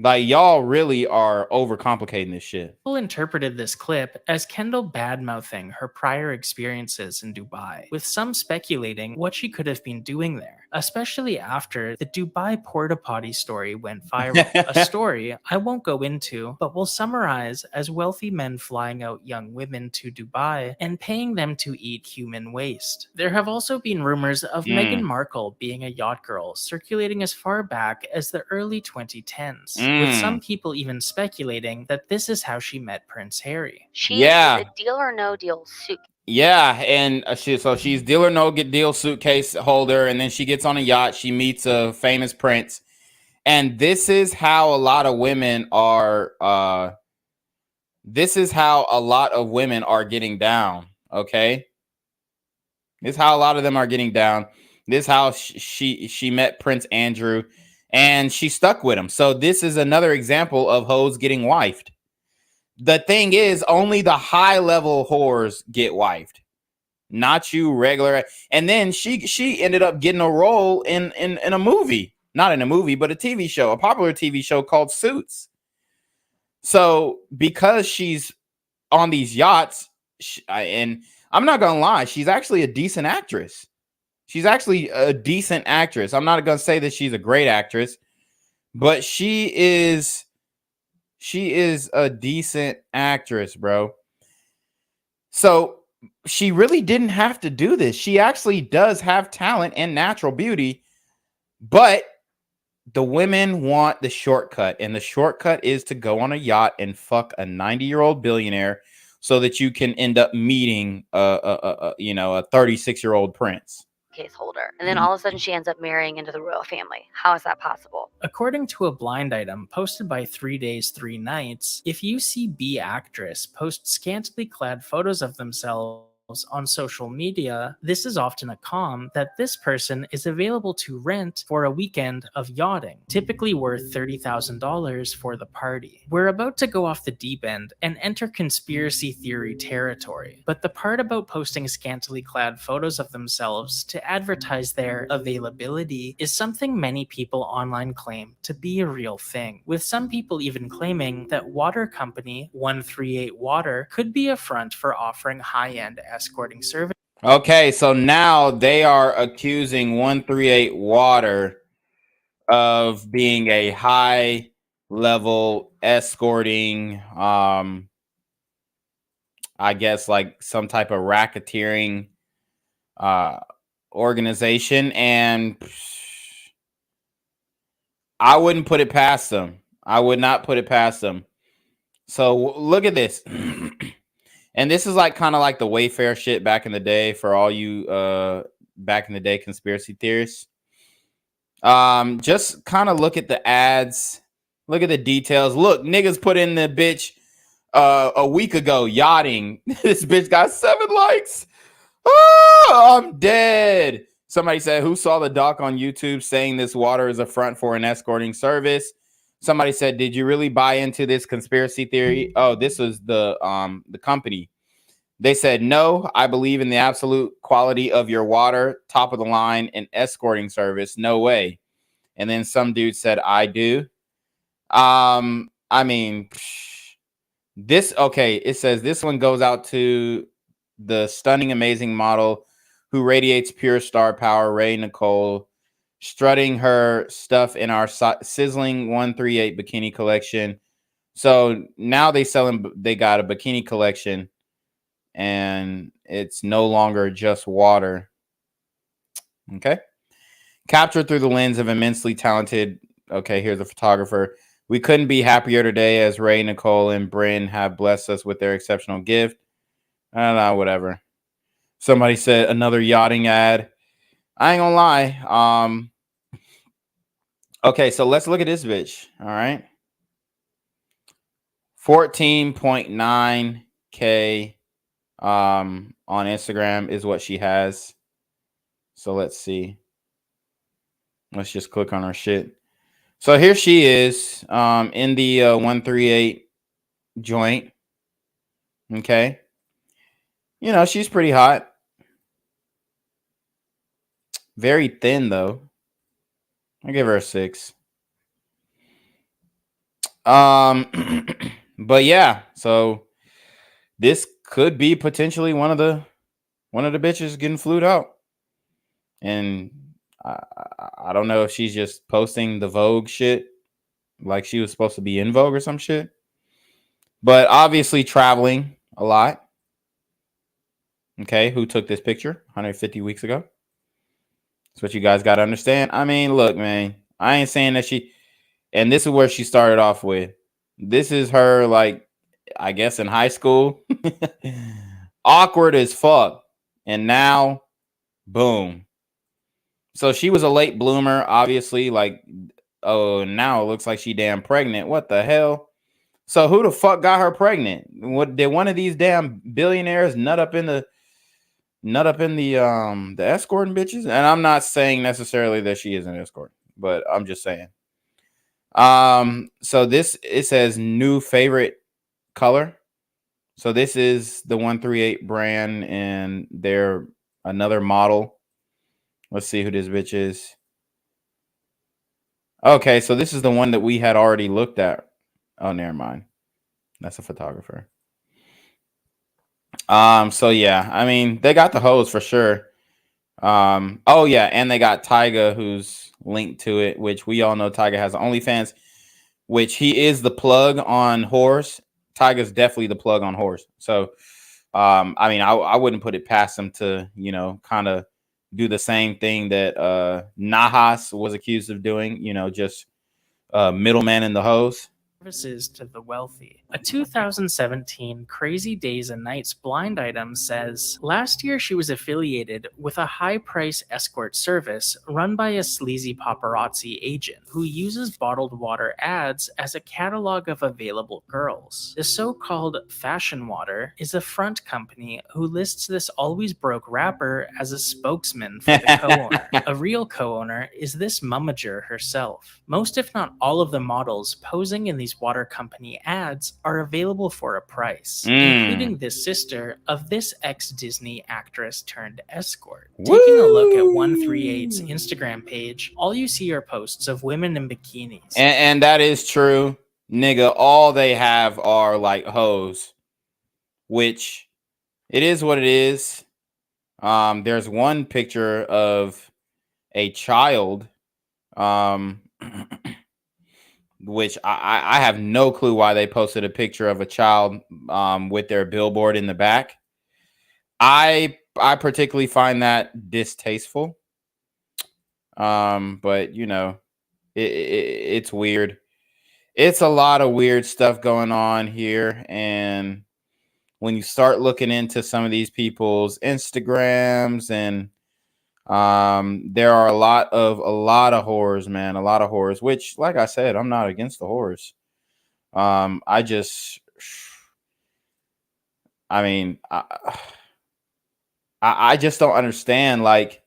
Like, y'all really are overcomplicating this shit. People interpreted this clip as Kendall bad-mouthing her prior experiences in Dubai, with some speculating what she could have been doing there, especially after the Dubai porta potty story went viral. A story I won't go into, but will summarize as wealthy men flying out young women to Dubai and paying them to eat human waste. There have also been rumors of Meghan Markle being a yacht girl circulating as far back as the early 2010s. With some people even speculating that this is how she met Prince Harry. She is a deal or no deal suit. Yeah, and she's deal or no deal suitcase holder, and then she gets on a yacht. She meets a famous prince, and this is how a lot of women are. This is how a lot of women are getting down. Okay, this is how a lot of them are getting down. This is how she met Prince Andrew. And she stuck with him. So this is another example of hoes getting wifed. The thing is, only the high-level whores get wifed. Not you regular. And then she ended up getting a role in a movie. Not in a movie, but a TV show. A popular TV show called Suits. So because she's on these yachts, and I'm not going to lie, she's actually a decent actress. She's actually a decent actress. I'm not going to say that she's a great actress, but she is a decent actress, bro. So she really didn't have to do this. She actually does have talent and natural beauty, but the women want the shortcut, and the shortcut is to go on a yacht and fuck a 90-year-old billionaire so that you can end up meeting a 36-year-old prince. Case holder, and then all of a sudden she ends up marrying into the royal family. How is that possible? According to a blind item posted by 3 Days 3 Nights, if you see B actress post scantily clad photos of themselves on social media, this is often a comm that this person is available to rent for a weekend of yachting, typically worth $30,000 for the party. We're about to go off the deep end and enter conspiracy theory territory, but the part about posting scantily clad photos of themselves to advertise their availability is something many people online claim to be a real thing, with some people even claiming that water company 138 Water could be a front for offering high-end escorting service. Okay, so now they are accusing 138 Water of being a high level escorting, I guess like some type of racketeering organization, and I wouldn't put it past them. I would not put it past them. So look at this. And this is like kind of like the Wayfair shit back in the day for all you back in the day conspiracy theorists. Just kind of look at the ads, look at the details. Look, niggas put in the bitch a week ago, yachting. This bitch got 7 likes. Oh, I'm dead. Somebody said, who saw the doc on YouTube saying this water is a front for an escorting service? Somebody said, did you really buy into this conspiracy theory? Oh, this was the company. They said, no, I believe in the absolute quality of your water, top of the line, and escorting service. No way. And then some dude said, I do. I mean, this, okay, it says this one goes out to the stunning, amazing model who radiates pure star power, Ray Nicole, strutting her stuff in our sizzling 138 bikini collection. So now they got a bikini collection, and it's no longer just water. Okay. Captured through the lens of immensely talented. Okay, here's a photographer. We couldn't be happier today as Ray, Nicole, and Bryn have blessed us with their exceptional gift. I don't know, whatever. Somebody said another yachting ad. I ain't gonna lie. Okay, so let's look at this bitch. All right. 14.9K on Instagram is what she has. So let's see. Let's just click on her shit. So here she is in the 138 joint. Okay. You know, she's pretty hot. Very thin, though. I give her a 6. But yeah, so this could be potentially one of the bitches getting flued out. And I don't know if she's just posting the Vogue shit like she was supposed to be in Vogue or some shit. But obviously traveling a lot. Okay, who took this picture 150 weeks ago? That's what you guys got to understand. I mean, look, man, I ain't saying that she, and this is where she started off with. This is her, like, I guess in high school. Awkward as fuck. And now, boom. So she was a late bloomer, obviously. Like, oh, now it looks like she damn pregnant. What the hell? So who the fuck got her pregnant? What did one of these damn billionaires nut up in the escorting bitches? And I'm not saying necessarily that she is an escort, but I'm just saying. So this, it says new favorite color. So this is the 138 brand, and they're another model. Let's see who this bitch is. Okay, so this is the one that we had already looked at. Oh, never mind. That's a photographer. So yeah, I mean, they got the hose for sure. Oh yeah, and they got Tyga, who's linked to it, which we all know Tyga has OnlyFans, which he is the plug on Horse. Tyga's definitely the plug on Horse. So I mean, I wouldn't put it past him to, you know, kind of do the same thing that Nahas was accused of doing, just middleman in the hose. Services to the wealthy. A 2017 Crazy Days and Nights blind item says, last year she was affiliated with a high-price escort service run by a sleazy paparazzi agent who uses bottled water ads as a catalog of available girls. The so-called Fashion Water is a front company who lists this always broke rapper as a spokesman for the co-owner. A real co-owner is this momager herself. Most, if not all, of the models posing in these water company ads are available for a price, including this sister of this ex-Disney actress turned escort. Taking a look at 138's Instagram page, all you see are posts of women in bikinis. And that is true, nigga. All they have are like hoes, which it is what it is. There's one picture of a child, which I have no clue why they posted a picture of a child with their billboard in the back. I particularly find that distasteful. But it's weird. It's a lot of weird stuff going on here, and when you start looking into some of these people's Instagrams, and there are a lot of whores, man, a lot of whores, which, like I said, I'm not against the whores. I just don't understand, like,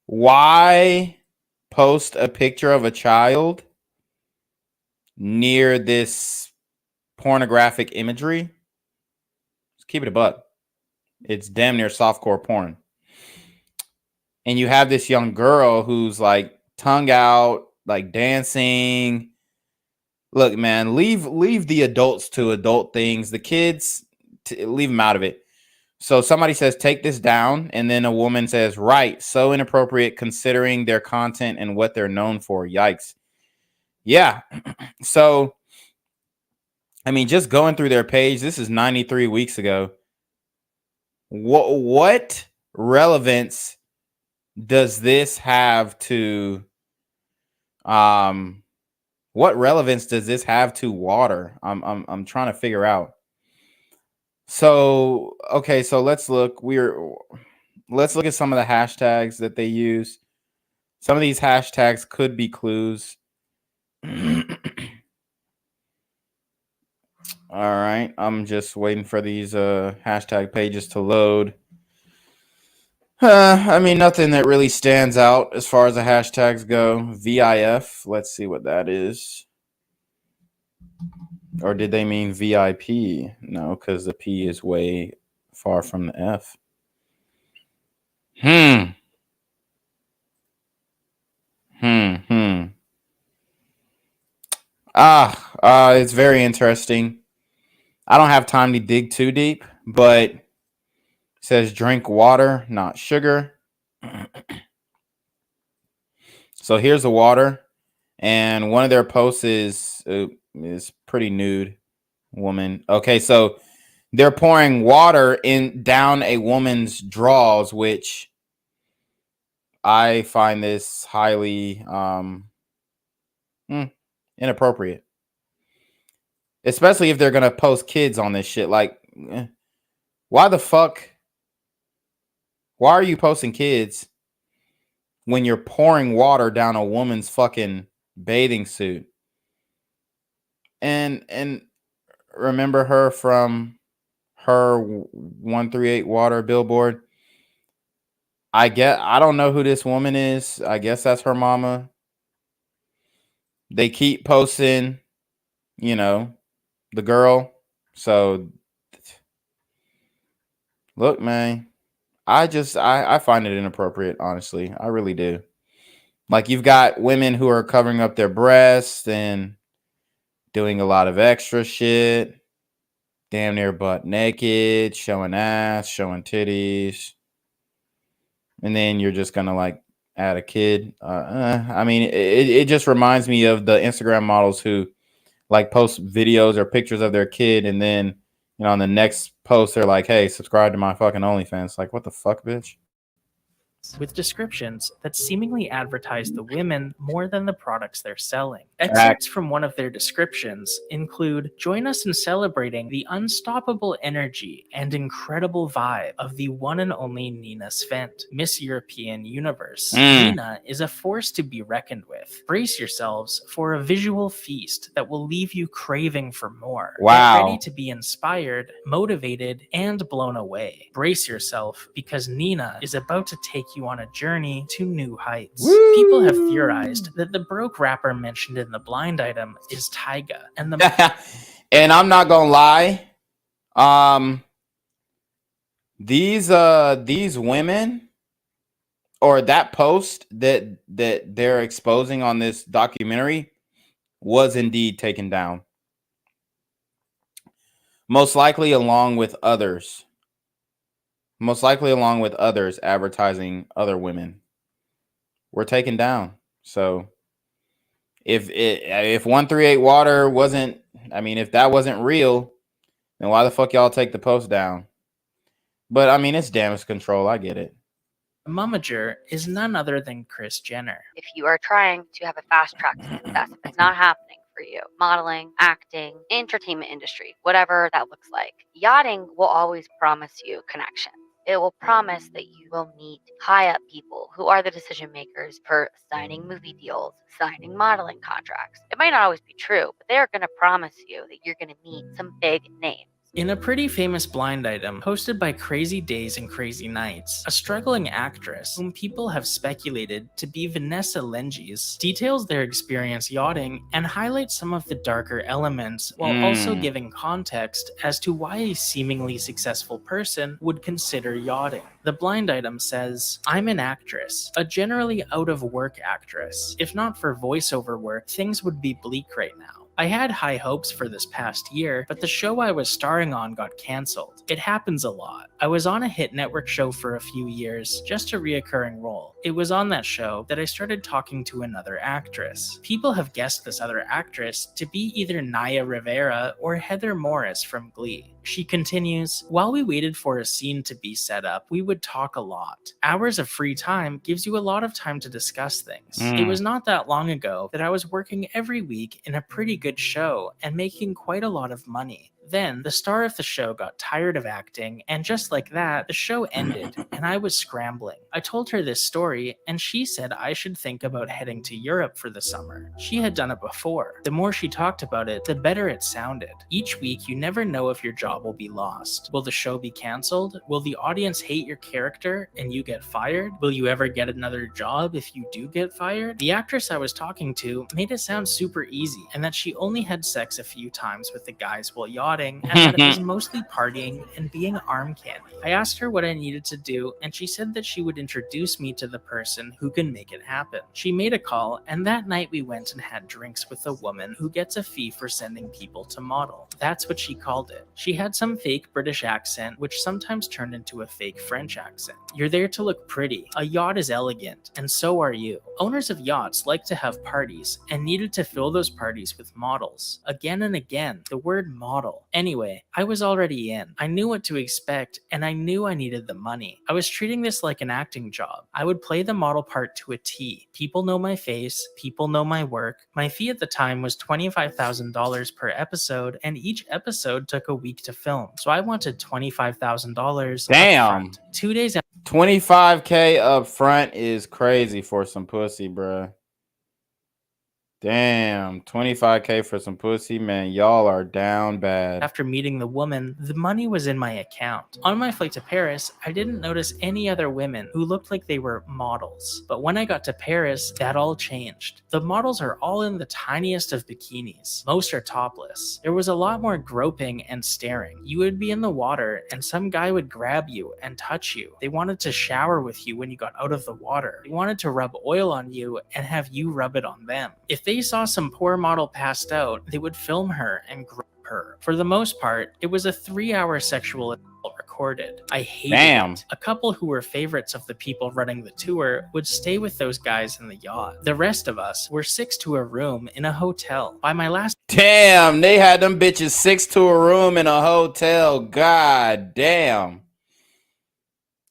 why post a picture of a child near this pornographic imagery? Let's keep it a buck. It's damn near softcore porn. And you have this young girl who's like tongue out, like dancing. Look, man, leave the adults to adult things. The kids, leave them out of it. So somebody says, take this down. And then a woman says, right, so inappropriate considering their content and what they're known for. Yikes. Yeah. So, I mean, just going through their page, this is 93 weeks ago. What relevance does this have to what relevance does this have to water? I'm trying to figure out. So, okay, so let's look at some of the hashtags that they use. Some of these hashtags could be clues. All right, I'm just waiting for these hashtag pages to load. I mean, nothing that really stands out as far as the hashtags go. VIF, let's see what that is. Or did they mean VIP? No, because the P is way far from the F. It's very interesting. I don't have time to dig too deep, but it says drink water, not sugar. So here's the water, and one of their posts is pretty nude woman. Okay, so they're pouring water down a woman's drawers, which I find this highly inappropriate. Especially if they're gonna post kids on this shit. Like, why the fuck? Why are you posting kids when you're pouring water down a woman's fucking bathing suit? And remember her from her 138 water billboard. I don't know who this woman is. I guess that's her mama. They keep posting, the girl. So look, man, I find it inappropriate, honestly. I really do. Like, you've got women who are covering up their breasts and doing a lot of extra shit, damn near butt naked, showing ass, showing titties, and then you're just gonna like add a kid. I mean, it just reminds me of the Instagram models who like post videos or pictures of their kid, and then on the next post they're like, hey, subscribe to my fucking OnlyFans. Like, what the fuck, bitch? with descriptions that seemingly advertise the women more than the products they're selling. Fact. Excerpts from one of their descriptions include, "Join us in celebrating the unstoppable energy and incredible vibe of the one and only Nina Svent, Miss European Universe. Nina is a force to be reckoned with. Brace yourselves for a visual feast that will leave you craving for more. Wow. Get ready to be inspired, motivated, and blown away. Brace yourself because Nina is about to take you on a journey to new heights." Woo! People have theorized that the broke rapper mentioned in the blind item is Tyga, and the And I'm not gonna lie, these women, or that post that they're exposing on this documentary, was indeed taken down. Most likely along with others. Most likely along with others advertising other women were taken down. So if 138 Water wasn't, I mean, if that wasn't real, then why the fuck y'all take the post down? But I mean, it's damage control. I get it. momager is none other than Kris Jenner. If you are trying to have a fast track to success, if it's not happening for you, modeling, acting, entertainment industry, whatever that looks like, yachting will always promise you connection. It will promise that you will meet high up people who are the decision makers for signing movie deals, signing modeling contracts. It might not always be true, but they're going to promise you that you're going to meet some big names. In a pretty famous blind item posted by Crazy Days and Crazy Nights, a struggling actress, whom people have speculated to be Vanessa Lenges, details their experience yachting and highlights some of the darker elements while also giving context as to why a seemingly successful person would consider yachting. The blind item says, "I'm an actress, a generally out-of-work actress. If not for voiceover work, things would be bleak right now. I had high hopes for this past year, but the show I was starring on got cancelled. It happens a lot. I was on a hit network show for a few years, just a reoccurring role. It was on that show that I started talking to another actress. People have guessed this other actress to be either Naya Rivera or Heather Morris from Glee." She continues, "While we waited for a scene to be set up, we would talk a lot. Hours of free time gives you a lot of time to discuss things. It was not that long ago that I was working every week in a pretty good show and making quite a lot of money. Then the star of the show got tired of acting, and just like that, the show ended, and I was scrambling. I told her this story, and she said I should think about heading to Europe for the summer. She had done it before. The more she talked about it, the better it sounded. Each week, you never know if your job will be lost. Will the show be canceled? Will the audience hate your character and you get fired? Will you ever get another job if you do get fired?" The actress I was talking to made it sound super easy, and that she only had sex a few times with the guys while yachting, and that it was mostly partying and being arm candy. I asked her what I needed to do, and she said that she would introduce me to the person who can make it happen. She made a call, and that night we went and had drinks with a woman who gets a fee for sending people to model. That's what she called it. She had some fake British accent, which sometimes turned into a fake French accent. You're there to look pretty. A yacht is elegant, and so are you. Owners of yachts like to have parties, and needed to fill those parties with models. Again and again, the word model. Anyway, I was already in. I knew what to expect, and I knew I needed the money. I was treating this like an acting job. I would play the model part to a T. People know my face, people know my work. My fee at the time was $25,000 per episode, and each episode took a week to film. So I wanted $25,000. Damn. 2 days after 25K up front is crazy for some pussy, bruh. Damn, 25K for some pussy, man. Y'all are down bad. After meeting the woman, the money was in my account. On my flight to Paris, I didn't notice any other women who looked like they were models. But when I got to Paris, that all changed. The models are all in the tiniest of bikinis. Most are topless. There was a lot more groping and staring. You would be in the water, and some guy would grab you and touch you. They wanted to shower with you when you got out of the water. They wanted to rub oil on you and have you rub it on them. If they saw some poor model passed out, they would film her and grope her. For the most part, it was a 3-hour sexual assault recorded. I hated it. A couple who were favorites of the people running the tour would stay with those guys in the yacht. The rest of us were 6 to a room in a hotel. By my last Damn, they had them bitches 6 to a room in a hotel. God damn.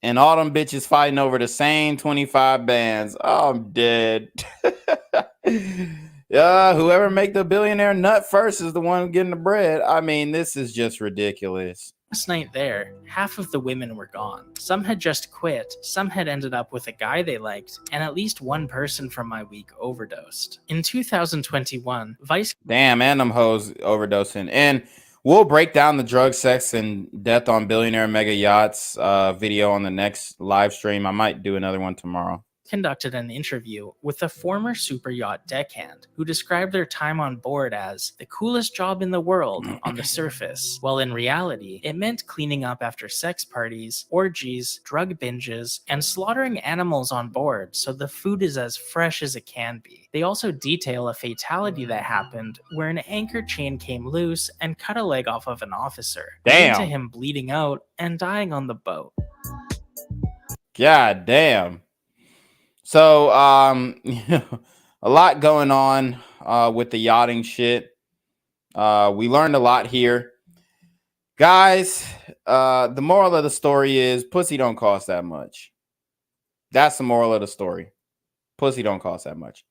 And all them bitches fighting over the same 25 bands. Oh, I'm dead. Yeah, whoever make the billionaire nut first is the one getting the bread. I mean, this is just ridiculous. Last night there, half of the women were gone. Some had just quit, some had ended up with a guy they liked, and at least one person from my week overdosed. In 2021, Vice... Damn, and them hoes overdosing. And we'll break down the drug, sex, and death on billionaire mega yachts video on the next live stream. I might do another one tomorrow. Conducted an interview with a former super yacht deckhand who described their time on board as the coolest job in the world on the surface, while in reality, it meant cleaning up after sex parties, orgies, drug binges, and slaughtering animals on board so the food is as fresh as it can be. They also detail a fatality that happened where an anchor chain came loose and cut a leg off of an officer, leading to him bleeding out and dying on the boat. God damn. So, a lot going on with the yachting shit. We learned a lot here. Guys, the moral of the story is pussy don't cost that much. That's the moral of the story. Pussy don't cost that much.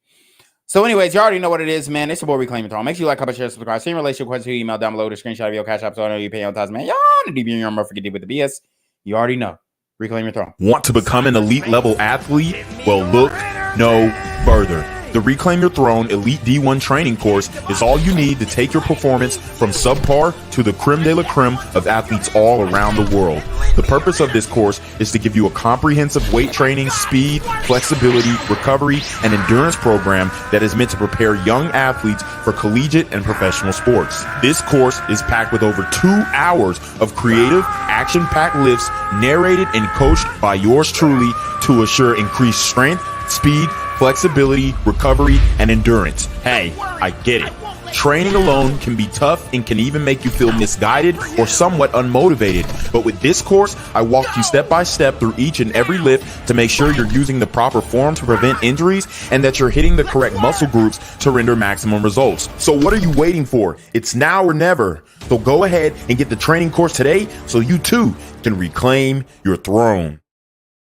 So anyways, you already know what it is, man. It's your boy Reclaim Your Throne. Make sure you like, comment, share, subscribe. Same relationship questions, email down below, the screenshot of your CashApp, so I know you pay on time, man. Y'all need to be in your motherfucking deal with the BS. You already know. Reclaim Your Throne. Want to become an elite level athlete? Well, look no further. The Reclaim Your Throne Elite D1 training course is all you need to take your performance from subpar to the creme de la creme of athletes all around the world. The purpose of this course is to give you a comprehensive weight training, speed, flexibility, recovery, and endurance program that is meant to prepare young athletes for collegiate and professional sports. This course is packed with over 2 hours of creative, action-packed lifts narrated and coached by yours truly to assure increased strength, speed, flexibility, recovery, and endurance. Hey, I get it. Training alone can be tough and can even make you feel misguided or somewhat unmotivated. But with this course, I walk you step by step through each and every lift to make sure you're using the proper form to prevent injuries and that you're hitting the correct muscle groups to render maximum results. So what are you waiting for? It's now or never. So go ahead and get the training course today so you too can reclaim your throne.